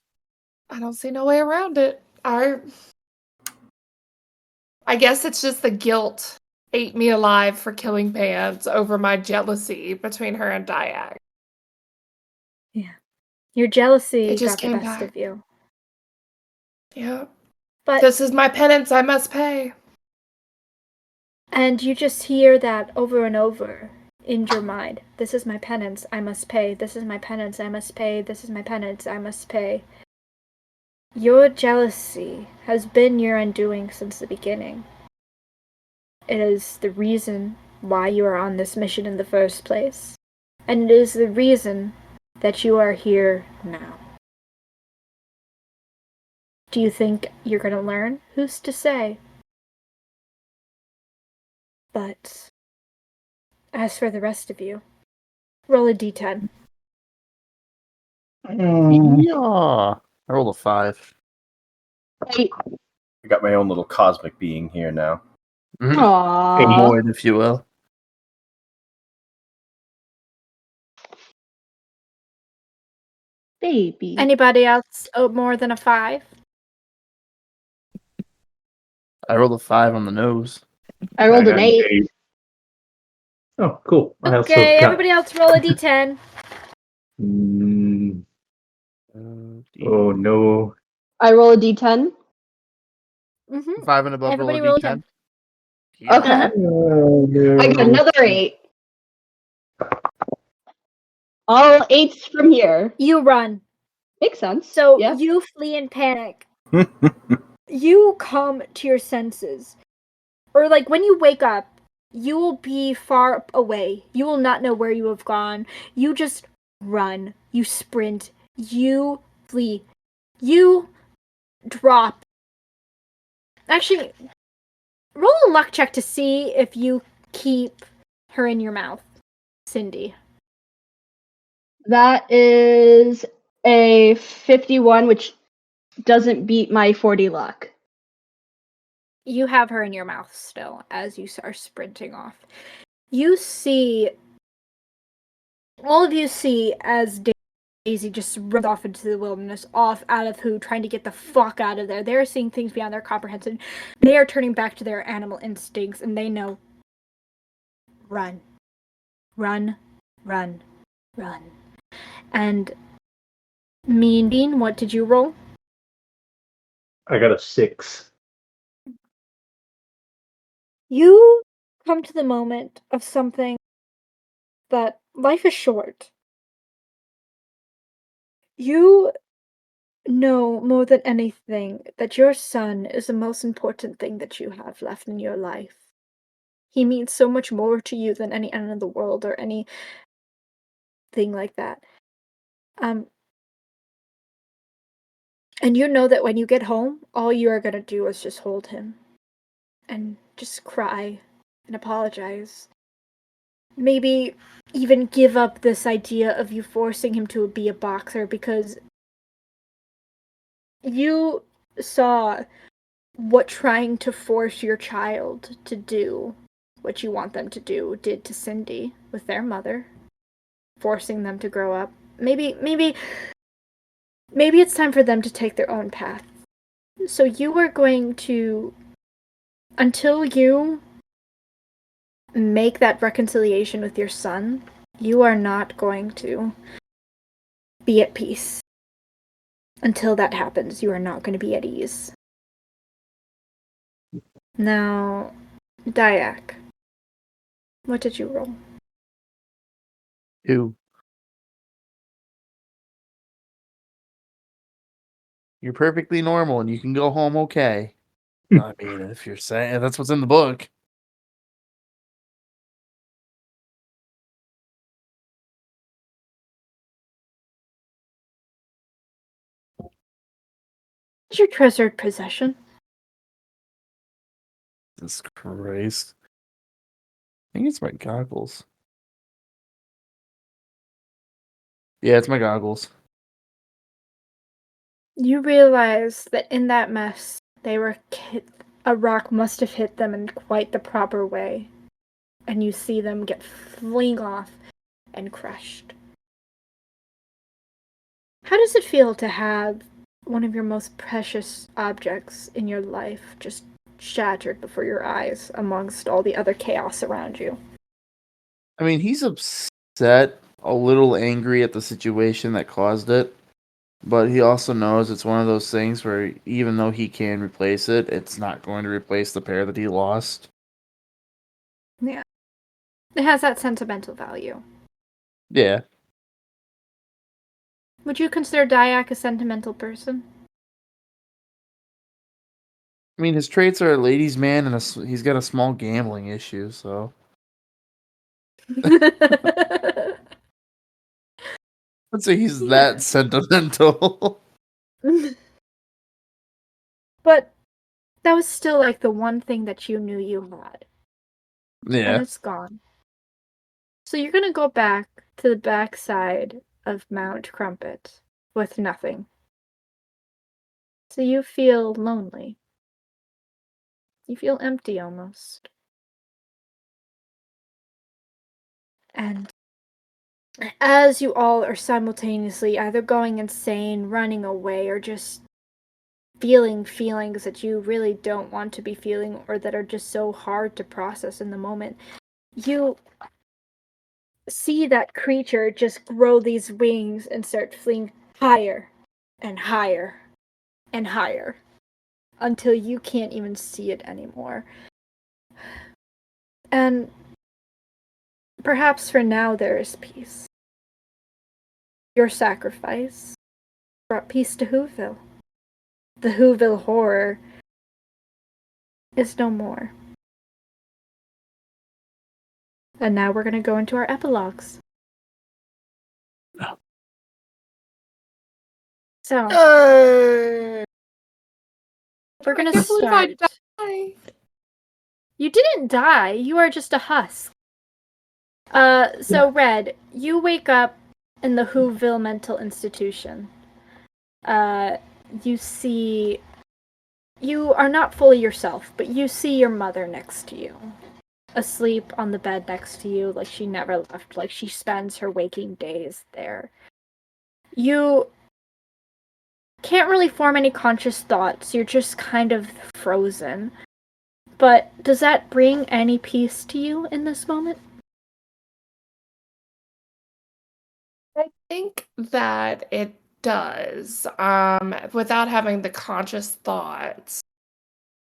don't see no way around it. I guess it's just the guilt ate me alive for killing Pants over my jealousy between her and Diag. Your jealousy It just got the came best back. of you. Yeah. But This is my penance I must pay. and you just hear that over and over in your mind. This is my penance, I must pay. This is my penance, I must pay. This is my penance, I must pay. Your jealousy has been your undoing since the beginning. It is the reason why you are on this mission in the first place. And it is the reason that you are here now. Do you think you're going to learn? Who's to say? But as for the rest of you, roll a d10. Yeah. I rolled a 5. Wait. I got my own little cosmic being here now. A Aww. void, if you will. Baby. Anybody else more than a 5? I rolled a 5 on the nose. I rolled I an got 8. Oh, cool. I also Okay, got. everybody else roll a d10. Mm, oh no. I roll a d10. Mm-hmm. 5 and above, Everybody roll roll a a 10. d10. Okay. Uh-huh. Oh, no. I got another 8. All 8s from here. You run. Makes sense. So yeah. you flee in panic. You come to your senses. Or like when you wake up, you will be far away. You will not know where you have gone. You just run. You sprint. You flee. You drop. Actually, roll a luck check to see if you keep her in your mouth, Cindy. That is a 51, which doesn't beat my 40 luck. You have her in your mouth still as you are sprinting off. You see, all of you see as Daisy just runs off into the wilderness, off out of who, trying to get the fuck out of there. They're seeing things beyond their comprehension. They are turning back to their animal instincts, and they know, run, run, run, run. And Mean Bean, what did you roll? I got a 6. You come to the moment of something that life is short. You know more than anything that your son is the most important thing that you have left in your life. He means so much more to you than any end of the world or anything like that. And you know that when you get home, all you are gonna do is just hold him and just cry and apologize. Maybe even give up this idea of you forcing him to be a boxer, because you saw what trying to force your child to do what you want them to do did to Cindy with their mother, forcing them to grow up. Maybe it's time for them to take their own path. So you are going to, until you make that reconciliation with your son, you are not going to be at peace. Until that happens, you are not going to be at ease. Now, Dyak, what did you roll? 2. You're perfectly normal and you can go home okay. I mean, if you're saying that's what's in the book. What's your treasured possession? Jesus Christ. I think it's my goggles. Yeah, it's my goggles. You realize that in that mess, a rock must have hit them in quite the proper way, and you see them get fling off and crushed. How does it feel to have one of your most precious objects in your life just shattered before your eyes amongst all the other chaos around you? I mean, he's upset, a little angry at the situation that caused it, but he also knows it's one of those things where even though he can replace it, it's not going to replace the pair that he lost. Yeah. It has that sentimental value. Yeah. Would you consider Dyak a sentimental person? I mean, his traits are a ladies' man and he's got a small gambling issue, so. I'd say he's that sentimental. But that was still like the one thing that you knew you had. And Yeah. it's gone. So you're gonna go back to the backside of Mount Crumpet with nothing. So you feel lonely. You feel empty almost. And as you all are simultaneously either going insane, running away, or just feeling feelings that you really don't want to be feeling or that are just so hard to process in the moment, you see that creature just grow these wings and start fleeing higher and higher and higher until you can't even see it anymore. And perhaps for now there is peace. Your sacrifice brought peace to Whoville. The Whoville horror is no more. And now we're going to go into our epilogues. So, we're going to start. You didn't die. You are just a husk. So Red, you wake up in the Whoville mental institution. You see, you are not fully yourself, but you see your mother next to you, asleep on the bed next to you, like she never left, like she spends her waking days there. You can't really form any conscious thoughts. You're just kind of frozen. But does that bring any peace to you in this moment? I think that it does. Without having the conscious thoughts,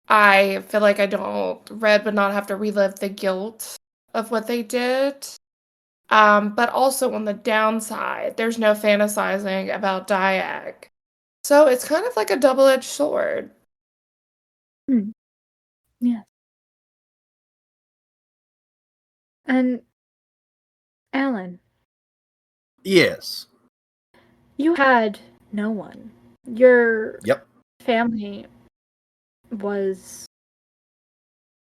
I feel like Red would not have to relive the guilt of what they did. But also on the downside, there's no fantasizing about Diag. So it's kind of like a double-edged sword. Yeah. And Alan. Yes. You had no one. Your Yep. family was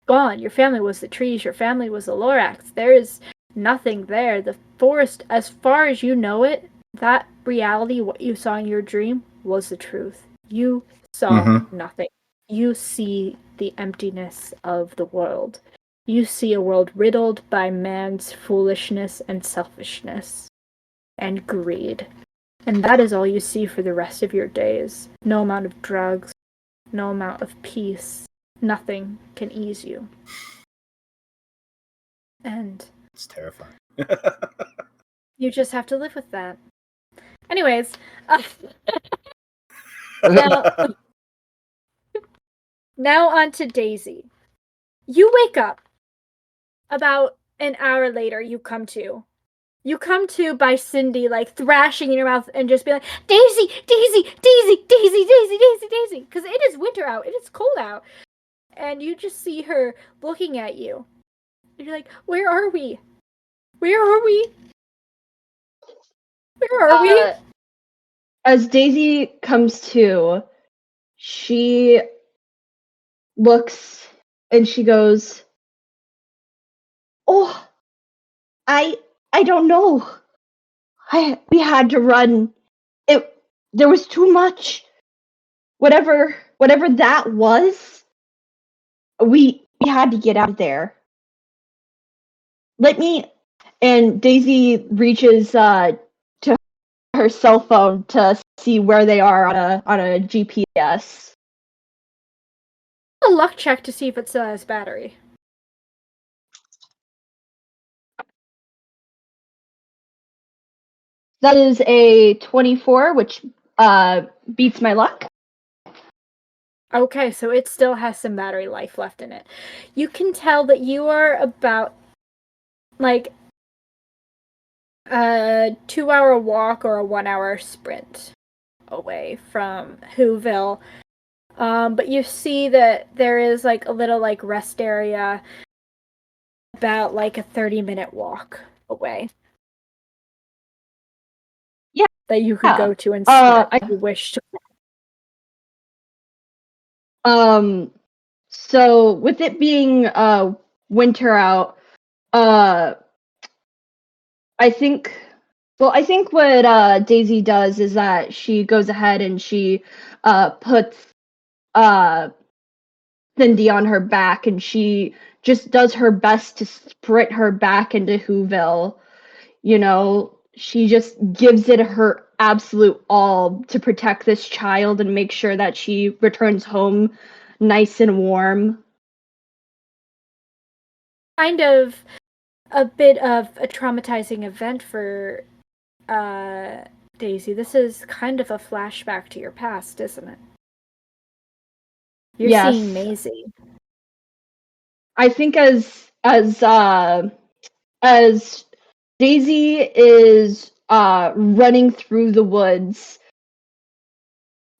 gone. Your family was the trees. Your family was the Lorax. There is nothing there. The forest, as far as you know it, that reality, what you saw in your dream, was the truth. You saw nothing. You see the emptiness of the world. You see a world riddled by man's foolishness and selfishness and greed. And that is all you see for the rest of your days. No amount of drugs, no amount of peace, nothing can ease you. And it's terrifying. You just have to live with that. Anyways, now on to Daisy. You wake up. About an hour later, you come to by Cindy, like thrashing in your mouth and just be like, Daisy, Daisy, Daisy, Daisy, Daisy, Daisy, Daisy, because it is winter out, it is cold out, and you just see her looking at you. And you're like, where are we? Where are we? Where are we? As Daisy comes to, she looks and she goes, "Oh, I don't know. We had to run. There was too much. Whatever that was, we had to get out of there. Let me." And Daisy reaches to her cell phone to see where they are on a GPS. A luck check to see if it still has battery. That is a 24, which beats my luck. Okay, so it still has some battery life left in it. You can tell that you are about like a 2-hour walk or a 1-hour sprint away from Whoville. But you see that there is like a little like rest area about like a 30-minute walk away. Yeah. That you could go to and sleep if you wish to. So with it being winter out, I think what Daisy does is that she goes ahead and she puts Cindy on her back, and she just does her best to sprint her back into Whoville. You know, she just gives it her absolute all to protect this child and make sure that she returns home nice and warm. Kind of a bit of a traumatizing event for Daisy. This is kind of a flashback to your past, isn't it? You're Yes. seeing Maisie. I think as Daisy is running through the woods,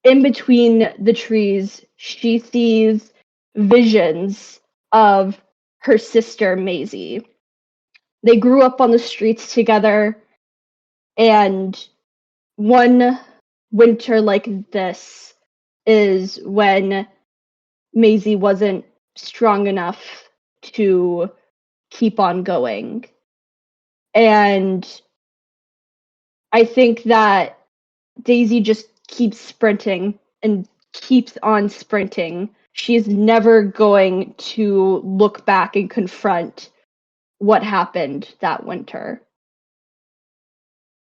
in between the trees, she sees visions of her sister Maisie. They grew up on the streets together, and one winter like this is when Maisie wasn't strong enough to keep on going. And I think that Daisy just keeps sprinting and keeps on sprinting. She's never going to look back and confront what happened that winter.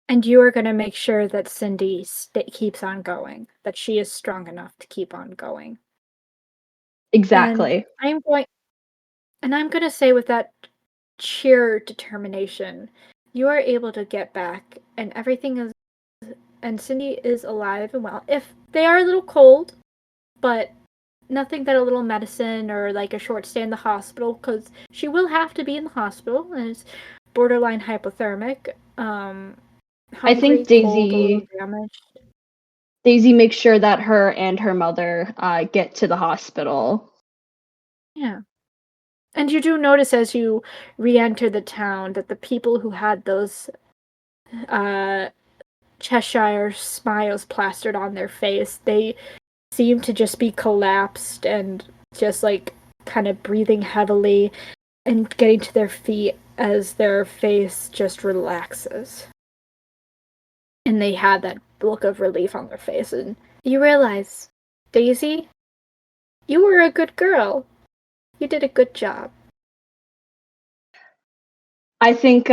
And you are going to make sure that Cindy keeps on going, that she is strong enough to keep on going. Exactly. And I'm going to say with that sheer determination, you are able to get back, and everything is, and Cindy is alive and well. If they are a little cold, but nothing that a little medicine or like a short stay in the hospital, because she will have to be in the hospital, and it's borderline hypothermic. I Hungry, think cold, a little damaged. Daisy makes sure that her and her mother get to the hospital. Yeah. And you do notice as you re-enter the town that the people who had those Cheshire smiles plastered on their face, they seem to just be collapsed and just like kind of breathing heavily and getting to their feet as their face just relaxes. And they had that look of relief on their face, and you realize, Daisy, you were a good girl. You did a good job. I think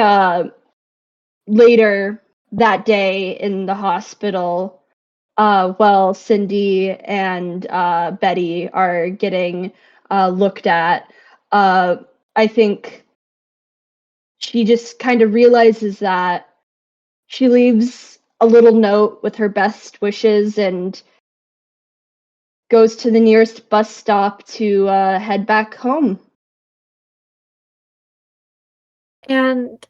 later that day in the hospital, while Cindy and Betty are getting looked at, I think she just kind of realizes that she leaves a little note with her best wishes and goes to the nearest bus stop to head back home. And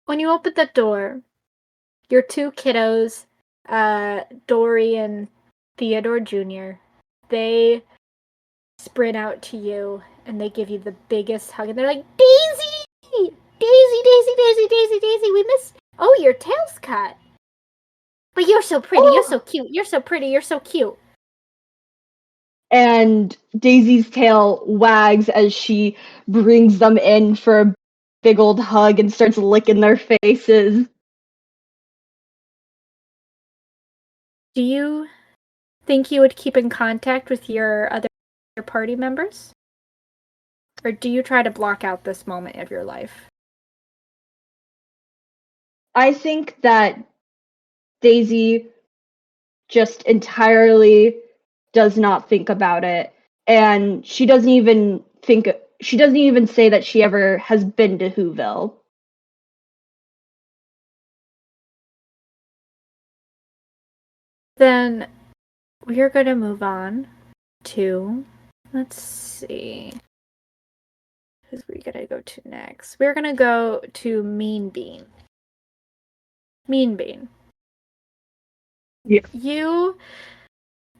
when you open the door, your two kiddos, Dory and Theodore Jr., they sprint out to you and they give you the biggest hug and they're like, Daisy! Daisy, Daisy, Daisy, Daisy, Daisy, we missed. Oh, your tail's cut. But you're so pretty, you're so cute, you're so pretty, you're so cute. And Daisy's tail wags as she brings them in for a big old hug and starts licking their faces. Do you think you would keep in contact with your other party members? Or do you try to block out this moment of your life? I think that Daisy just entirely does not think about it, and she doesn't even say that she ever has been to Whoville. Then we're going to move on to, let's see, who's we going to go to next? We're going to go to Mean Bean. Mean Bean. Yeah. You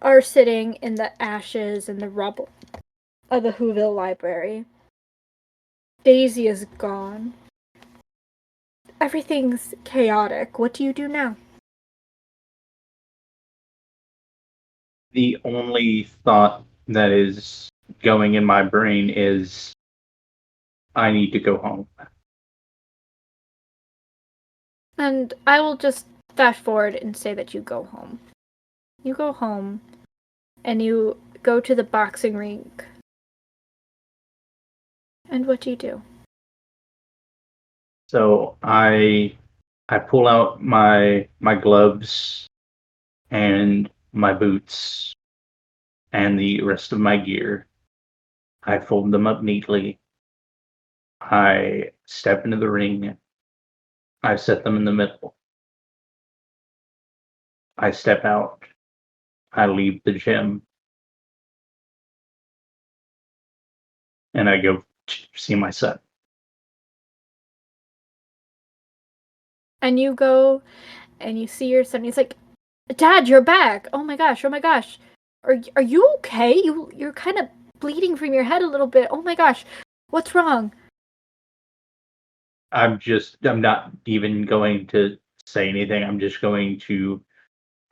are sitting in the ashes and the rubble of the Whoville Library. Daisy is gone. Everything's chaotic. What do you do now? The only thought that is going in my brain is I need to go home. And I will just fast forward and say that you go home. You go home, and you go to the boxing rink. And what do you do? So I pull out my gloves and my boots and the rest of my gear. I fold them up neatly. I step into the ring. I set them in the middle. I step out. I leave the gym. And I go see my son. And you go and you see your son. He's like, Dad, you're back. Oh my gosh. Oh my gosh. Are you okay? You're kind of bleeding from your head a little bit. Oh my gosh. What's wrong? I'm not even going to say anything. I'm just going to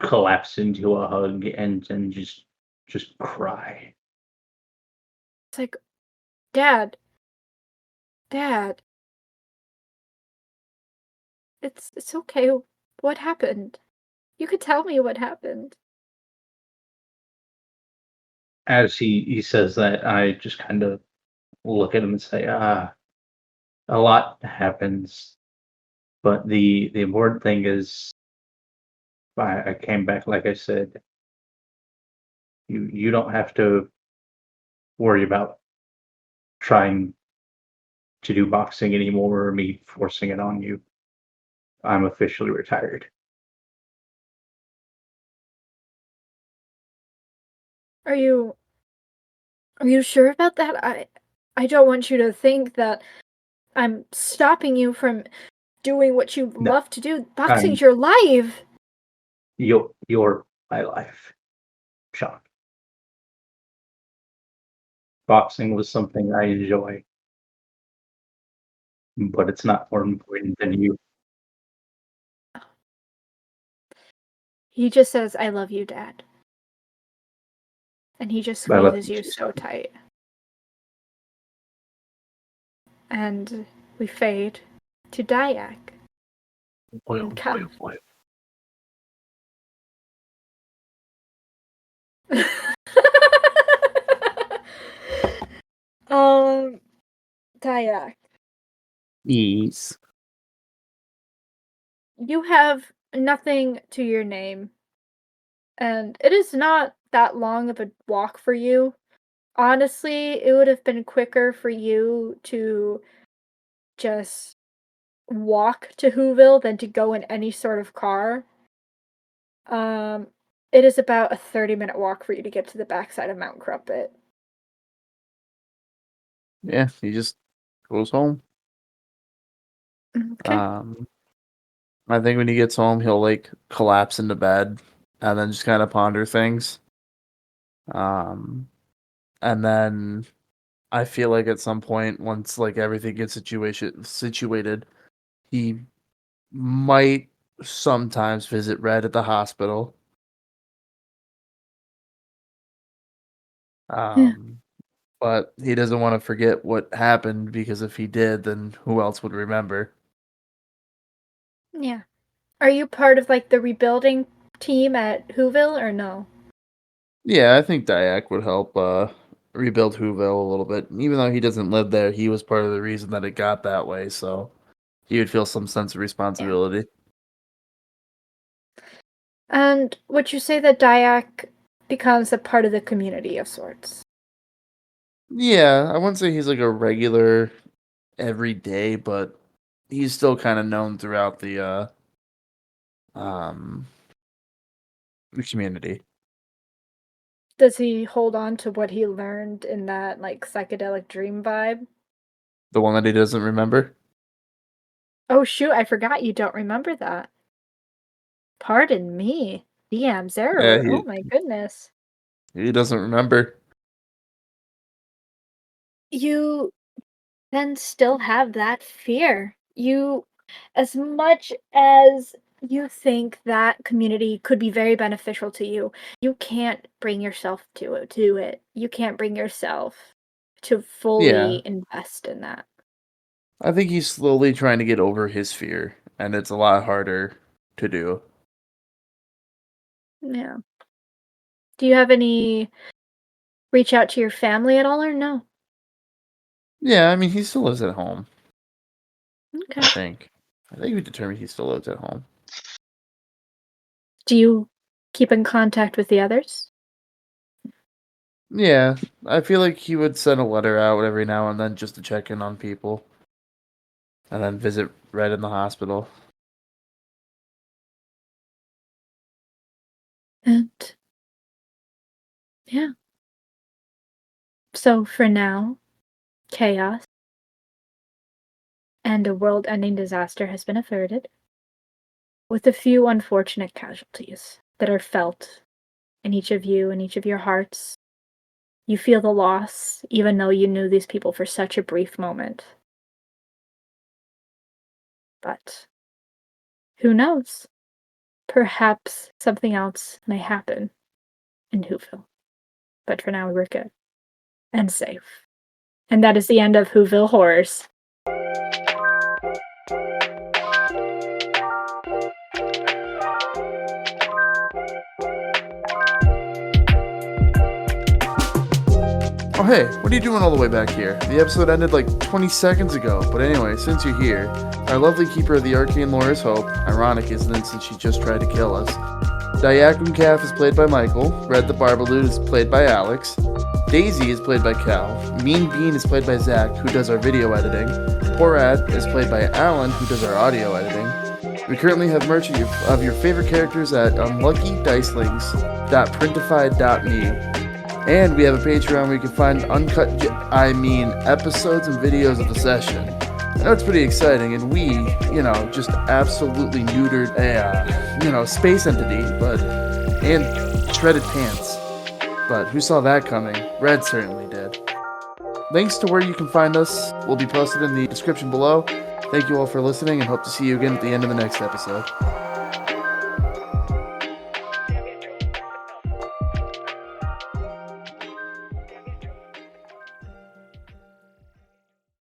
collapse into a hug and just cry. It's like, Dad. Dad. It's okay. What happened? You could tell me what happened. As he says that, I just kind of look at him and say, a lot happens, but the important thing is I came back, like I said. You don't have to worry about trying to do boxing anymore or me forcing it on you. I'm officially retired. Are you sure about that? I don't want you to think that I'm stopping you from doing what you No, love to do. I'm Boxing's your life. you're my life, Sean. Boxing was something I enjoy, but it's not more important than you. He just says, I love you, Dad. And he just I love squeezes you you too, so son. tight. And we fade to Dayak in Kaf. Dayak, Yes. you have nothing to your name, and it is not that long of a walk for you. Honestly, it would have been quicker for you to just walk to Whoville than to go in any sort of car. Um, it is about a 30-minute walk for you to get to the backside of Mount Crumpet. Yeah, he just goes home. Okay. I think when he gets home, he'll like collapse into bed and then just kind of ponder things. Um, and then I feel like at some point, once like everything gets situated, he might sometimes visit Red at the hospital. Yeah. But he doesn't want to forget what happened because if he did, then who else would remember? Yeah. Are you part of like the rebuilding team at Whoville or no? Yeah, I think Dyak would help rebuild Whoville a little bit. Even though he doesn't live there, he was part of the reason that it got that way, so he would feel some sense of Yeah. responsibility. And would you say that Dayak becomes a part of the community of sorts? Yeah, I wouldn't say he's like a regular every day, but he's still kind of known throughout um the community. Does he hold on to what he learned in that like psychedelic dream vibe? The one that he doesn't remember? Oh shoot, I forgot you don't remember that. Pardon me. DM's Yeah, error. Oh my goodness. he doesn't remember. You then still have that fear. As much as you think that community could be very beneficial to you, you can't bring yourself to it. You can't bring yourself to Yeah, fully invest in that. I think he's slowly trying to get over his fear, and it's a lot harder to do. Yeah. Do you have any reach out to your family at all or no? Yeah, I mean, he still lives at home. Okay. I think we determined he still lives at home. Do you keep in contact with the others? Yeah, I feel like he would send a letter out every now and then just to check in on people. And then visit Red in the hospital. And yeah. So for now, chaos and a world-ending disaster has been averted, with a few unfortunate casualties that are felt in each of you and each of your hearts. You feel the loss, even though you knew these people for such a brief moment. But who knows? Perhaps something else may happen in Whoville. But for now, we're good and safe. And that is the end of Whoville Horrors. Oh hey, what are you doing all the way back here? The episode ended like 20 seconds ago, but anyway, since you're here, our lovely keeper of the arcane lore is Hope. Ironic, isn't it, since she just tried to kill us. Diakum Calf is played by Michael, Red the Barbaloot is played by Alex, Daisy is played by Cal, Mean Bean is played by Zach, who does our video editing, Porad is played by Alan, who does our audio editing. We currently have merch of your favorite characters at unluckydicelings.printify.me. And we have a Patreon where you can find episodes and videos of the session. I know it's pretty exciting, and we, just absolutely neutered a, space entity, and shredded pants. But who saw that coming? Red certainly did. Links to where you can find us will be posted in the description below. Thank you all for listening, and hope to see you again at the end of the next episode.